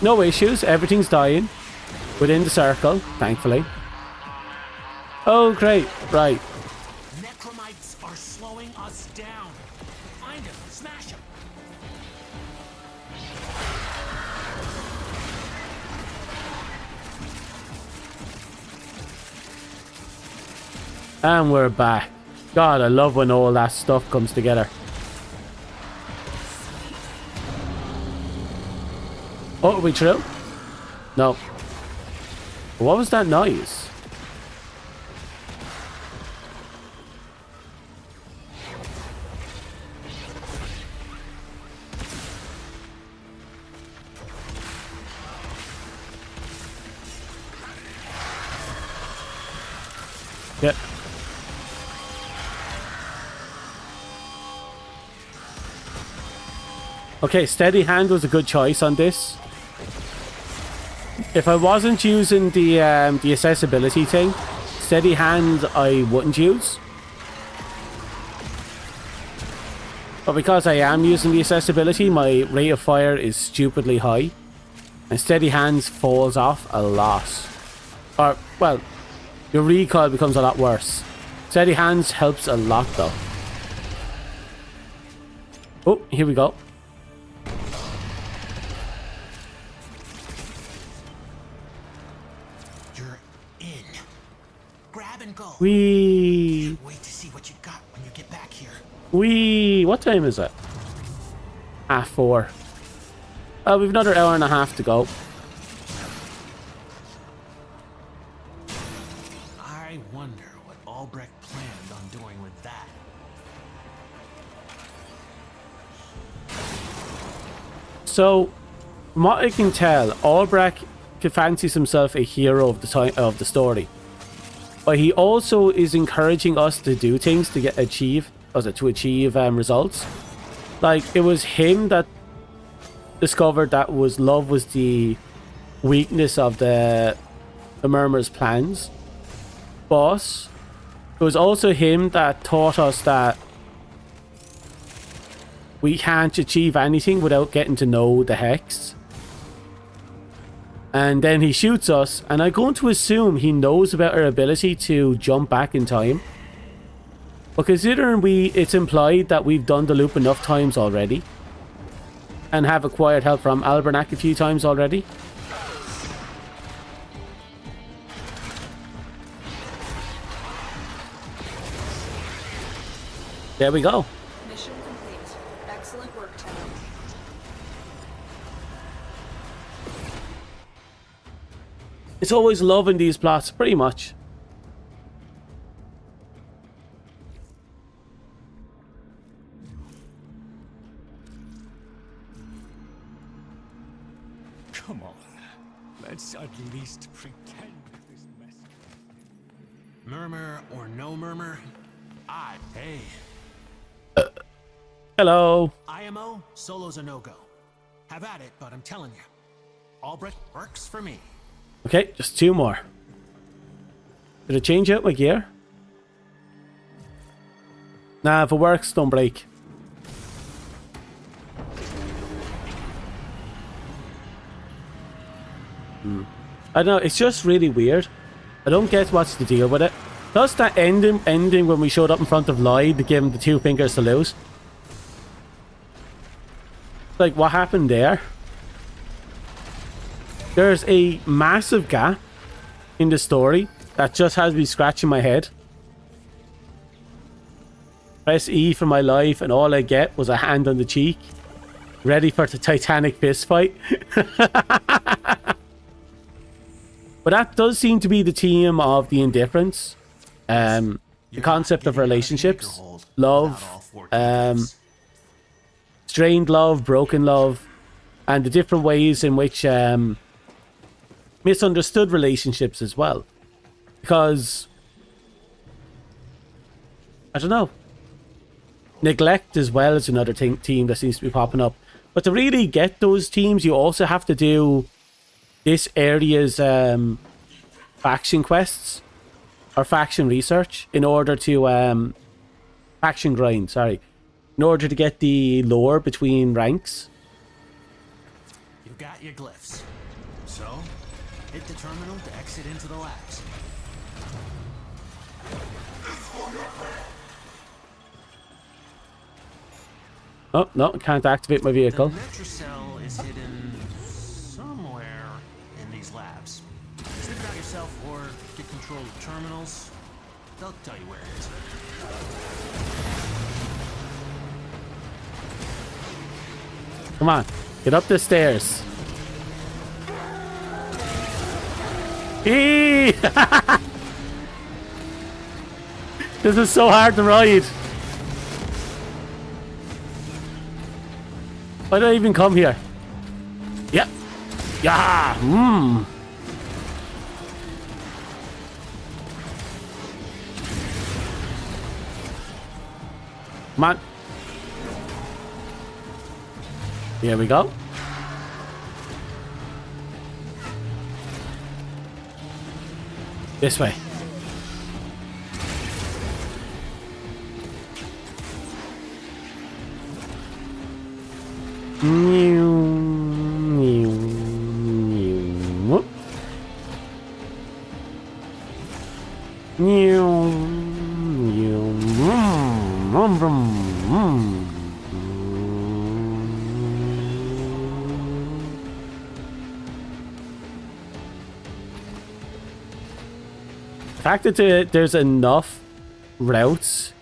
No issues, everything's dying within the circle, thankfully. Oh, great, right. Necromites are slowing us down. Find him, smash him. And we're back. God, I love when all that stuff comes together. Oh, are we through? No. What was that noise? Yep. Okay, steady hand was a good choice on this. If I wasn't using the accessibility thing, steady hand I wouldn't use. But because I am using the accessibility, my rate of fire is stupidly high. And steady hands falls off a lot. Or, well, your recoil becomes a lot worse. Steady hands helps a lot though. Oh, here we go. Wee. Wait to see what you got when you get back here. Wee. What time is it? 4:30. We've another hour and a half to go. I wonder what Albrecht planned on doing with that. So, from what I can tell, Albrecht fancies himself a hero of the time of the story. But he also is encouraging us to do things to achieve results. Like, it was him that discovered that love was the weakness of the Murmur's plans. But it was also him that taught us that we can't achieve anything without getting to know the Hex. And then he shoots us, and I'm going to assume he knows about our ability to jump back in time. But considering it's implied that we've done the loop enough times already, and have acquired help from Albernac a few times already. There we go. Mission complete. Excellent work, Tenno. It's always loving these plots, pretty much. Come on, let's at least pretend this mess. Murmur or no murmur, hey. Hello. IMO, solo's a no-go. Have at it, but I'm telling you, Albrecht works for me. Okay, just 2 more. Did I change out my gear? Nah, if it works, don't break. I don't know, it's just really weird. I don't get what's the deal with it. Plus that ending when we showed up in front of Lloyd to give him the 2 finger salute. Like, what happened there? There's a massive gap in the story that just has me scratching my head. press E for my life, and all I get was a hand on the cheek, ready for the Titanic fist fight. But that does seem to be the theme of the Indifference. The concept of relationships, love, strained love, broken love, and the different ways in which misunderstood relationships as well. Because, I don't know, neglect as well is another theme that seems to be popping up. But to really get those themes, you also have to do this area's faction quests or faction research in order to faction grind, sorry, in order to get the lore between ranks. You've got your glyphs, so hit the terminal to exit into the labs. Oh no, can't activate my vehicle. The Metrocell is hidden somewhere in these labs. Sniff it out yourself or get control of terminals. They'll tell you where it is. Come on, get up the stairs. Eee! This is so hard to ride. Why did I even come here? Yep. Yeah. Mmm. Come on. Here we go. This way. The fact that there's enough routes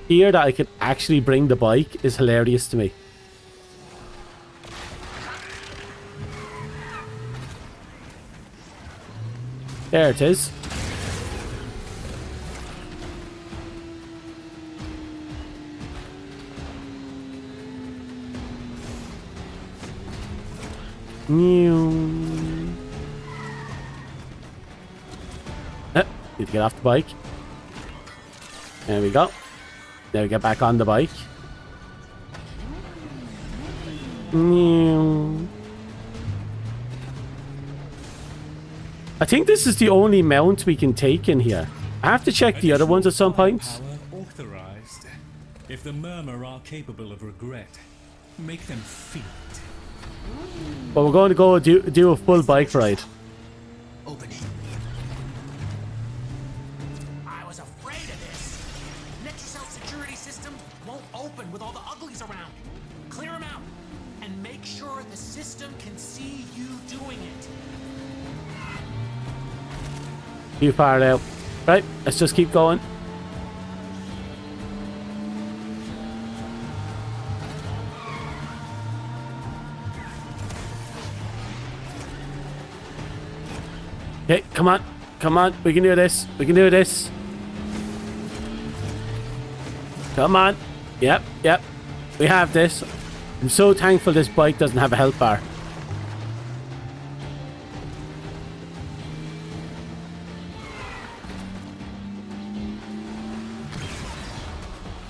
here that I can actually bring the bike is hilarious to me. There it is. Need to get off the bike. There we go. Now we get back on the bike. I think this is the only mount we can take in here. I have to check the other ones at some point. Authorized. If the Murmur are capable of regret, make them feel it. But we're going to go do a full bike ride. Open it. I was afraid of this. Metrocell security system won't open with all the uglies around. Clear them out and make sure the system can see you doing it. Too far out. Right, let's just keep going. Okay, come on. Come on, we can do this. We can do this. Come on. Yep, yep. We have this. I'm so thankful this bike doesn't have a health bar.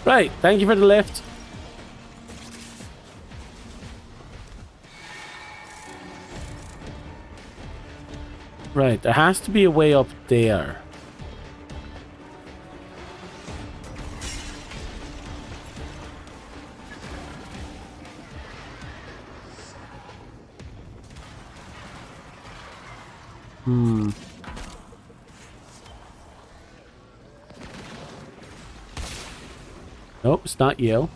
Right, thank you for the lift. Right, there has to be a way up there. Nope, it's not you.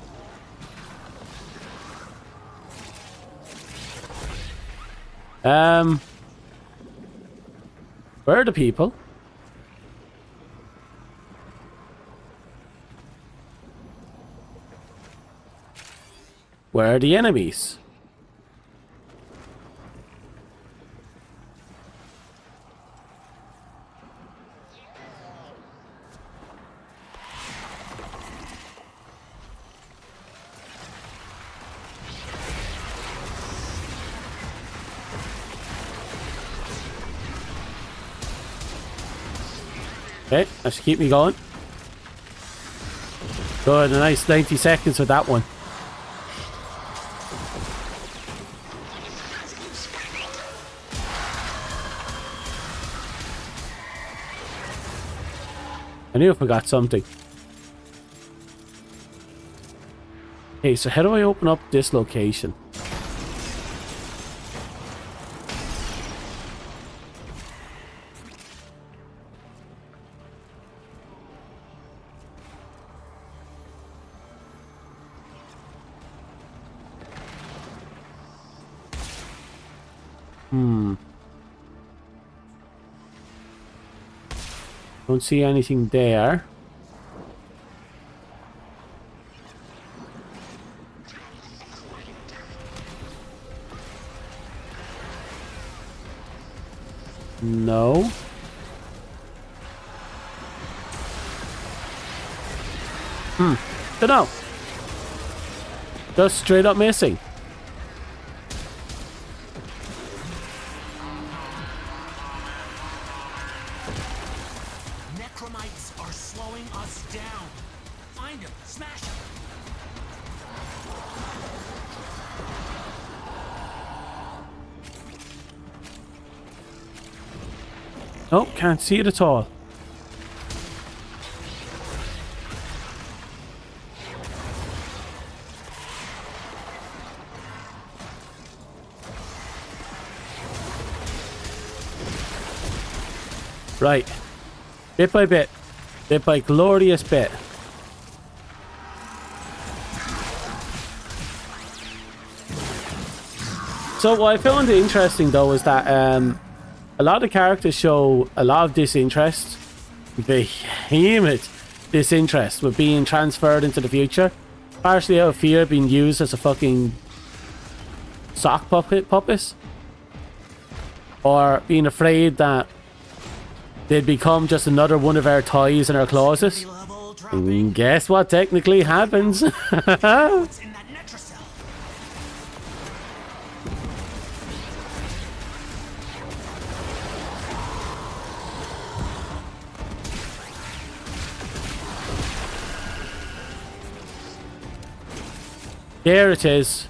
Where are the people? Where are the enemies? Okay, let's keep me going. Good, a nice 90 seconds with that one. I knew I forgot something. Okay, so how do I open up this location? Don't see anything there. No. Dunno. Just straight up missing. Necromites are slowing us down. Find him, smash him. Oh, can't see it at all. Right. Bit by bit. Bit by glorious bit. So what I found interesting though is that a lot of characters show a lot of disinterest, vehement disinterest with being transferred into the future, partially out of fear of being used as a fucking sock puppet, or being afraid that they'd become just another one of our toys in our closet. And guess what technically happens? There it is.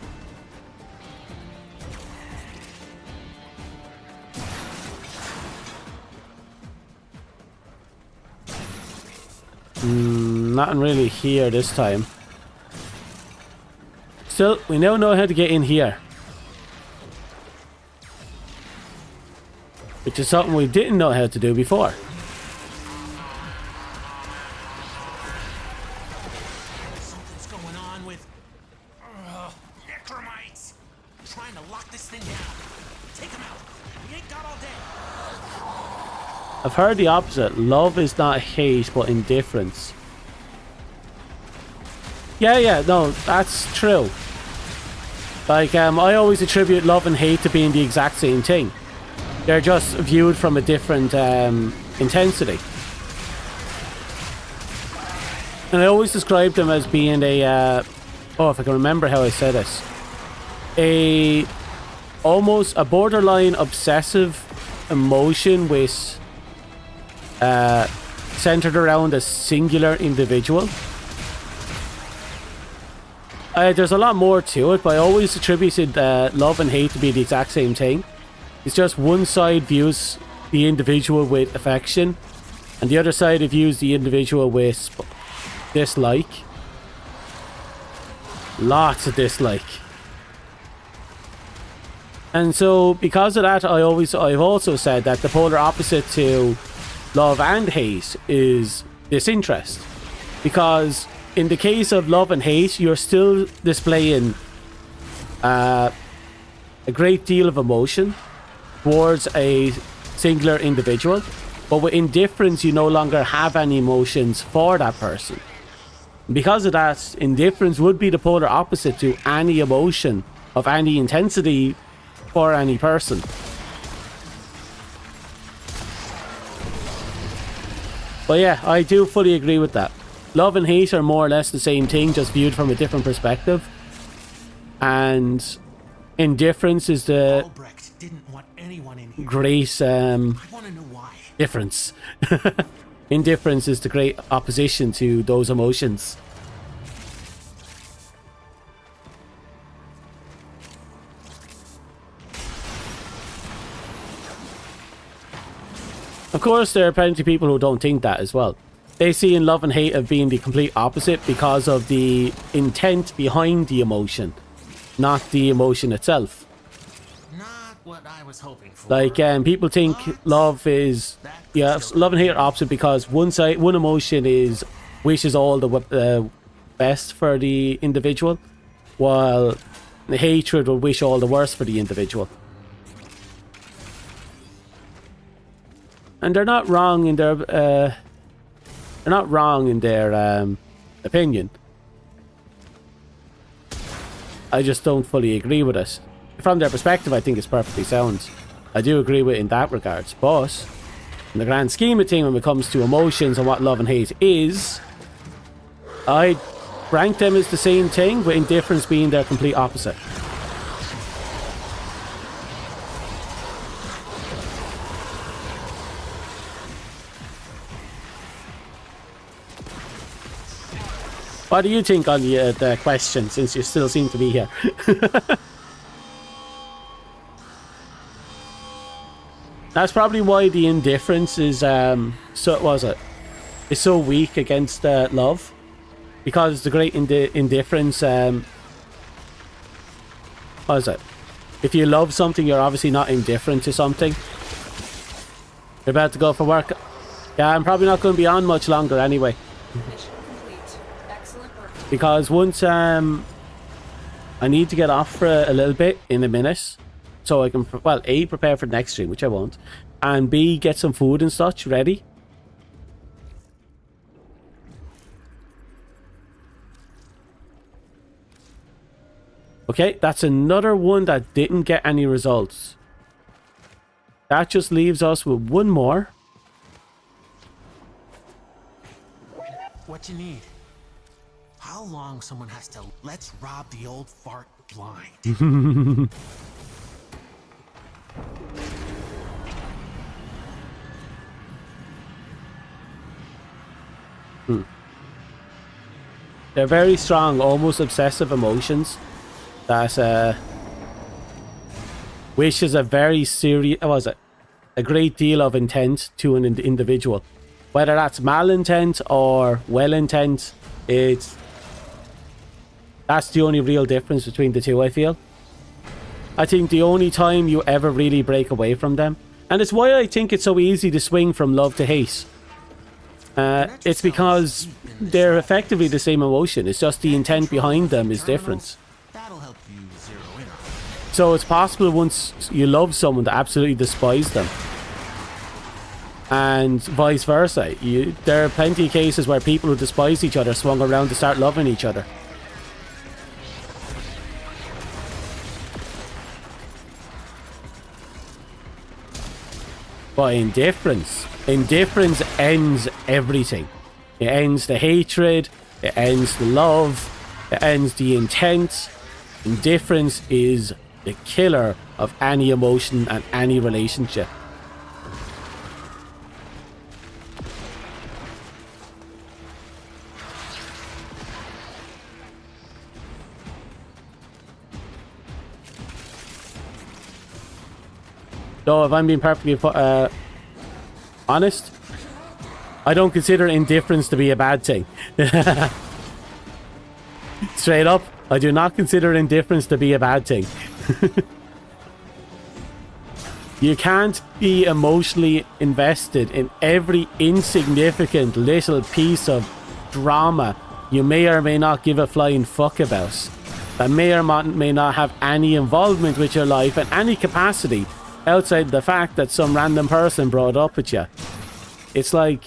Nothing really here this time. Still, we now know how to get in here. Which is something we didn't know how to do before. Something's going on with necromites. I'm trying to lock this thing down. Take him out. We ain't got all day. I've heard the opposite. Love is not hate, but indifference. Yeah, no, that's true. Like, I always attribute love and hate to being the exact same thing. They're just viewed from a different intensity. And I always describe them as being a, oh, if I can remember how I said this, almost a borderline obsessive emotion with centered around a singular individual. There's a lot more to it, but I always attributed love and hate to be the exact same thing. It's just one side views the individual with affection, and the other side views the individual with dislike. Lots of dislike. And so, because of that, I've also said that the polar opposite to love and hate is disinterest. Because in the case of love and hate, you're still displaying a great deal of emotion towards a singular individual, but with indifference you no longer have any emotions for that person. Because of that, indifference would be the polar opposite to any emotion of any intensity for any person. But yeah, I do fully agree with that. Love and hate are more or less the same thing, just viewed from a different perspective. And indifference is the Albrecht didn't want anyone in here. great I want to know why. difference. Indifference is the great opposition to those emotions. Of course, there are plenty of people who don't think that as well. They see in love and hate of being the complete opposite because of the intent behind the emotion, not the emotion itself. Not what I was hoping for. Like, people think love is, yeah, love and hate are opposite because one emotion is wishes all the best for the individual, while the hatred will wish all the worst for the individual. And they're not wrong in their opinion. I just don't fully agree with it. From their perspective, I think it's perfectly sound. I do agree with it in that regards, but in the grand scheme of things, when it comes to emotions and what love and hate is, I rank them as the same thing, with indifference being their complete opposite. What do you think on the question, since you still seem to be here? That's probably why the indifference is is so weak against love, because the great indifference. What is it? If you love something, you're obviously not indifferent to something. You're about to go for work. Yeah, I'm probably not going to be on much longer anyway. Because once I need to get off for a little bit in a minute, so I can, well, A, prepare for the next stream, which I won't, and B, get some food and such ready. Okay, that's another one that didn't get any results. That just leaves us with one more. What you need? How long someone has to let's rob the old fart blind? They're very strong, almost obsessive emotions that which is a very serious, a great deal of intent to an individual. Whether that's malintent or well intent, that's the only real difference between the two, I feel. I think the only time you ever really break away from them, and it's why I think it's so easy to swing from love to hate. It's because they're effectively the same emotion, it's just the intent behind them is different. That'll help you zero in on it. So it's possible once you love someone to absolutely despise them. And vice versa. There are plenty of cases where people who despise each other swung around to start loving each other. But indifference ends everything. It ends the hatred, it ends the love, it ends the intent. Indifference is the killer of any emotion and any relationship. So if I'm being perfectly honest, I don't consider indifference to be a bad thing. Straight up, I do not consider indifference to be a bad thing. You can't be emotionally invested in every insignificant little piece of drama you may or may not give a flying fuck about, that may or may not have any involvement with your life in any capacity outside the fact that some random person brought up with you. It's like,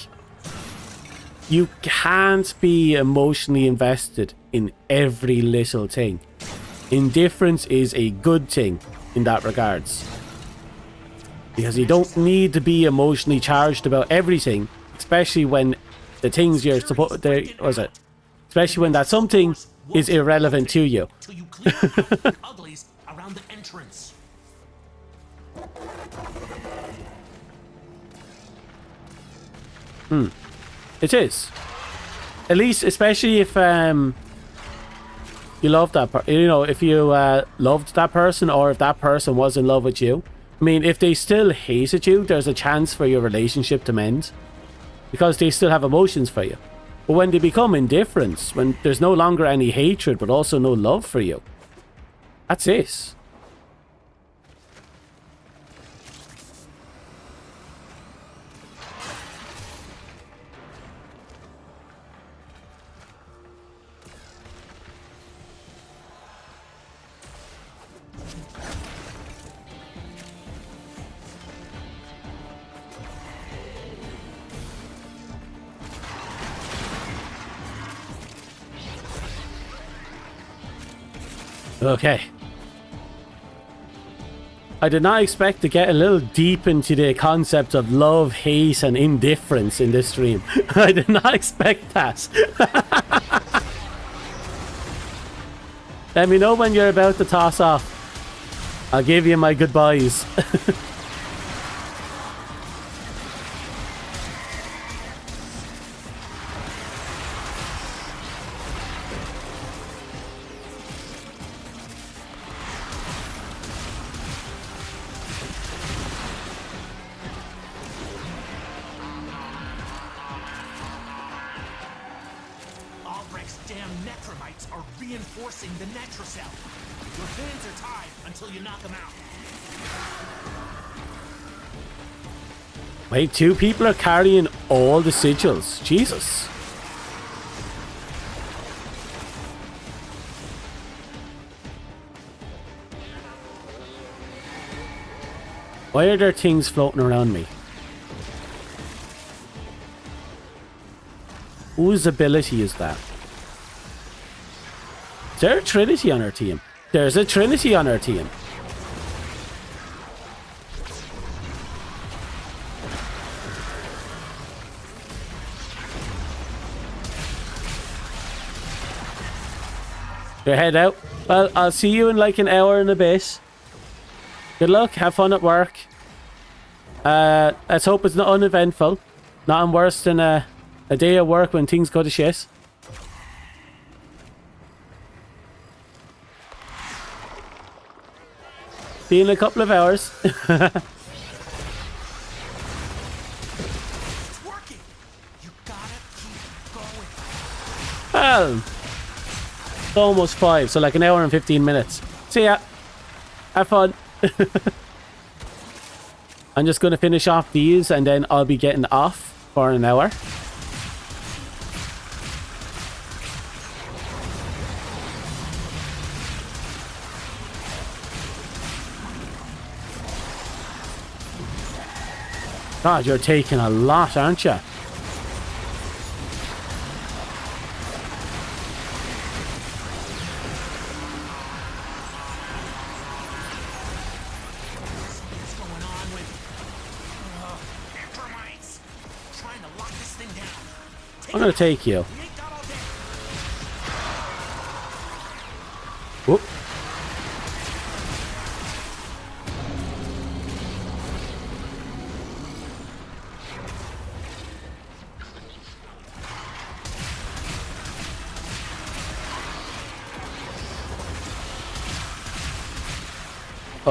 you can't be emotionally invested in every little thing. Indifference is a good thing in that regards. Because you don't need to be emotionally charged about everything, especially when the things you're supposed to, especially when that something is irrelevant to you. Till you clear out the uglies around the entrance. It is. At least, especially if you love that if you loved that person, or if that person was in love with you. I mean, if they still hated you, there's a chance for your relationship to mend, because they still have emotions for you. But when they become indifference, when there's no longer any hatred but also no love for you, that's it. Okay. I did not expect to get a little deep into the concept of love, hate, and indifference in this stream. I did not expect that. Let me know when you're about to toss off. I'll give you my goodbyes. Reinforcing the Netracell. Your hands are tied until you knock them out. Wait, 2 people are carrying all the sigils. Jesus. Why are there things floating around me? Whose ability is that? Is there a Trinity on our team? There's a Trinity on our team. Your head out. Well, I'll see you in like an hour and a bit. Good luck. Have fun at work. Let's hope it's not uneventful. Nothing worse than a day at work when things go to shit. See you in a couple of hours. It's working. You gotta keep going. Well, it's almost 5, so like an hour and 15 minutes. See ya. Have fun. I'm just going to finish off these and then I'll be getting off for an hour. God, you're taking a lot, aren't you? What's going on with termites? Trying to lock this thing down. I'm going to take you. We ain't got all day. Whoop.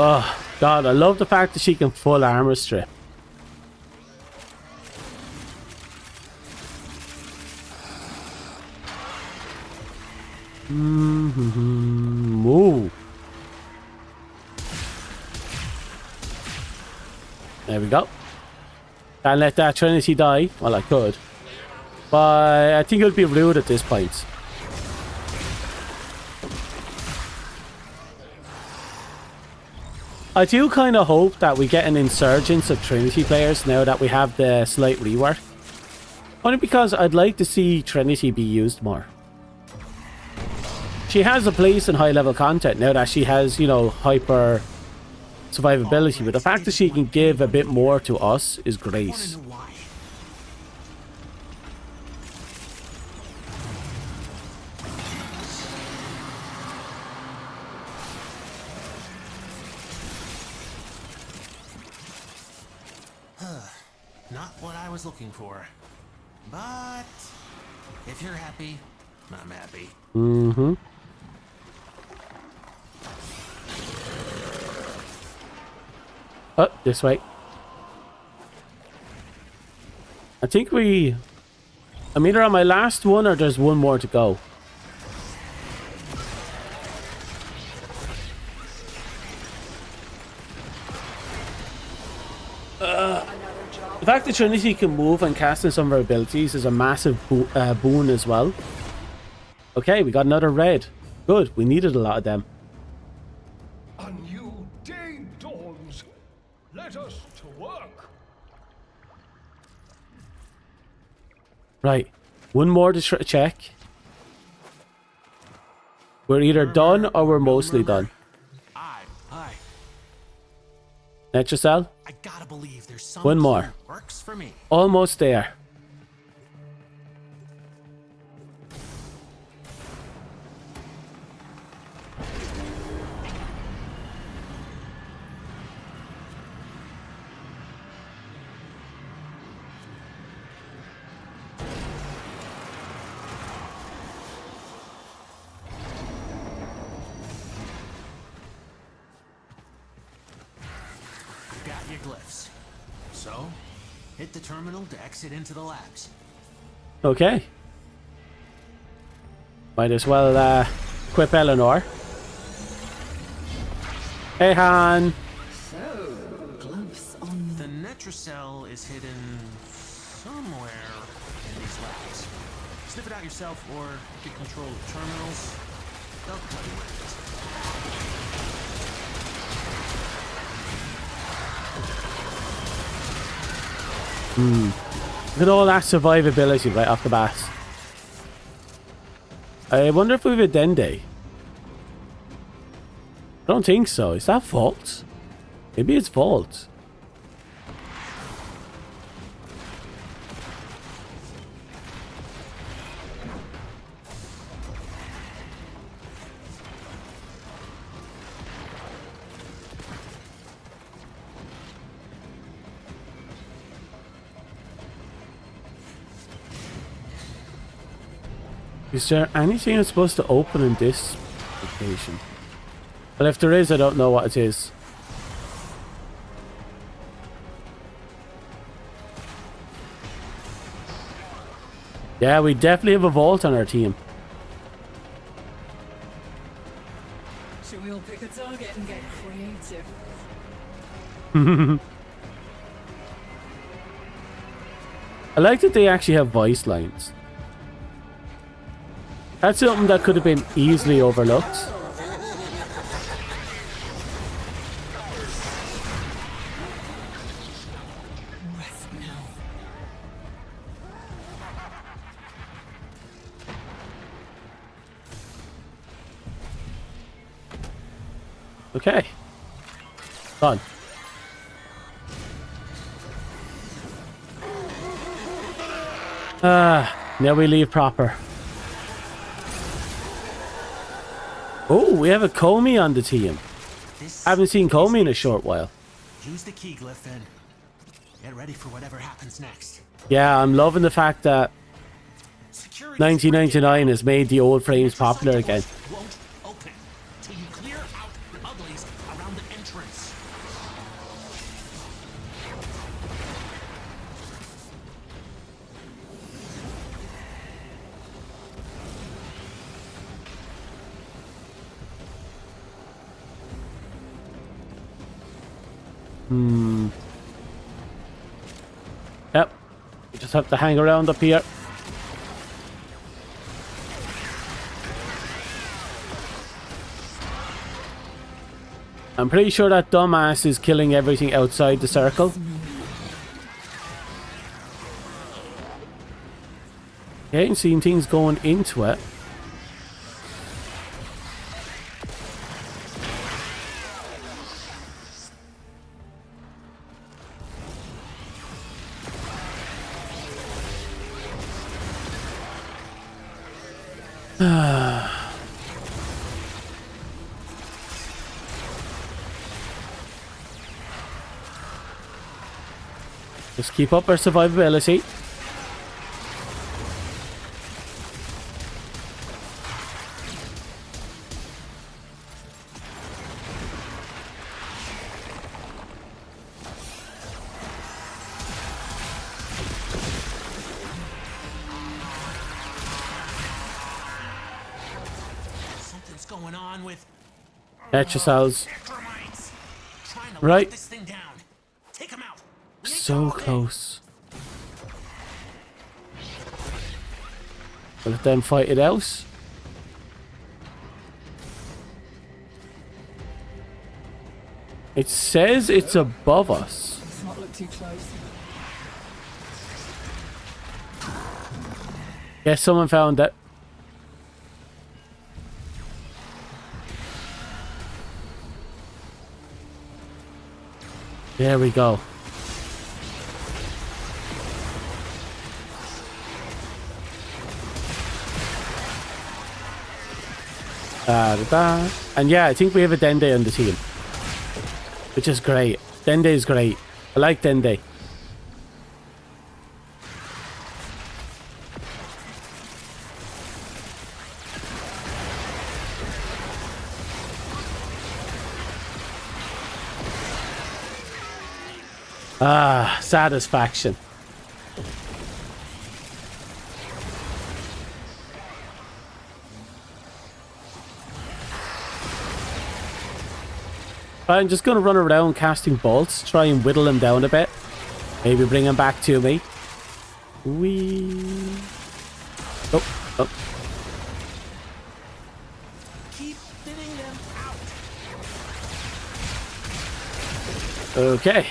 Oh, God, I love the fact that she can full armor strip. Ooh. There we go. Can't let that Trinity die. Well, I could. But I think it would be rude at this point. I do kind of hope that we get an insurgence of Trinity players now that we have the slight rework. Only because I'd like to see Trinity be used more. She has a place in high-level content now that she has, you know, hyper survivability. But the fact that she can give a bit more to us is great. Not what I was looking for. But if you're happy, I'm happy. Mm-hmm. Oh, this way. I think I'm either on my last one or there's one more to go. The fact that Trinity can move and cast in some of her abilities is a massive boon as well. Okay, we got another red. Good, we needed a lot of them. A new day dawns. Let us to work. Right, one more to check. We're either done or we're mostly done. Aye. Netracell? I gotta believe there's some One more. Works for me. Almost there. Got your glyphs. So, hit the terminal to exit into the labs. Okay. Might as well equip Eleanor. Hey, Han. So, gloves on. The Netracell is hidden somewhere in these labs. Sniff it out yourself or get control of the terminals. They'll tell you where it is. Look at all that survivability right off the bat. I wonder if we have a Dende. I don't think so. Is that Vault? Maybe it's Vault. Is there anything that's supposed to open in this location? But if there is, I don't know what it is. Yeah, we definitely have a vault on our team. Should we all pick a target and get creative? I like that they actually have voice lines. That's something that could have been easily overlooked. Okay. Done. Now we leave proper. Oh, we have a Comey on the team. I haven't seen Comey in a short while. Use the key glyph and get ready for whatever happens next. Yeah, I'm loving the fact that 1999 has made the old frames popular again. Won't open till you clear out the uglies around the entrance. Yep. We just have to hang around up here. I'm pretty sure that dumbass is killing everything outside the circle. Okay, and seeing things going into it. Just keep up our survivability. Something's going on with Catch yourselves. necromites. Trying to Right. lock this thing down. Take him out. So close. Let them fight it out. It says it's above us. Let's not look too close. Yes, someone found it. There we go. Da-da-da. And yeah, I think we have a Dende on the team, which is great. Dende is great. I like Dende. Ah, satisfaction. I'm just going to run around casting bolts, try and whittle him down a bit. Maybe bring him back to me. Whee. Oh, oh. Keep thinning them out. Okay.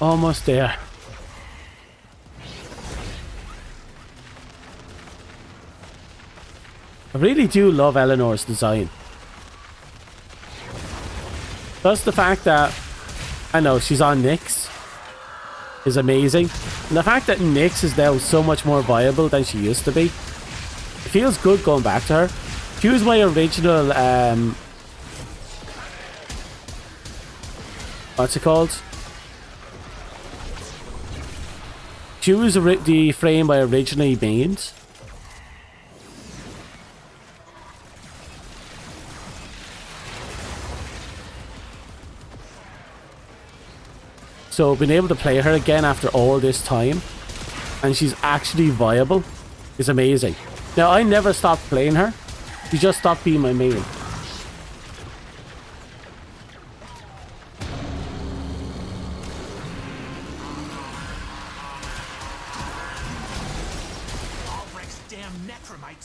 Almost there. I really do love Eleanor's design. Plus the fact that, I know, she's on Nyx is amazing. And the fact that Nyx is now so much more viable than she used to be. It feels good going back to her. She was my original, what's it called? She was the frame I originally made. So being able to play her again after all this time, and she's actually viable, is amazing. Now, I never stopped playing her. She just stopped being my main.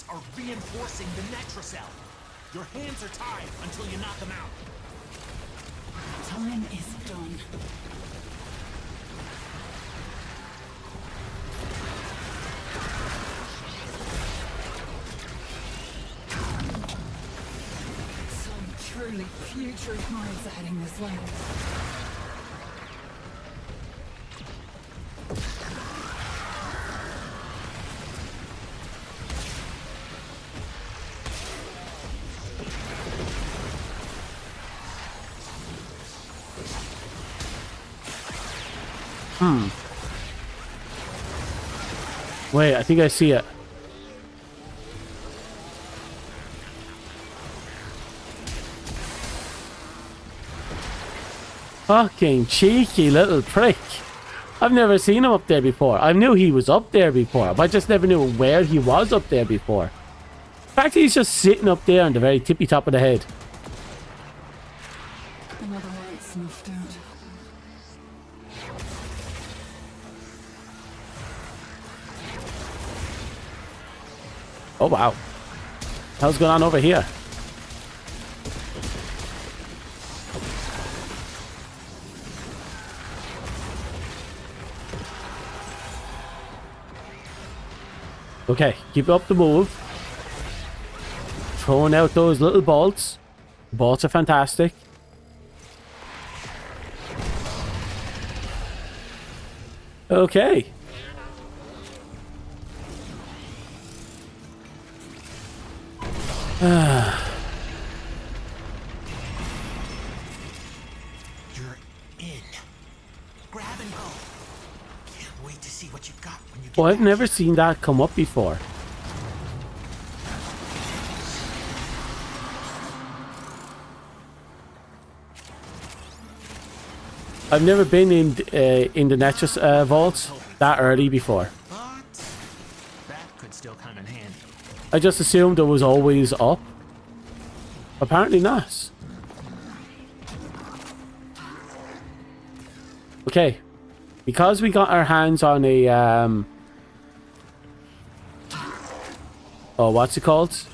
Are reinforcing the Netrocell. Your hands are tied until you knock them out. Time is done. Some truly putrid minds are heading this way. Wait, I think I see it. Fucking cheeky little prick. I've never seen him up there before. I knew he was up there before, but I just never knew where he was up there before. In fact, he's just sitting up there on the very tippy top of the head. Another one snuffed out. Oh, wow. How's going on over here? Okay, keep up the move. Throwing out those little bolts. Bolts are fantastic. Okay. You're in. Grab and go. Can't wait to see what you've got when you get Well, I've back. never seen that come up before. I've never been in the Nexus vaults that early before. But that could still come in handy. I just assumed it was always up. Apparently not. Okay. Because we got our hands on a oh, what's it called?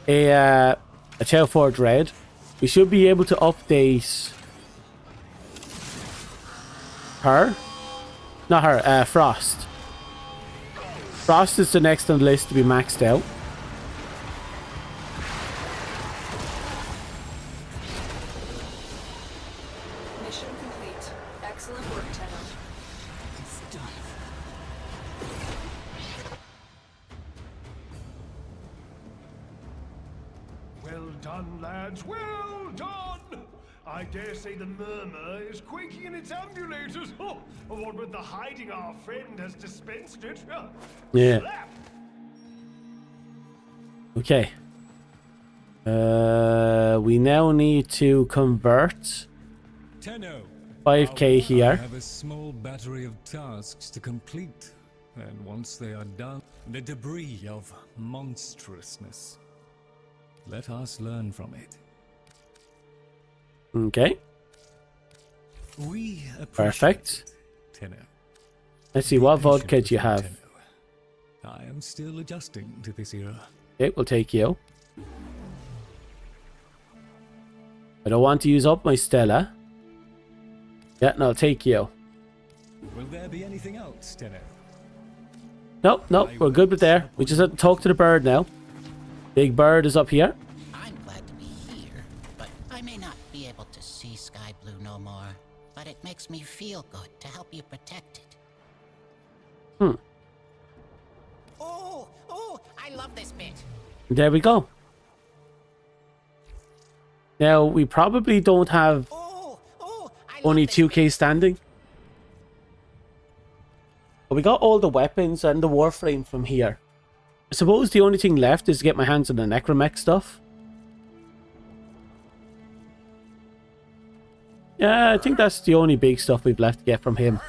A Tail Forge Red. We should be able to update her. Not her, Frost. Frost is the next on the list to be maxed out. Mission complete. Excellent work, Tenno. It's done. Well done, lads, well done! I dare say the murmur is quaking in its ambulators. Oh, what with the hiding our friend has dispensed it. Yeah. Slap! Okay. We now need to convert Tenno. 5k I here. have a small battery of tasks to complete, and once they are done, the debris of monstrousness. Let us learn from it. Okay. We appreciate Perfect. it, Tenno. Let's see, what vodka do you have? Tenno. I am still adjusting to this era. Okay, we'll take you. I don't want to use up my Stella. Yeah, no, I'll take you. Will there be anything else, Tenno? Nope, nope, we're good with there. We just have to talk to the bird now. Big bird is up here. I'm glad to be here, but I may not be able to see Sky Blue no more. But it makes me feel good to help you protect it. Oh, I love this bit. There we go. Now, we probably don't have only 2k standing. But we got all the weapons and the Warframe from here. I suppose the only thing left is to get my hands on the Necromech stuff. Yeah, I think that's the only big stuff we've left to get from him.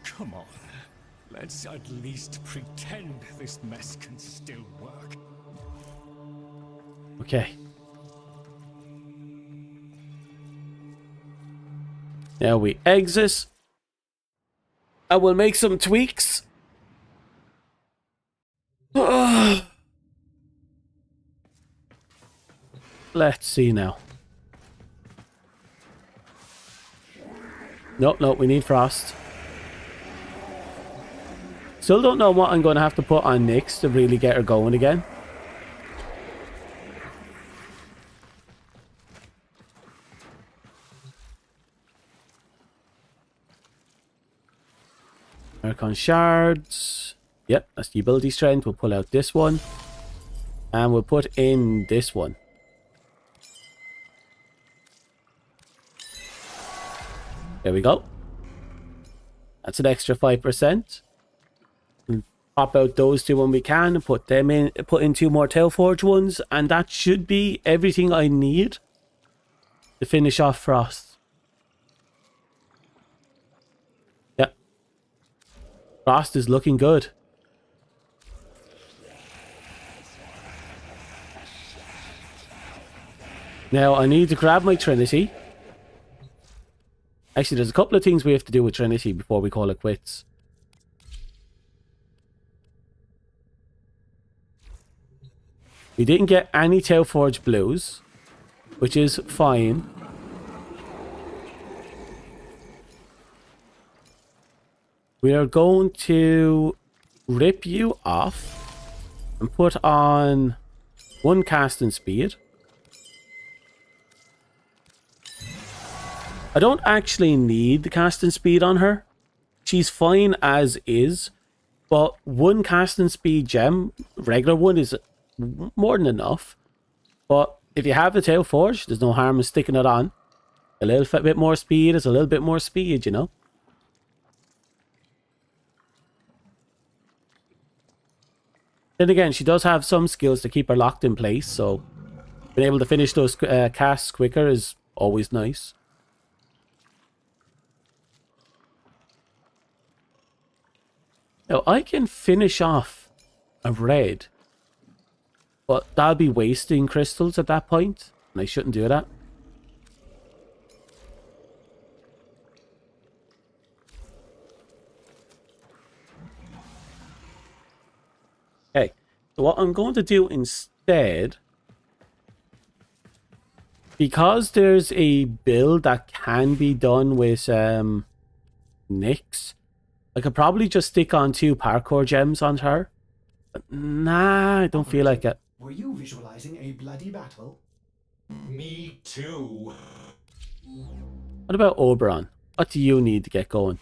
Come on. Let's at least pretend this mess can still work. Okay. Now we exit. I will make some tweaks. Let's see now. Nope, we need Frost. Still don't know what I'm going to have to put on Nyx to really get her going again. Archon shards. Yep, that's the ability strength. We'll pull out this one. And we'll put in this one. There we go. That's an extra 5%. We'll pop out those two when we can and put them in, put in 2 more Tailforge ones, and that should be everything I need to finish off Frost. Yep. Frost is looking good. Now I need to grab my Trinity. Actually, there's a couple of things we have to do with Trinity before we call it quits. We didn't get any Tau Forge blues, which is fine. We are going to rip you off and put on 1 casting speed. I don't actually need the casting speed on her. She's fine as is, but 1 casting speed gem, regular one, is more than enough. But if you have the Tau Forge, there's no harm in sticking it on. A little bit more speed is a little bit more speed, you know. Then again, she does have some skills to keep her locked in place, so being able to finish those casts quicker is always nice. Now, I can finish off a red, but that'll be wasting crystals at that point, and I shouldn't do that. Okay, so what I'm going to do instead, because there's a build that can be done with Nyx, I could probably just stick on 2 parkour gems on her. But nah, I don't feel like it. Were you visualizing a bloody battle? Me too. What about Oberon? What do you need to get going?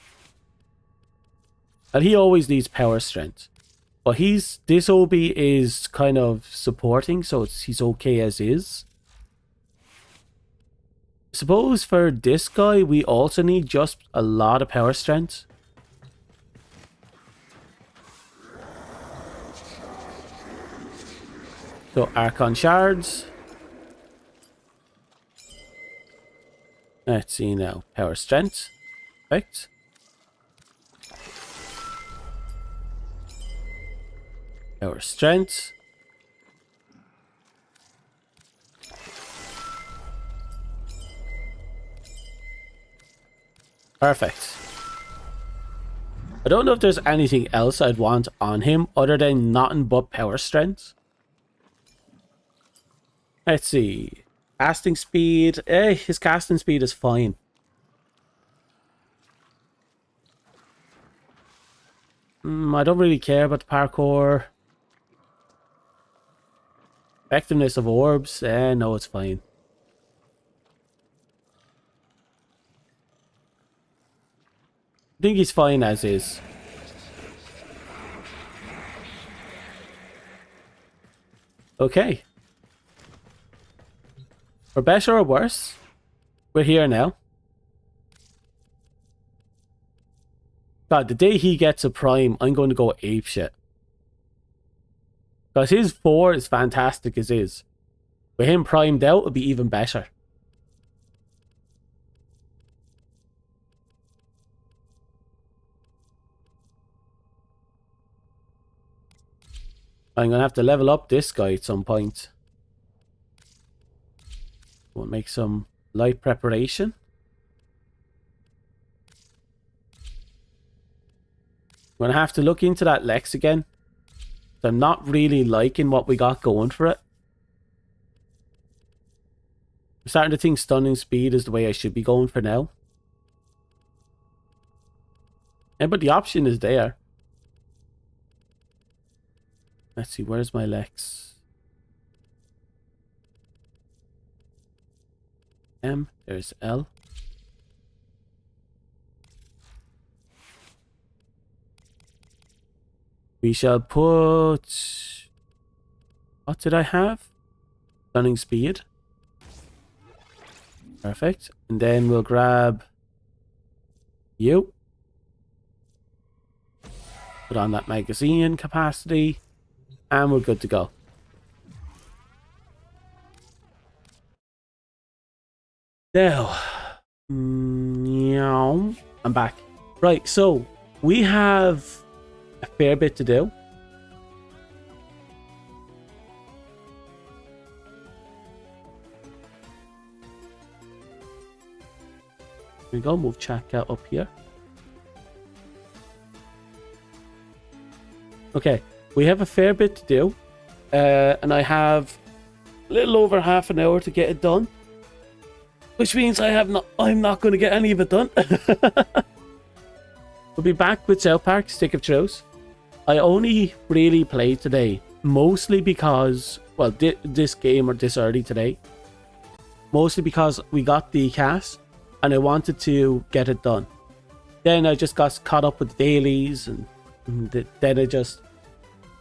And he always needs power strength. But this OB is kind of supporting, so he's okay as is. Suppose for this guy, we also need just a lot of power strength. So Archon Shards. Let's see now. Power Strength. Perfect. Power Strength. Perfect. I don't know if there's anything else I'd want on him other than nothing but power strength. Let's see. Casting speed. His casting speed is fine. I don't really care about the parkour. Effectiveness of orbs. No, it's fine. I think he's fine as is. Okay. For better or worse, we're here now. God, the day he gets a prime, I'm going to go apeshit. Because his 4 is fantastic as is. With him primed out, it'll be even better. I'm going to have to level up this guy at some point. We'll make some light preparation. I'm going to have to look into that Lex again. I'm not really liking what we got going for it. I'm starting to think stunning speed is the way I should be going for now. Yeah, but the option is there. Let's see, where's my Lex? M, there's L. We shall put... What did I have? Stunning speed. Perfect. And then we'll grab you. Put on that magazine capacity. And we're good to go. Now, I'm back. Right, so we have a fair bit to do. we go. Move chat up here. Okay, we have a fair bit to do, and I have a little over half an hour to get it done, which means I'm not going to get any of it done. We'll be back with South Park Stick of Truth. I only really played today, mostly because, well, this game or this early today, mostly because we got the cast and I wanted to get it done. Then I just got caught up with the dailies, and then I just,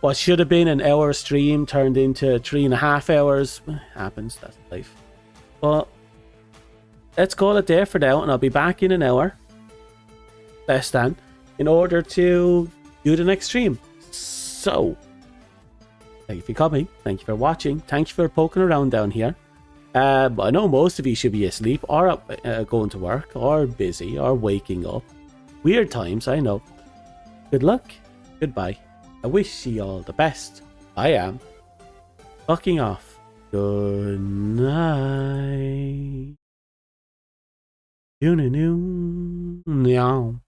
what should have been an hour stream turned into 3.5 hours. Happens, that's life. But let's call it there for now, and I'll be back in an hour, less than, in order to do the next stream. So, thank you for coming, thank you for watching, thank you for poking around down here. I know most of you should be asleep, or going to work, or busy, or waking up. Weird times, I know. Good luck, goodbye. I wish you all the best. I am fucking off. Good night. Meow.